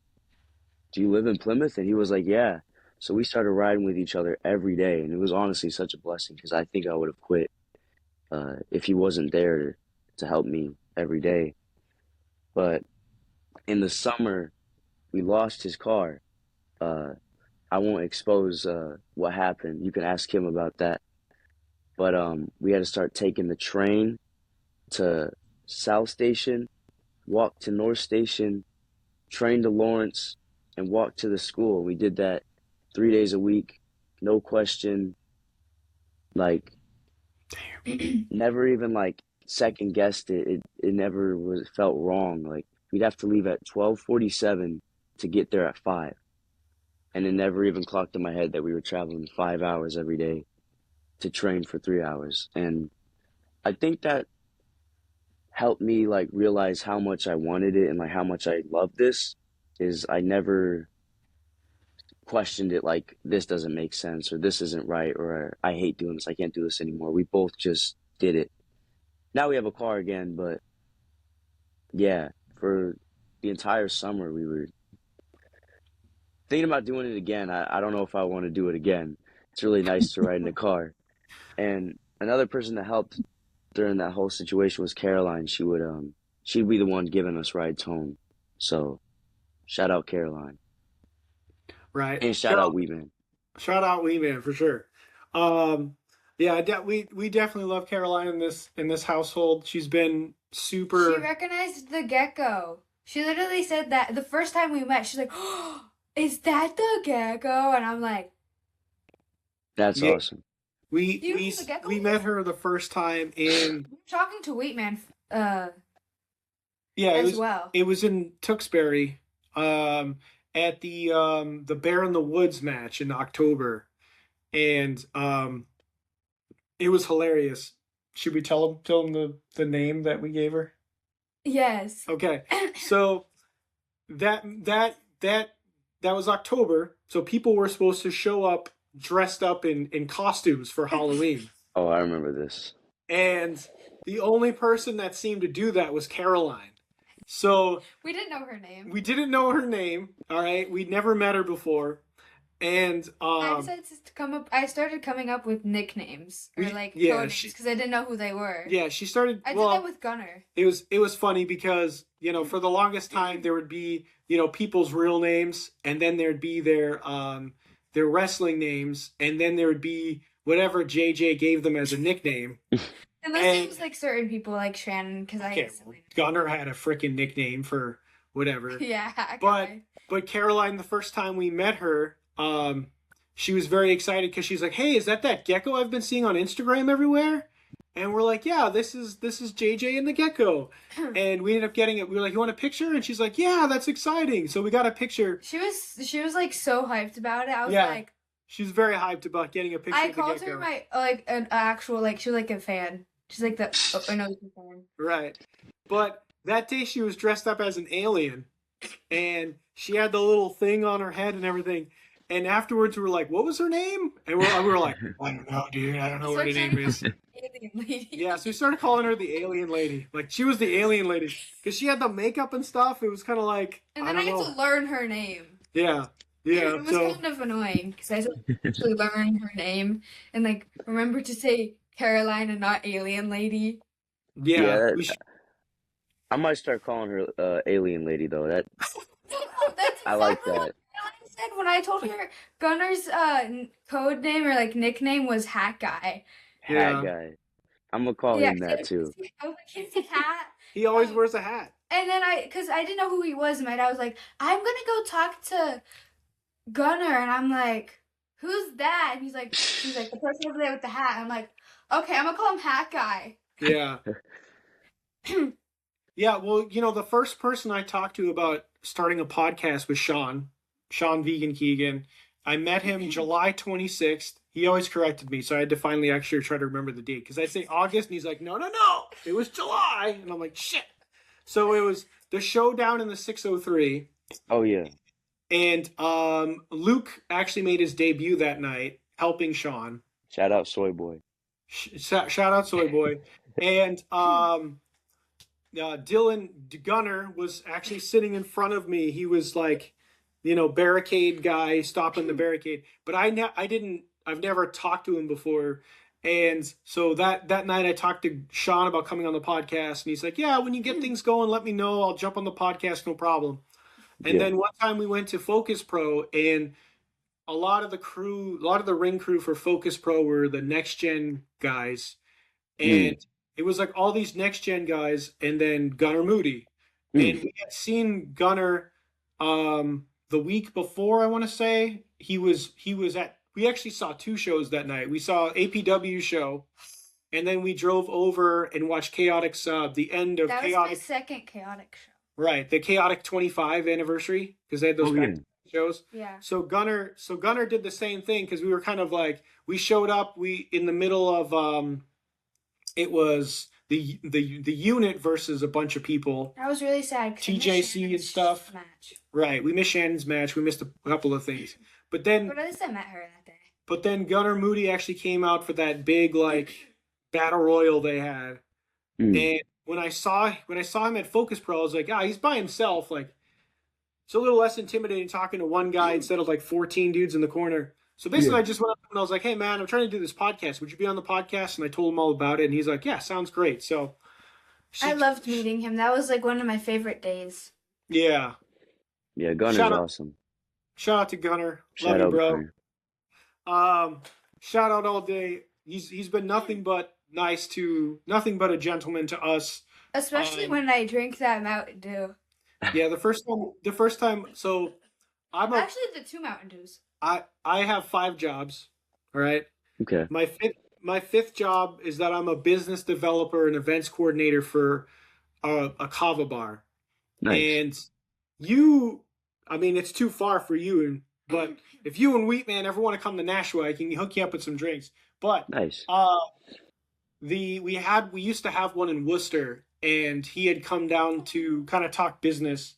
[SPEAKER 3] do you live in Plymouth? And he was like, yeah. So we started riding with each other every day, and it was honestly such a blessing because I think I would have quit if he wasn't there to help me every day. But in the summer, we lost his car. Uh, I won't expose what happened. You can ask him about that. But we had to start taking the train to South Station, walk to North Station, train to Lawrence, and walk to the school. We did that 3 days a week, no question. Like never even like second guessed it. It never was felt wrong. Like we'd have to leave at 12:47 to get there at 5. And it never even clocked in my head that we were traveling 5 hours every day to train for 3 hours. And I think that helped me like realize how much I wanted it and like how much I loved this is I never questioned it like this doesn't make sense or this isn't right or I hate doing this. I can't do this anymore. We both just did it. Now we have a car again, but yeah, for the entire summer we were thinking about doing it again. I don't know if I want to do it again. It's really nice to ride in a car. And another person that helped during that whole situation was Caroline. She'd be the one giving us rides home. So shout out Caroline.
[SPEAKER 1] Right.
[SPEAKER 3] And shout out Weeman.
[SPEAKER 1] Shout out Wee Man for sure. Um, yeah, we definitely love Caroline in this household. She's been
[SPEAKER 2] She
[SPEAKER 1] super.
[SPEAKER 2] recognized the gecko. She literally said that the first time we met. She's like, "Oh, is that the gecko?" And I'm like,
[SPEAKER 3] That's
[SPEAKER 1] Yeah,
[SPEAKER 3] awesome.
[SPEAKER 1] we
[SPEAKER 2] "Do you know
[SPEAKER 1] we
[SPEAKER 2] who the gecko
[SPEAKER 1] we
[SPEAKER 2] is?"
[SPEAKER 1] met her the first time in.
[SPEAKER 2] We were talking to Wheatman,
[SPEAKER 1] Yeah,
[SPEAKER 2] as well.
[SPEAKER 1] it was in Tewksbury, at the Bear in the Woods match in October, and it was hilarious. Should we tell him the name that we gave her?
[SPEAKER 2] Yes.
[SPEAKER 1] Okay, so that that that that was October, so people were supposed to show up dressed up in costumes for Halloween,
[SPEAKER 3] Oh, I remember this.
[SPEAKER 1] and the only person that seemed to do that was Caroline. So
[SPEAKER 2] We didn't know her name.
[SPEAKER 1] we didn't know her name. All right, we'd never met her before, and
[SPEAKER 2] I decided to come up. I started coming up with nicknames or like
[SPEAKER 1] yeah,
[SPEAKER 2] code names because I didn't know who they were.
[SPEAKER 1] yeah, she started.
[SPEAKER 2] I did
[SPEAKER 1] Well,
[SPEAKER 2] that with Gunner.
[SPEAKER 1] it was funny because for the longest time there would be people's real names, and then there'd be their wrestling names, and then there would be whatever JJ gave them as a nickname.
[SPEAKER 2] Unless
[SPEAKER 1] And
[SPEAKER 2] it was like certain people like Shannon, because I
[SPEAKER 1] okay,
[SPEAKER 2] instantly
[SPEAKER 1] Gunner had a freaking nickname for whatever.
[SPEAKER 2] yeah.
[SPEAKER 1] But
[SPEAKER 2] guy.
[SPEAKER 1] but Caroline, the first time we met her, she was very excited because she's like, "Hey, is that gecko I've been seeing on Instagram everywhere?" And we're like, "Yeah, this is JJ and the gecko." And we ended up getting it. We were like, "You want a picture?" And she's like, "Yeah, that's exciting." So we got a picture.
[SPEAKER 2] She was like so hyped about it. I was
[SPEAKER 1] Yeah,
[SPEAKER 2] like,
[SPEAKER 1] she's very hyped about getting a picture
[SPEAKER 2] I
[SPEAKER 1] of the
[SPEAKER 2] called
[SPEAKER 1] gecko.
[SPEAKER 2] her my like an actual like she was like a fan. She's like the I know she's a fan.
[SPEAKER 1] Right. But that day she was dressed up as an alien, and she had the little thing on her head and everything. And afterwards, we were like, "What was her name?" And we were like, "I don't know, dude. I don't know what her
[SPEAKER 2] Started
[SPEAKER 1] name is."
[SPEAKER 2] Alien lady.
[SPEAKER 1] Yeah, so we started calling her the alien lady. Like she was the alien lady because she had the makeup and stuff. It was kind of like
[SPEAKER 2] And
[SPEAKER 1] I
[SPEAKER 2] then I
[SPEAKER 1] don't
[SPEAKER 2] had
[SPEAKER 1] know.
[SPEAKER 2] to learn her name.
[SPEAKER 1] Yeah, yeah.
[SPEAKER 2] It was
[SPEAKER 1] So
[SPEAKER 2] kind of annoying because I had to actually learn her name and like remember to say Caroline and not alien lady.
[SPEAKER 1] yeah,
[SPEAKER 3] Yeah,
[SPEAKER 1] we sh-
[SPEAKER 3] I might start calling her Alien Lady though.
[SPEAKER 2] No, that's
[SPEAKER 3] I like
[SPEAKER 2] exactly what
[SPEAKER 3] that.
[SPEAKER 2] Caroline said when I told her Gunner's code name or like nickname was Hat Guy.
[SPEAKER 3] Hat
[SPEAKER 1] yeah.
[SPEAKER 3] guy. I'm gonna call
[SPEAKER 2] Yeah,
[SPEAKER 3] him that too.
[SPEAKER 2] I was like, he's a hat.
[SPEAKER 1] He always wears a hat.
[SPEAKER 2] And then because I didn't know who he was, and my dad was like, I'm gonna go talk to Gunner, and I'm like, who's that? And she's like, the person over there with the hat. I'm like, okay, I'm gonna call him Hat Guy.
[SPEAKER 1] Yeah. Yeah, well, the first person I talked to about starting a podcast was Sean Vegan Keegan. I met him July 26th. He always corrected me, so I had to finally actually try to remember the date because I'd say August, and he's like, no, it was July. And I'm like, shit. So it was the showdown in the 603.
[SPEAKER 3] Oh yeah.
[SPEAKER 1] And Luke actually made his debut that night, helping Sean.
[SPEAKER 3] Shout out Soy Boy.
[SPEAKER 1] Shout out Soy Boy. And Dylan Gunner was actually sitting in front of me. He was like, barricade guy, stopping the barricade. But I've never talked to him before. And so that night I talked to Sean about coming on the podcast, and he's like, yeah, when you get things going, let me know. I'll jump on the podcast, no problem. And then one time we went to Focus Pro, and a lot of the ring crew for Focus Pro were the next gen guys. And it was like all these next gen guys, and then Gunnar Moody. And we had seen Gunnar the week before, I want to say. We actually saw two shows that night. We saw APW show, and then we drove over and watched Chaotic Sub, the end of
[SPEAKER 2] That
[SPEAKER 1] Chaotic.
[SPEAKER 2] was my second Chaotic show.
[SPEAKER 1] Right, the Chaotic 25 anniversary, because they had those shows.
[SPEAKER 2] Yeah.
[SPEAKER 1] So Gunnar did the same thing, because we were kind of like, we showed up, in the middle of it was the unit versus a bunch of people.
[SPEAKER 2] I was really sad.
[SPEAKER 1] TJC and stuff.
[SPEAKER 2] Match.
[SPEAKER 1] Right, we missed Shannon's match. We missed a couple of things, but
[SPEAKER 2] But at least I met her that day.
[SPEAKER 1] But then Gunnar Moody actually came out for that big battle royal they had, and when I saw him at Focus Pro, I was like, he's by himself. Like, it's a little less intimidating talking to one guy instead of like 14 dudes in the corner. So basically, I just went up and I was like, hey man, I'm trying to do this podcast. Would you be on the podcast? And I told him all about it, and he's like, yeah, sounds great. So
[SPEAKER 2] I loved meeting him. That was like one of my favorite days.
[SPEAKER 1] Yeah.
[SPEAKER 3] Yeah, Gunner's awesome.
[SPEAKER 1] Shout out to Gunnar.
[SPEAKER 3] Shout
[SPEAKER 1] Love you,
[SPEAKER 3] out,
[SPEAKER 1] bro.
[SPEAKER 3] Gunner.
[SPEAKER 1] Shout out all day. He's been nothing but a gentleman to us.
[SPEAKER 2] Especially when I drink that Mountain Dew.
[SPEAKER 1] Yeah, the first time. So
[SPEAKER 2] actually the 2 Mountain Dews.
[SPEAKER 1] I have 5 jobs. All right.
[SPEAKER 3] Okay.
[SPEAKER 1] My fifth job is that I'm a business developer and events coordinator for a kava bar.
[SPEAKER 3] Nice.
[SPEAKER 1] And it's too far for you, but if you and Wheatman ever want to come to Nashua, I can hook you up with some drinks. But
[SPEAKER 3] nice.
[SPEAKER 1] We used to have one in Worcester, and he had come down to kind of talk business,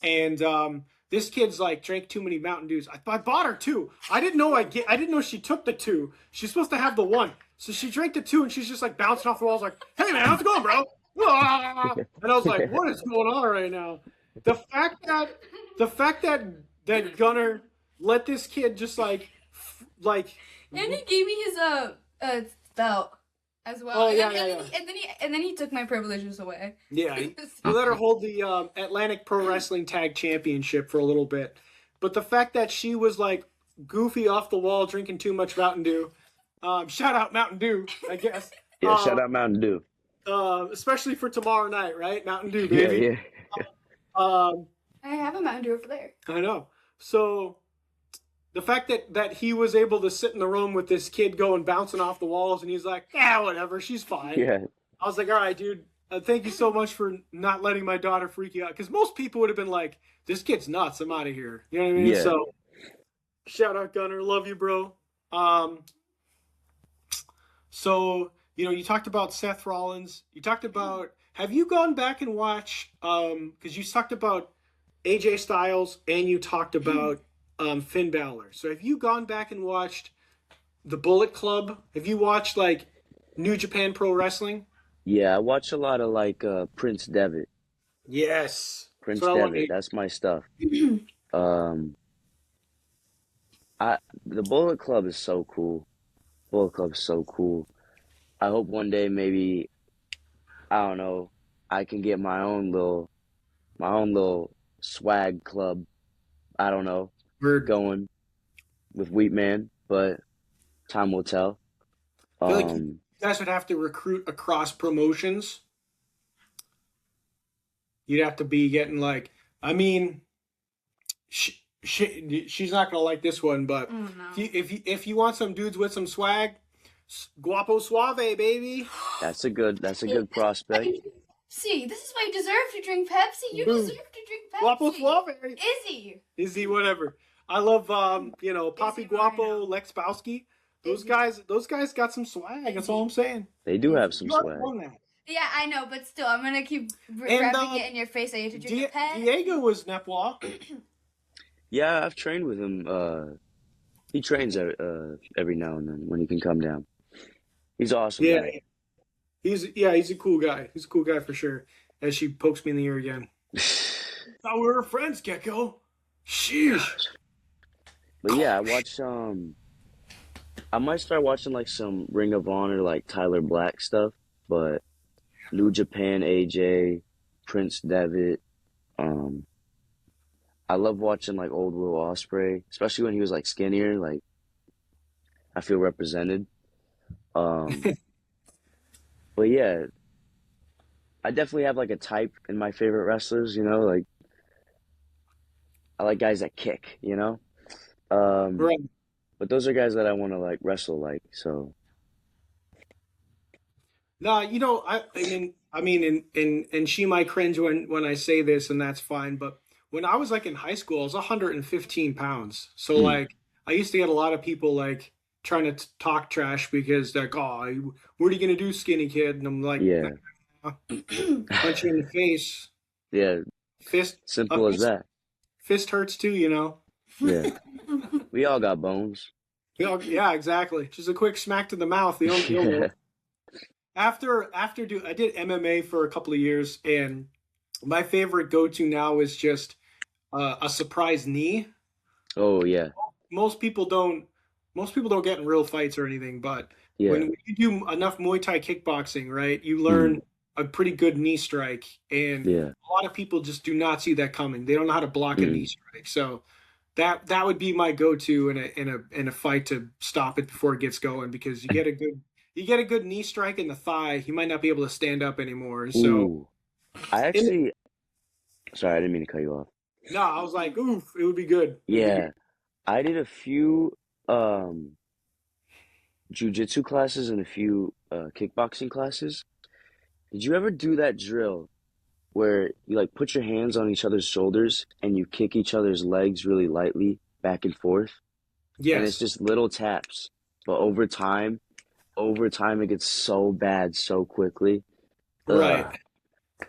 [SPEAKER 1] and this kid's like drank too many Mountain Dews. I bought her 2. I didn't know she took the 2. She's supposed to have the 1. So she drank the 2, and she's just like bouncing off the walls like, hey man, how's it going, bro? And I was like, what is going on right now? The fact that Gunnar let this kid just like
[SPEAKER 2] And he gave me his belt as well.
[SPEAKER 1] Oh,
[SPEAKER 2] And then he took my privileges away.
[SPEAKER 1] Yeah, he let her hold the Atlantic Pro Wrestling Tag Championship for a little bit. But the fact that she was like goofy off the wall, drinking too much Mountain Dew. Shout out Mountain Dew, I guess.
[SPEAKER 3] Yeah, shout out Mountain Dew.
[SPEAKER 1] Especially for tomorrow night, right? Mountain Dew, baby.
[SPEAKER 3] Yeah.
[SPEAKER 2] I have a Mountain Dew over there.
[SPEAKER 1] I know. So the fact that he was able to sit in the room with this kid going bouncing off the walls, and he's like, yeah, whatever, she's fine.
[SPEAKER 3] Yeah.
[SPEAKER 1] I was like, all right, dude, thank you so much for not letting my daughter freak you out. Because most people would have been like, this kid's nuts, I'm out of here. You know what I mean?
[SPEAKER 3] Yeah.
[SPEAKER 1] So shout out Gunnar, love you, bro. So, you talked about Seth Rollins. You talked about, have you gone back and watched, because you talked about AJ Styles and you talked about Finn Balor. So have you gone back and watched the Bullet Club? Have you watched like New Japan Pro Wrestling?
[SPEAKER 3] Yeah, I watch a lot of like Prince Devitt.
[SPEAKER 1] Yes.
[SPEAKER 3] Prince Devitt, that's my stuff. The Bullet Club is so cool. Bullet Club is so cool. I hope one day maybe, I don't know, I can get my own little swag club. I don't know, going with Wheatman, but time will tell.
[SPEAKER 1] I feel like you guys would have to recruit across promotions. You'd have to be getting like, she's not gonna like this one, but
[SPEAKER 2] Oh no.
[SPEAKER 1] if you want some dudes with some swag, Guapo Suave, baby.
[SPEAKER 3] That's a good prospect.
[SPEAKER 2] See, this is why you deserve to drink Pepsi. You
[SPEAKER 1] Boom.
[SPEAKER 2] deserve to drink
[SPEAKER 1] Guapo
[SPEAKER 2] Pepsi.
[SPEAKER 1] Suave.
[SPEAKER 2] Izzy.
[SPEAKER 1] Izzy, whatever. I love Poppy
[SPEAKER 2] Izzy
[SPEAKER 1] Guapo,
[SPEAKER 2] Rhino.
[SPEAKER 1] Lex Bowski.
[SPEAKER 2] Izzy.
[SPEAKER 1] Those guys got some swag. That's all I'm saying.
[SPEAKER 3] They do have some
[SPEAKER 1] You already
[SPEAKER 3] swag.
[SPEAKER 1] won that.
[SPEAKER 2] Yeah, I know, but still, I'm gonna keep
[SPEAKER 1] And,
[SPEAKER 2] rubbing it in your face that you have to drink a Pepsi.
[SPEAKER 1] Diego was Nepwa.
[SPEAKER 3] Yeah, I've trained with him. He trains every now and then when he can come down. He's an awesome
[SPEAKER 1] Yeah,
[SPEAKER 3] guy.
[SPEAKER 1] he's a cool guy. He's a cool guy for sure. As she pokes me in the ear again. Thought we were friends, Gecko. Sheesh.
[SPEAKER 3] But yeah, I might start watching like some Ring of Honor, like Tyler Black stuff, but New Japan AJ, Prince Devitt. I love watching like old Will Ospreay, especially when he was like skinnier. Like I feel represented. Um, but yeah, I definitely have like a type in my favorite wrestlers. Like I like guys that kick. Um,
[SPEAKER 1] Right.
[SPEAKER 3] but those are guys that I want to like wrestle like. So
[SPEAKER 1] No, and she might cringe when I say this, and that's fine. But when I was like in high school, I was 115 pounds. So
[SPEAKER 3] mm,
[SPEAKER 1] like, I used to get a lot of people like trying to talk trash because like, oh, what are you gonna do, skinny kid? And I'm like,
[SPEAKER 3] yeah,
[SPEAKER 1] punch you in the face.
[SPEAKER 3] yeah,
[SPEAKER 1] Fist, a
[SPEAKER 3] simple as that.
[SPEAKER 1] fist hurts too.
[SPEAKER 3] Yeah, we all got bones.
[SPEAKER 1] Yeah, exactly. Just a quick smack to the mouth.
[SPEAKER 3] Yeah.
[SPEAKER 1] I did MMA for a couple of years, and my favorite go-to now is just a surprise knee.
[SPEAKER 3] Oh yeah,
[SPEAKER 1] Most people don't most people don't get in real fights or anything, but
[SPEAKER 3] yeah.
[SPEAKER 1] when you do enough Muay Thai kickboxing, right, you
[SPEAKER 3] Mm,
[SPEAKER 1] learn a pretty good knee strike, and
[SPEAKER 3] yeah.
[SPEAKER 1] a lot of people just do not see that coming. They don't know how to block a knee
[SPEAKER 3] Mm.
[SPEAKER 1] strike. So that would be my go-to in a fight to stop it before it gets going, because you get a good knee strike in the thigh, you might not be able to stand up anymore. So
[SPEAKER 3] Ooh, I
[SPEAKER 1] in
[SPEAKER 3] actually, sorry, I didn't mean to cut you off.
[SPEAKER 1] no, I was like, oof, it would be good. It would be good.
[SPEAKER 3] Yeah, I did a few um jujitsu classes and a few kickboxing classes. Did you ever do that drill where you like put your hands on each other's shoulders and you kick each other's legs really lightly back and forth? And it's
[SPEAKER 1] Yes,
[SPEAKER 3] just little taps, but over time it gets so bad so quickly.
[SPEAKER 1] right.
[SPEAKER 3] Ugh,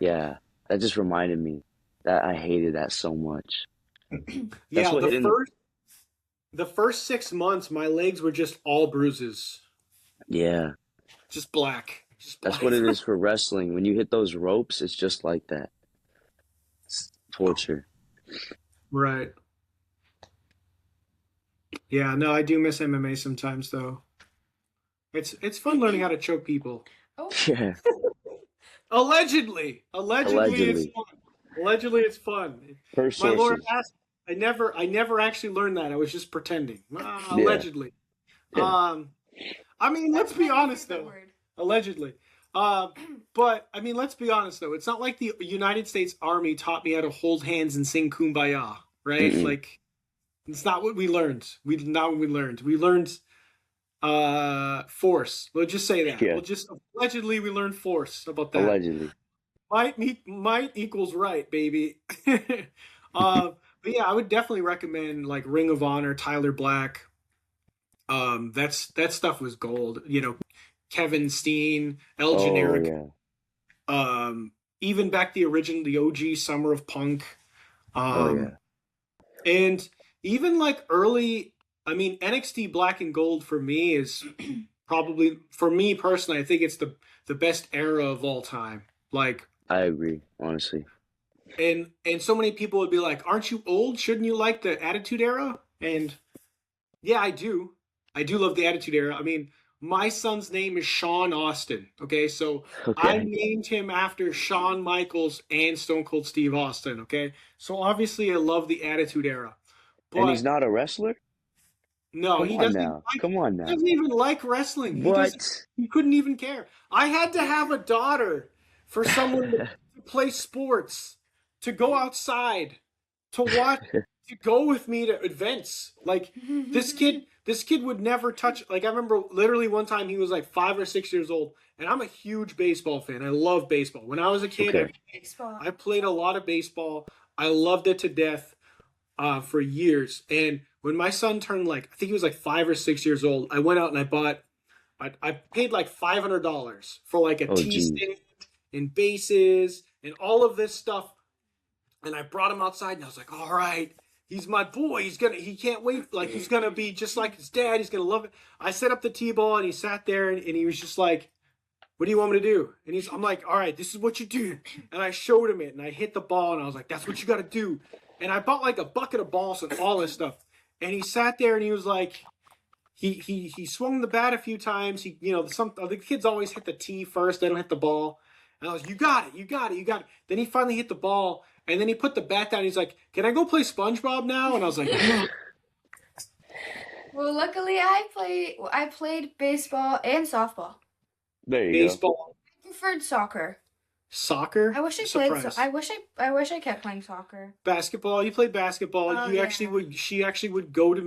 [SPEAKER 3] yeah, that just reminded me that I hated that so much. That's
[SPEAKER 1] Yeah,
[SPEAKER 3] what
[SPEAKER 1] the
[SPEAKER 3] hitting,
[SPEAKER 1] first 6 months, my legs were just all bruises,
[SPEAKER 3] yeah,
[SPEAKER 1] just black, just
[SPEAKER 3] that's what
[SPEAKER 1] black.
[SPEAKER 3] it is for wrestling. When you hit those ropes, it's just like that. It's torture.
[SPEAKER 1] Right. Yeah, no, I do miss MMA sometimes though. It's fun learning how to choke people.
[SPEAKER 2] Oh,
[SPEAKER 3] Yeah,
[SPEAKER 1] Allegedly it's
[SPEAKER 3] allegedly,
[SPEAKER 1] fun. Allegedly it's fun.
[SPEAKER 3] per
[SPEAKER 1] My lawyer
[SPEAKER 3] sources.
[SPEAKER 1] asked. I never actually learned that. I was just pretending.
[SPEAKER 3] Yeah,
[SPEAKER 1] Allegedly.
[SPEAKER 3] yeah.
[SPEAKER 1] I mean, let's
[SPEAKER 2] that's
[SPEAKER 1] be
[SPEAKER 2] my
[SPEAKER 1] honest
[SPEAKER 2] favorite
[SPEAKER 1] though.
[SPEAKER 2] word.
[SPEAKER 1] Allegedly. Uh, but I mean, let's be honest though. It's not like the United States Army taught me how to hold hands and sing "Kumbaya," right?
[SPEAKER 3] Mm-mm.
[SPEAKER 1] Like, it's not what we learned. We not what we learned. We learned force. We'll just say that.
[SPEAKER 3] Yeah,
[SPEAKER 1] We'll just allegedly we learned force. How about that?
[SPEAKER 3] allegedly.
[SPEAKER 1] Might equals right, baby. But yeah, I would definitely recommend like Ring of Honor, Tyler Black. That stuff was gold. Kevin Steen, El
[SPEAKER 3] Oh
[SPEAKER 1] Generic,
[SPEAKER 3] yeah.
[SPEAKER 1] even back the OG Summer of Punk,
[SPEAKER 3] Oh
[SPEAKER 1] um,
[SPEAKER 3] yeah.
[SPEAKER 1] and even like early. I mean, NXT Black and Gold for me is probably, for me personally, I think it's the best era of all time. Like,
[SPEAKER 3] I agree, honestly.
[SPEAKER 1] and so many people would be like, "Aren't you old? Shouldn't you like the Attitude Era?" And yeah, I do. I do love the Attitude Era. I mean, my son's name is Sean Austin. Okay, so I
[SPEAKER 3] Okay.
[SPEAKER 1] named him after Shawn Michaels and Stone Cold Steve Austin. Okay, so obviously I love the Attitude Era,
[SPEAKER 3] And he's
[SPEAKER 1] but
[SPEAKER 3] not a wrestler?
[SPEAKER 1] no,
[SPEAKER 3] Come
[SPEAKER 1] he
[SPEAKER 3] on
[SPEAKER 1] doesn't even
[SPEAKER 3] now.
[SPEAKER 1] like.
[SPEAKER 3] Come on
[SPEAKER 1] He
[SPEAKER 3] now.
[SPEAKER 1] doesn't even like wrestling. He doesn't.
[SPEAKER 3] What?
[SPEAKER 1] He couldn't even care. I had to have a daughter for someone to play sports, to go outside, to watch to go with me to events. Like this kid would never touch. Like I remember literally one time he was like 5 or 6 years old, and I'm a huge baseball fan. I love baseball. When I was a kid,
[SPEAKER 3] Okay.
[SPEAKER 2] Baseball.
[SPEAKER 1] I played a lot of baseball. I loved it to death for years. And when my son turned like I think he was like 5 or 6 years old, I went out and I paid like $500 for like a
[SPEAKER 3] Oh,
[SPEAKER 1] tea
[SPEAKER 3] geez.
[SPEAKER 1] stand and bases and all of this stuff. And I brought him outside and I was like, all right, he's my boy. He can't wait. Like, he's going to be just like his dad. He's going to love it. I set up the T-ball and he sat there and he was just like, what do you want me to do? And I'm like, all right, this is what you do. And I showed him it and I hit the ball and I was like, that's what you got to do. And I bought like a bucket of balls and all this stuff. And he sat there and he was like, he swung the bat a few times. The kids always hit the tee first. They don't hit the ball. And I was, you got it, you got it, you got it. Then he finally hit the ball, and then he put the bat down. He's like, can I go play SpongeBob now? And I was like, no.
[SPEAKER 2] Well, luckily I played baseball and softball.
[SPEAKER 3] There you go.
[SPEAKER 1] Baseball,
[SPEAKER 2] I preferred soccer.
[SPEAKER 1] soccer.
[SPEAKER 2] I wish I played.
[SPEAKER 1] Surprise.
[SPEAKER 2] I wish I kept playing soccer.
[SPEAKER 1] Basketball. You played basketball.
[SPEAKER 2] Oh,
[SPEAKER 1] You
[SPEAKER 2] yeah.
[SPEAKER 1] actually would. She actually would go with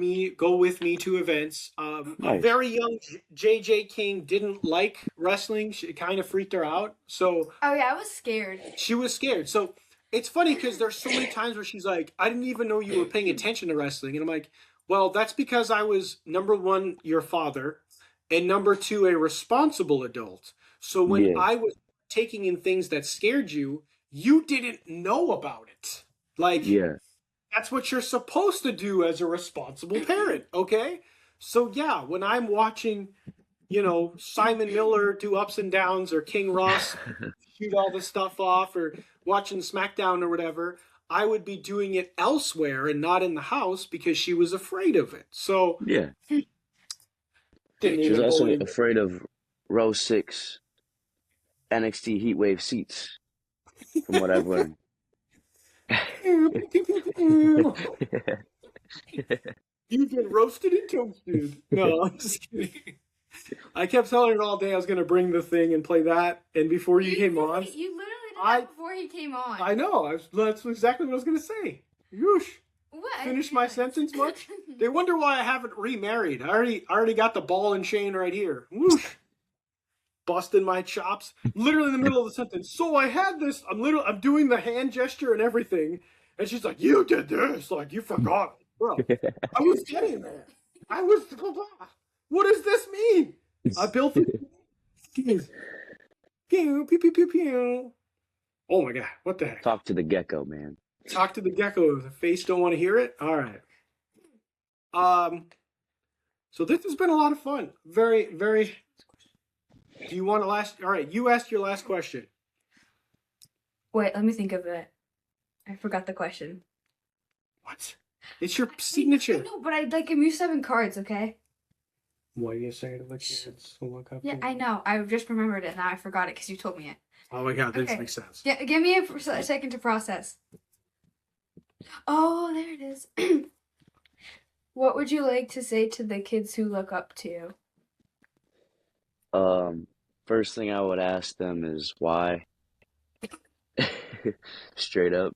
[SPEAKER 1] me to events. A
[SPEAKER 3] Nice.
[SPEAKER 1] very young JJ King didn't like wrestling. It kind of freaked her out. So
[SPEAKER 2] Oh yeah, I was scared.
[SPEAKER 1] she was scared. So it's funny because there's so many times where she's like, I didn't even know you were paying attention to wrestling. And I'm like, well, that's because I was number one, your father, and number two, a responsible adult. So when
[SPEAKER 3] Yeah.
[SPEAKER 1] I was taking in things that scared you, you didn't know about it. Like,
[SPEAKER 3] Yeah.
[SPEAKER 1] that's what you're supposed to do as a responsible parent, okay? So yeah, when I'm watching, Simon Miller do ups and downs or King Ross shoot all this stuff off or watching SmackDown or whatever, I would be doing it elsewhere and not in the house because she was afraid of it. So
[SPEAKER 3] Yeah.
[SPEAKER 1] didn't
[SPEAKER 3] She was
[SPEAKER 1] even
[SPEAKER 3] also
[SPEAKER 1] bully me.
[SPEAKER 3] afraid of row 6 NXT Heatwave seats, from what I've learned.
[SPEAKER 1] You've been roasted and toasted. No, I'm just kidding. I kept telling her all day I was going to bring the thing and play that, and before you came on,
[SPEAKER 2] You literally did
[SPEAKER 1] I-
[SPEAKER 2] that before he came on.
[SPEAKER 1] I know. That's exactly what I was going to say. Yoosh.
[SPEAKER 2] What?
[SPEAKER 1] Finish my sentence much? They wonder why I haven't remarried. I already got the ball and chain right here. Whoosh. Busting my chops. Literally in the middle of the sentence. So I had this. I'm doing the hand gesture and everything. And she's like, you did this. Like, you forgot. Bro, I was getting there. What does this mean? I built it. Pew, pew, pew, pew, pew. Oh my God. What the heck?
[SPEAKER 3] Talk to the gecko, man.
[SPEAKER 1] Talk to the gecko. The face don't want to hear it. All right. So this has been a lot of fun. Very, very. Do you want to last? All right. You asked your last question.
[SPEAKER 2] Wait, let me think of it. I forgot the question.
[SPEAKER 1] What? It's your
[SPEAKER 2] I
[SPEAKER 1] signature.
[SPEAKER 2] know, but I'd like him use 7 cards, okay?
[SPEAKER 1] What do you say to the kids? Look up.
[SPEAKER 2] Yeah, I know. I just remembered it. Now I forgot it because you told me it.
[SPEAKER 1] Oh my God, this
[SPEAKER 2] Okay.
[SPEAKER 1] makes sense.
[SPEAKER 2] Yeah, give me a second to process. Oh, there it is. What would you like to say to the kids who look up to you?
[SPEAKER 3] First thing I would ask them is why. Straight up.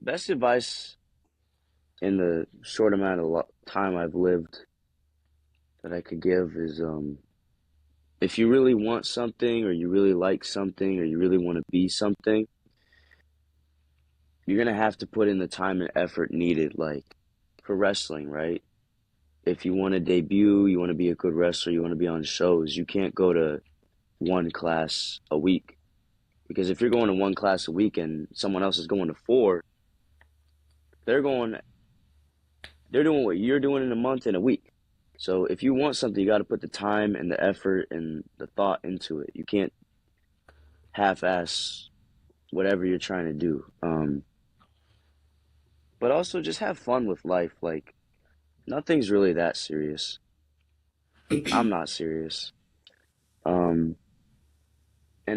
[SPEAKER 3] Best advice in the short amount of time I've lived that I could give is if you really want something or you really like something or you really want to be something, you're gonna have to put in the time and effort needed, like for wrestling, right? If you want to debut, you want to be a good wrestler, you want to be on shows, you can't go to one class a week. Because if you're going to one class a week and someone else is going to 4, they're doing what you're doing in a month and a week. So if you want something, you got to put the time and the effort and the thought into it. You can't half-ass whatever you're trying to do. But also just have fun with life. Like, nothing's really that serious. I'm not serious. And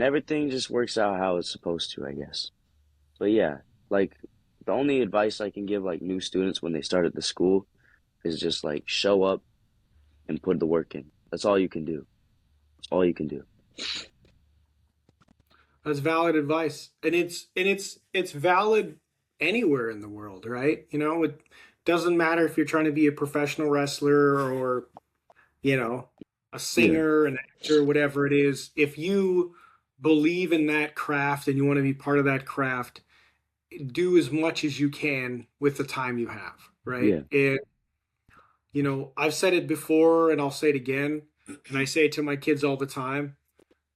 [SPEAKER 3] everything just works out how it's supposed to, I guess. But yeah, like the only advice I can give like new students when they start at the school is just like show up and put the work in. That's all you can do. That's all you can do.
[SPEAKER 1] That's valid advice, and it's valid anywhere in the world, right? It doesn't matter if you're trying to be a professional wrestler or you know a
[SPEAKER 3] Yeah,
[SPEAKER 1] singer, an actor, whatever it is. If you believe in that craft and you want to be part of that craft, do as much as you can with the time you have, right?
[SPEAKER 3] yeah,
[SPEAKER 1] I've said it before and I'll say it again, and I say it to my kids all the time.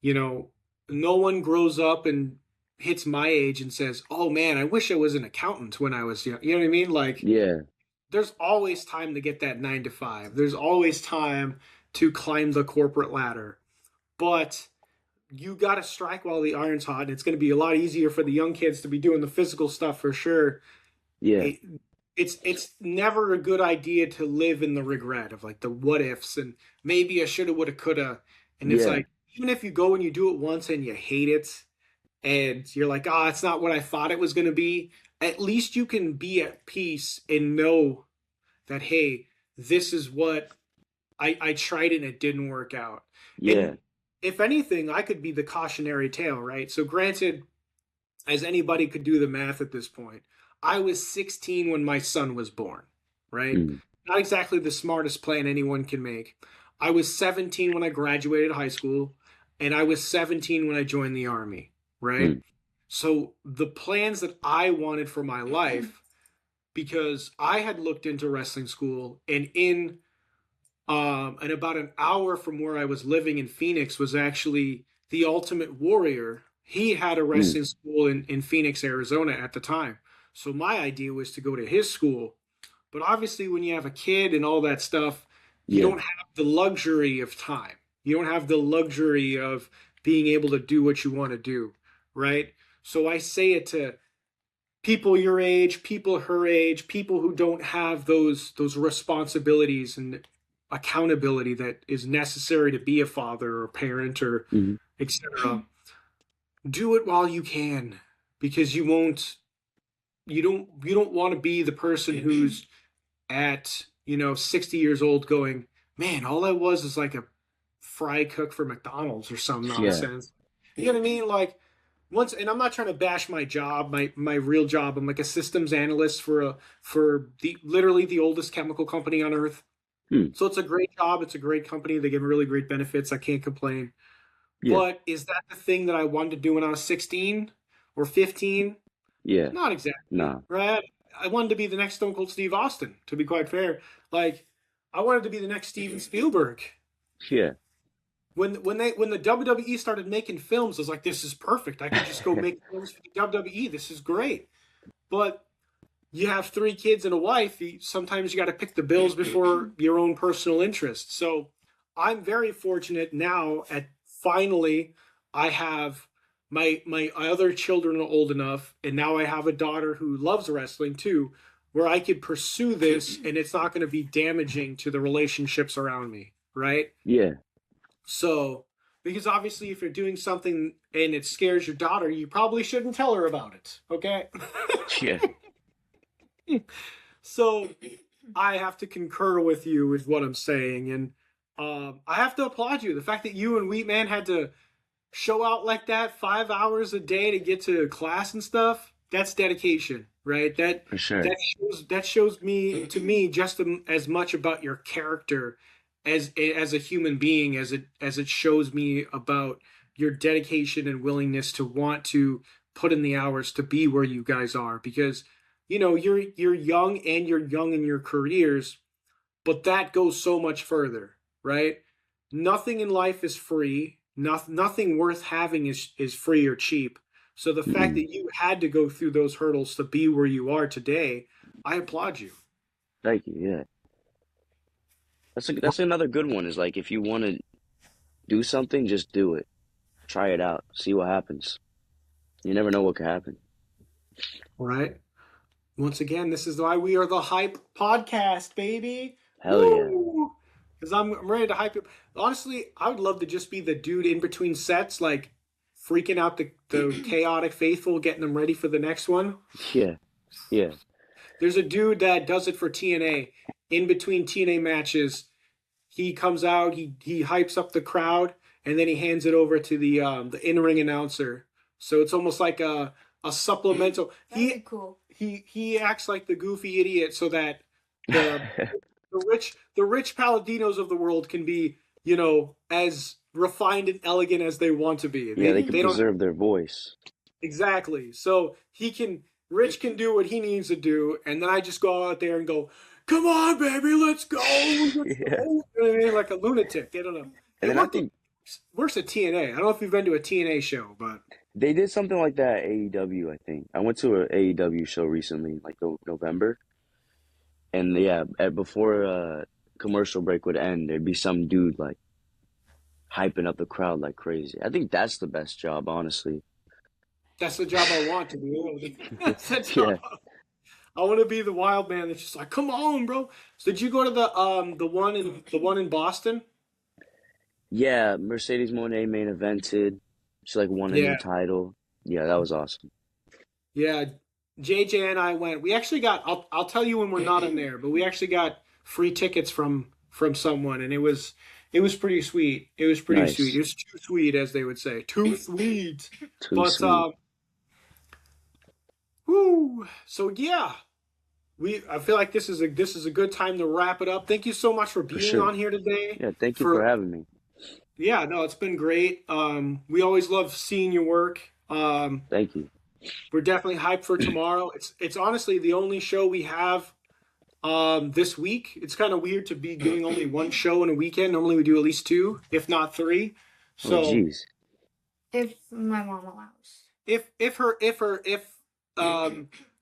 [SPEAKER 1] You know, no one grows up and hits my age and says, "Oh man, I wish I was an accountant when I was young." You know what I mean? Like,
[SPEAKER 3] yeah,
[SPEAKER 1] there's always time to get that 9 to 5. There's always time to climb the corporate ladder. But you got to strike while the iron's hot, and it's going to be a lot easier for the young kids to be doing the physical stuff for sure.
[SPEAKER 3] yeah,
[SPEAKER 1] It, it's never a good idea to live in the regret of like the what ifs and maybe I shoulda, woulda, coulda. And it's
[SPEAKER 3] yeah,
[SPEAKER 1] like even if you go and you do it once and you hate it, and you're like, oh, it's not what I thought it was going to be. At least you can be at peace and know that, hey, this is what I tried and it didn't work out.
[SPEAKER 3] yeah.
[SPEAKER 1] And if anything, I could be the cautionary tale, right? So, granted, as anybody could do the math at this point, I was 16 when my son was born, right?
[SPEAKER 3] Mm,
[SPEAKER 1] Not exactly the smartest plan anyone can make. I was 17 when I graduated high school, and I was 17 when I joined the army, right?
[SPEAKER 3] mm,
[SPEAKER 1] So the plans that I wanted for my life, because I had looked into wrestling school, and about an hour from where I was living in Phoenix was actually the Ultimate Warrior. He had a
[SPEAKER 3] mm,
[SPEAKER 1] wrestling school in Phoenix, Arizona at the time. So my idea was to go to his school. But obviously, when you have a kid and all that stuff, you
[SPEAKER 3] yeah,
[SPEAKER 1] don't have the luxury of time. You don't have the luxury of being able to do what you want to do, right? So I say it to people your age, people her age, people who don't have those responsibilities and accountability that is necessary to be a father or parent or
[SPEAKER 3] mhm,
[SPEAKER 1] etc. Do it while you can, because you don't want to be the person who's at 60 years old going, man, all I was is like a fry cook for McDonald's or some
[SPEAKER 3] yeah,
[SPEAKER 1] nonsense. You know what I mean? Like once, and I'm not trying to bash my job, my real job. I'm like a systems analyst for the literally the oldest chemical company on earth.
[SPEAKER 3] mm,
[SPEAKER 1] So it's a great job. It's a great company. They give really great benefits. I can't complain.
[SPEAKER 3] yeah,
[SPEAKER 1] But is that the thing that I wanted to do when I was 16 or 15?
[SPEAKER 3] yeah.
[SPEAKER 1] Not exactly,
[SPEAKER 3] Nah,
[SPEAKER 1] right? I wanted to be the next Stone Cold Steve Austin, to be quite fair. Like, I wanted to be the next Steven Spielberg.
[SPEAKER 3] yeah,
[SPEAKER 1] When the WWE started making films, I was like, this is perfect. I could just go make films for the WWE. This is great. But you have 3 kids and a wife. Sometimes you got to pick the bills before your own personal interests. So I'm very fortunate now. At finally, I have my other children are old enough, and now I have a daughter who loves wrestling too, where I could pursue this, and it's not going to be damaging to the relationships around me, right?
[SPEAKER 3] yeah,
[SPEAKER 1] So, because obviously, if you're doing something and it scares your daughter, you probably shouldn't tell her about it, okay?
[SPEAKER 3] yeah.
[SPEAKER 1] So I have to concur with you with what I'm saying, and I have to applaud you. The fact that you and Wheatman had to show out like that 5 hours a day to get to class and stuff—that's dedication, right? That
[SPEAKER 3] For sure.
[SPEAKER 1] that shows me to me just as much about your character as a human being as it shows me about your dedication and willingness to want to put in the hours to be where you guys are, because you're young and you're young in your careers, but that goes so much further, right? Nothing in life is free. Nothing worth having is free or cheap. So the fact
[SPEAKER 3] Mm,
[SPEAKER 1] that you had to go through those hurdles to be where you are today, I applaud you.
[SPEAKER 3] thank you. Yeah, that's another good one. Is like if you want to do something, just do it. Try it out. See what happens. You never know what could happen.
[SPEAKER 1] All right. Once again, this is why we are the Hype Podcast, baby.
[SPEAKER 3] Hell yeah.
[SPEAKER 1] Woo! Because I'm ready to hype it. Honestly, I would love to just be the dude in between sets, like freaking out the chaotic faithful, getting them ready for the next one.
[SPEAKER 3] Yeah, yeah,
[SPEAKER 1] There's a dude that does it for TNA. In between TNA matches, he comes out, he hypes up the crowd, and then he hands it over to the in-ring announcer So it's almost like a supplemental.
[SPEAKER 2] That'd be cool.
[SPEAKER 1] He acts like the goofy idiot so that the the rich Paladinos of the world can be, as refined and elegant as they want to be.
[SPEAKER 3] Yeah, they can
[SPEAKER 1] They don't
[SPEAKER 3] preserve their voice.
[SPEAKER 1] exactly. So Rich can do what he needs to do, and then I just go out there and go, "Come on, baby, let's go, let's
[SPEAKER 3] Yeah.
[SPEAKER 1] go." You know what I mean? Like a lunatic. I don't know.
[SPEAKER 3] And
[SPEAKER 1] It
[SPEAKER 3] then I think
[SPEAKER 1] works at TNA. I don't know if you've been to a TNA show, but
[SPEAKER 3] they did something like that at AEW, I think. I went to an AEW show recently, like November. And yeah, before commercial break would end, there'd be some dude like hyping up the crowd like crazy. I think that's the best job, honestly.
[SPEAKER 1] that's the job I want to be. That's the
[SPEAKER 3] Yeah.
[SPEAKER 1] job. I want to be the wild man that's just like, "Come on, bro." So did you go to the one in Boston?
[SPEAKER 3] Yeah, Mercedes Moné main evented. She like won a new
[SPEAKER 1] Yeah.
[SPEAKER 3] title. Yeah, that was awesome.
[SPEAKER 1] Yeah, JJ and I went. We actually got. I'll tell you when we're not in there, but we actually got free tickets from someone, and it was pretty sweet. It was pretty sweet. It
[SPEAKER 3] Nice.
[SPEAKER 1] was too sweet, as they would say, too sweet.
[SPEAKER 3] Too
[SPEAKER 1] But
[SPEAKER 3] sweet.
[SPEAKER 1] whoo. So yeah, I feel like this is a good time to wrap it up. Thank you so much for
[SPEAKER 3] For
[SPEAKER 1] being
[SPEAKER 3] sure.
[SPEAKER 1] on here today.
[SPEAKER 3] Yeah, thank you for
[SPEAKER 1] For
[SPEAKER 3] having me.
[SPEAKER 1] yeah, no, it's been great. We always love seeing your work.
[SPEAKER 3] Thank you.
[SPEAKER 1] We're definitely hyped for tomorrow. It's honestly the only show we have this week. It's kind of weird to be doing only one show in a weekend. Normally we do at least two, if not three.
[SPEAKER 3] Oh,
[SPEAKER 1] So
[SPEAKER 3] geez.
[SPEAKER 2] If my mom allows.
[SPEAKER 1] if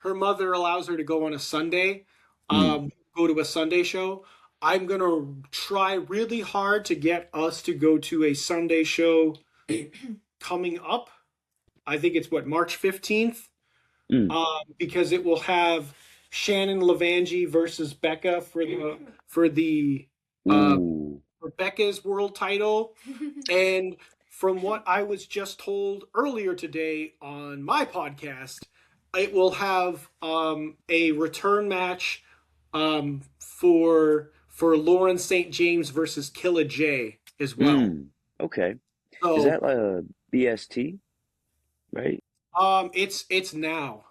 [SPEAKER 1] her mother allows her to go on a Sunday,
[SPEAKER 3] Mm.
[SPEAKER 1] go to a Sunday show, I'm gonna try really hard to get us to go to a Sunday show coming up. I think it's what, March 15th,
[SPEAKER 3] Mm.
[SPEAKER 1] because it will have Shannon Levangie versus Becca for the
[SPEAKER 3] Ooh.
[SPEAKER 1] for Becca's world title. And from what I was just told earlier today on my podcast, it will have a return match for Lauren St. James versus Killa J as well.
[SPEAKER 3] Mm. Okay. Is
[SPEAKER 1] So
[SPEAKER 3] that like a BST, right?
[SPEAKER 1] it's now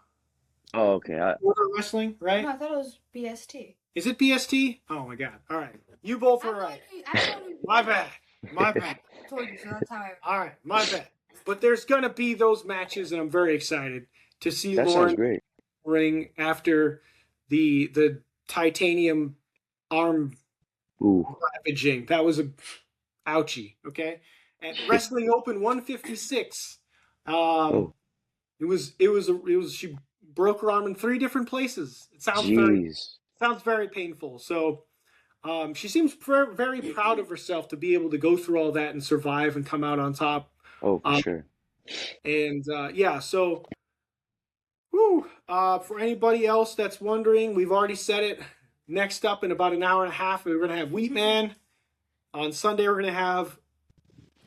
[SPEAKER 3] Oh, okay.
[SPEAKER 1] Order Wrestling,
[SPEAKER 2] No,
[SPEAKER 1] right?
[SPEAKER 2] I thought it was BST.
[SPEAKER 1] Is it BST? Oh my god! All right, you both were right. My bad. My bad.
[SPEAKER 2] Told you, so that's how I.
[SPEAKER 1] All right, my bad. But there's gonna be those matches, and I'm very excited to see
[SPEAKER 3] That sounds
[SPEAKER 1] Lauren
[SPEAKER 3] great.
[SPEAKER 1] ring after the titanium arm
[SPEAKER 3] Ooh.
[SPEAKER 1] ravaging. That was a ouchie. Okay, and Wrestling Open 156.
[SPEAKER 3] Oh,
[SPEAKER 1] It was she broke her arm in 3 different places. It
[SPEAKER 3] jeez.
[SPEAKER 1] sounds very painful. So she seems very proud of herself to be able to go through all that and survive and come out on top.
[SPEAKER 3] Oh, for
[SPEAKER 1] Um,
[SPEAKER 3] sure.
[SPEAKER 1] and yeah, so whew, for anybody else that's wondering, we've already said it. Next up in about an hour and a half, we're gonna have Wheatman. On Sunday, we're gonna have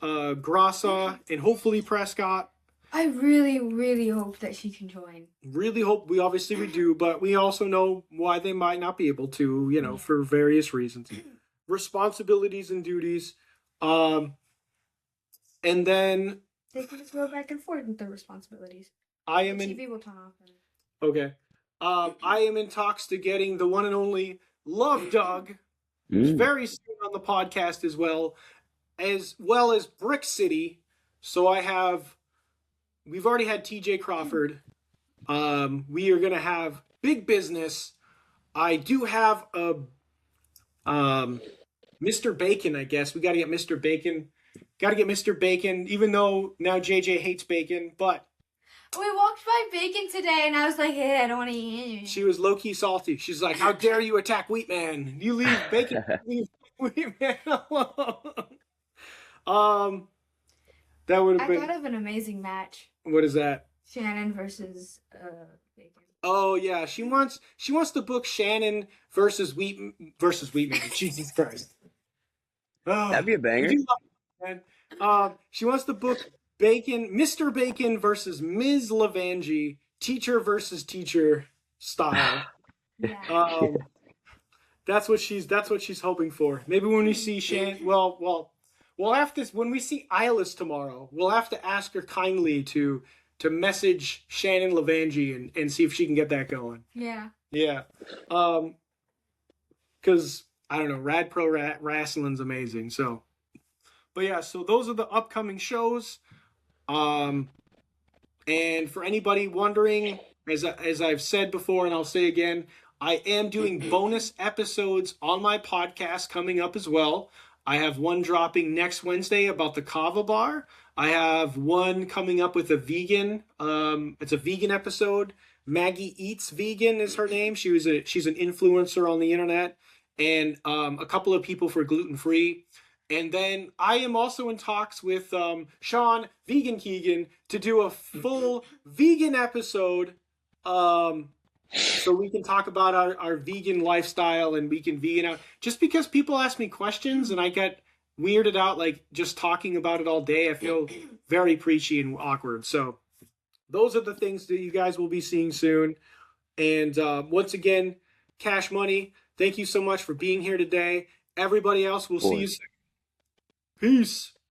[SPEAKER 1] Grassa and hopefully Prescott.
[SPEAKER 2] I really, really hope that she can join.
[SPEAKER 1] Really hope we do, but we also know why they might not be able to, for various reasons, responsibilities and duties. And then
[SPEAKER 2] They can just go back and forth with their responsibilities.
[SPEAKER 1] I
[SPEAKER 2] The
[SPEAKER 1] am in
[SPEAKER 2] TV will turn off. And...
[SPEAKER 1] okay. I am in talks to getting the one and only Love Doug
[SPEAKER 3] Mm.
[SPEAKER 1] very soon on the podcast as well as Brick City. So we've already had TJ Crawford. We are gonna have Big Business. I do have a Mr. Bacon, I guess. We gotta get Mr. Bacon. Gotta get Mr. Bacon, even though now JJ hates bacon, but
[SPEAKER 2] We walked by Bacon today, and I was like, "Hey, I don't want to eat it."
[SPEAKER 1] she was low-key salty. She's like, "How dare you attack Wheatman? You leave Bacon, leave Wheatman alone." That would have
[SPEAKER 2] I
[SPEAKER 1] been.
[SPEAKER 2] thought of an amazing match:
[SPEAKER 1] What is that?
[SPEAKER 2] Shannon versus Bacon.
[SPEAKER 1] Oh yeah, she wants to book Shannon versus Wheatman. Jesus Christ. Oh,
[SPEAKER 3] That'd be a
[SPEAKER 1] I
[SPEAKER 3] banger.
[SPEAKER 1] do love it, man. She wants to book Mr. Bacon versus Ms. Levangie, teacher versus teacher style.
[SPEAKER 2] Yeah.
[SPEAKER 1] That's what she's hoping for. Maybe when we see Shannon, we'll have to when we see Ilis tomorrow, we'll have to ask her kindly to to message Shannon Levangie and see if she can get that going.
[SPEAKER 2] Yeah.
[SPEAKER 1] Yeah. Because I don't know, Rad Pro Wrestling's amazing. So, but yeah, so those are the upcoming shows. And for anybody wondering, as I've said before, and I'll say again, I am doing bonus episodes on my podcast coming up as well. I have one dropping next Wednesday about the Kava Bar. I have one coming up with a vegan. It's a vegan episode. Maggie Eats Vegan is her name. She's an influencer on the internet, and a couple of people for gluten free. And then I am also in talks with Sean Vegan Keegan to do a full vegan episode, so we can talk about our vegan lifestyle and we can vegan out. Just because people ask me questions and I get weirded out, like just talking about it all day, I feel very preachy and awkward. So those are the things that you guys will be seeing soon. And once again, Cash Money, thank you so much for being here today. Everybody else, we'll see you soon. Peace.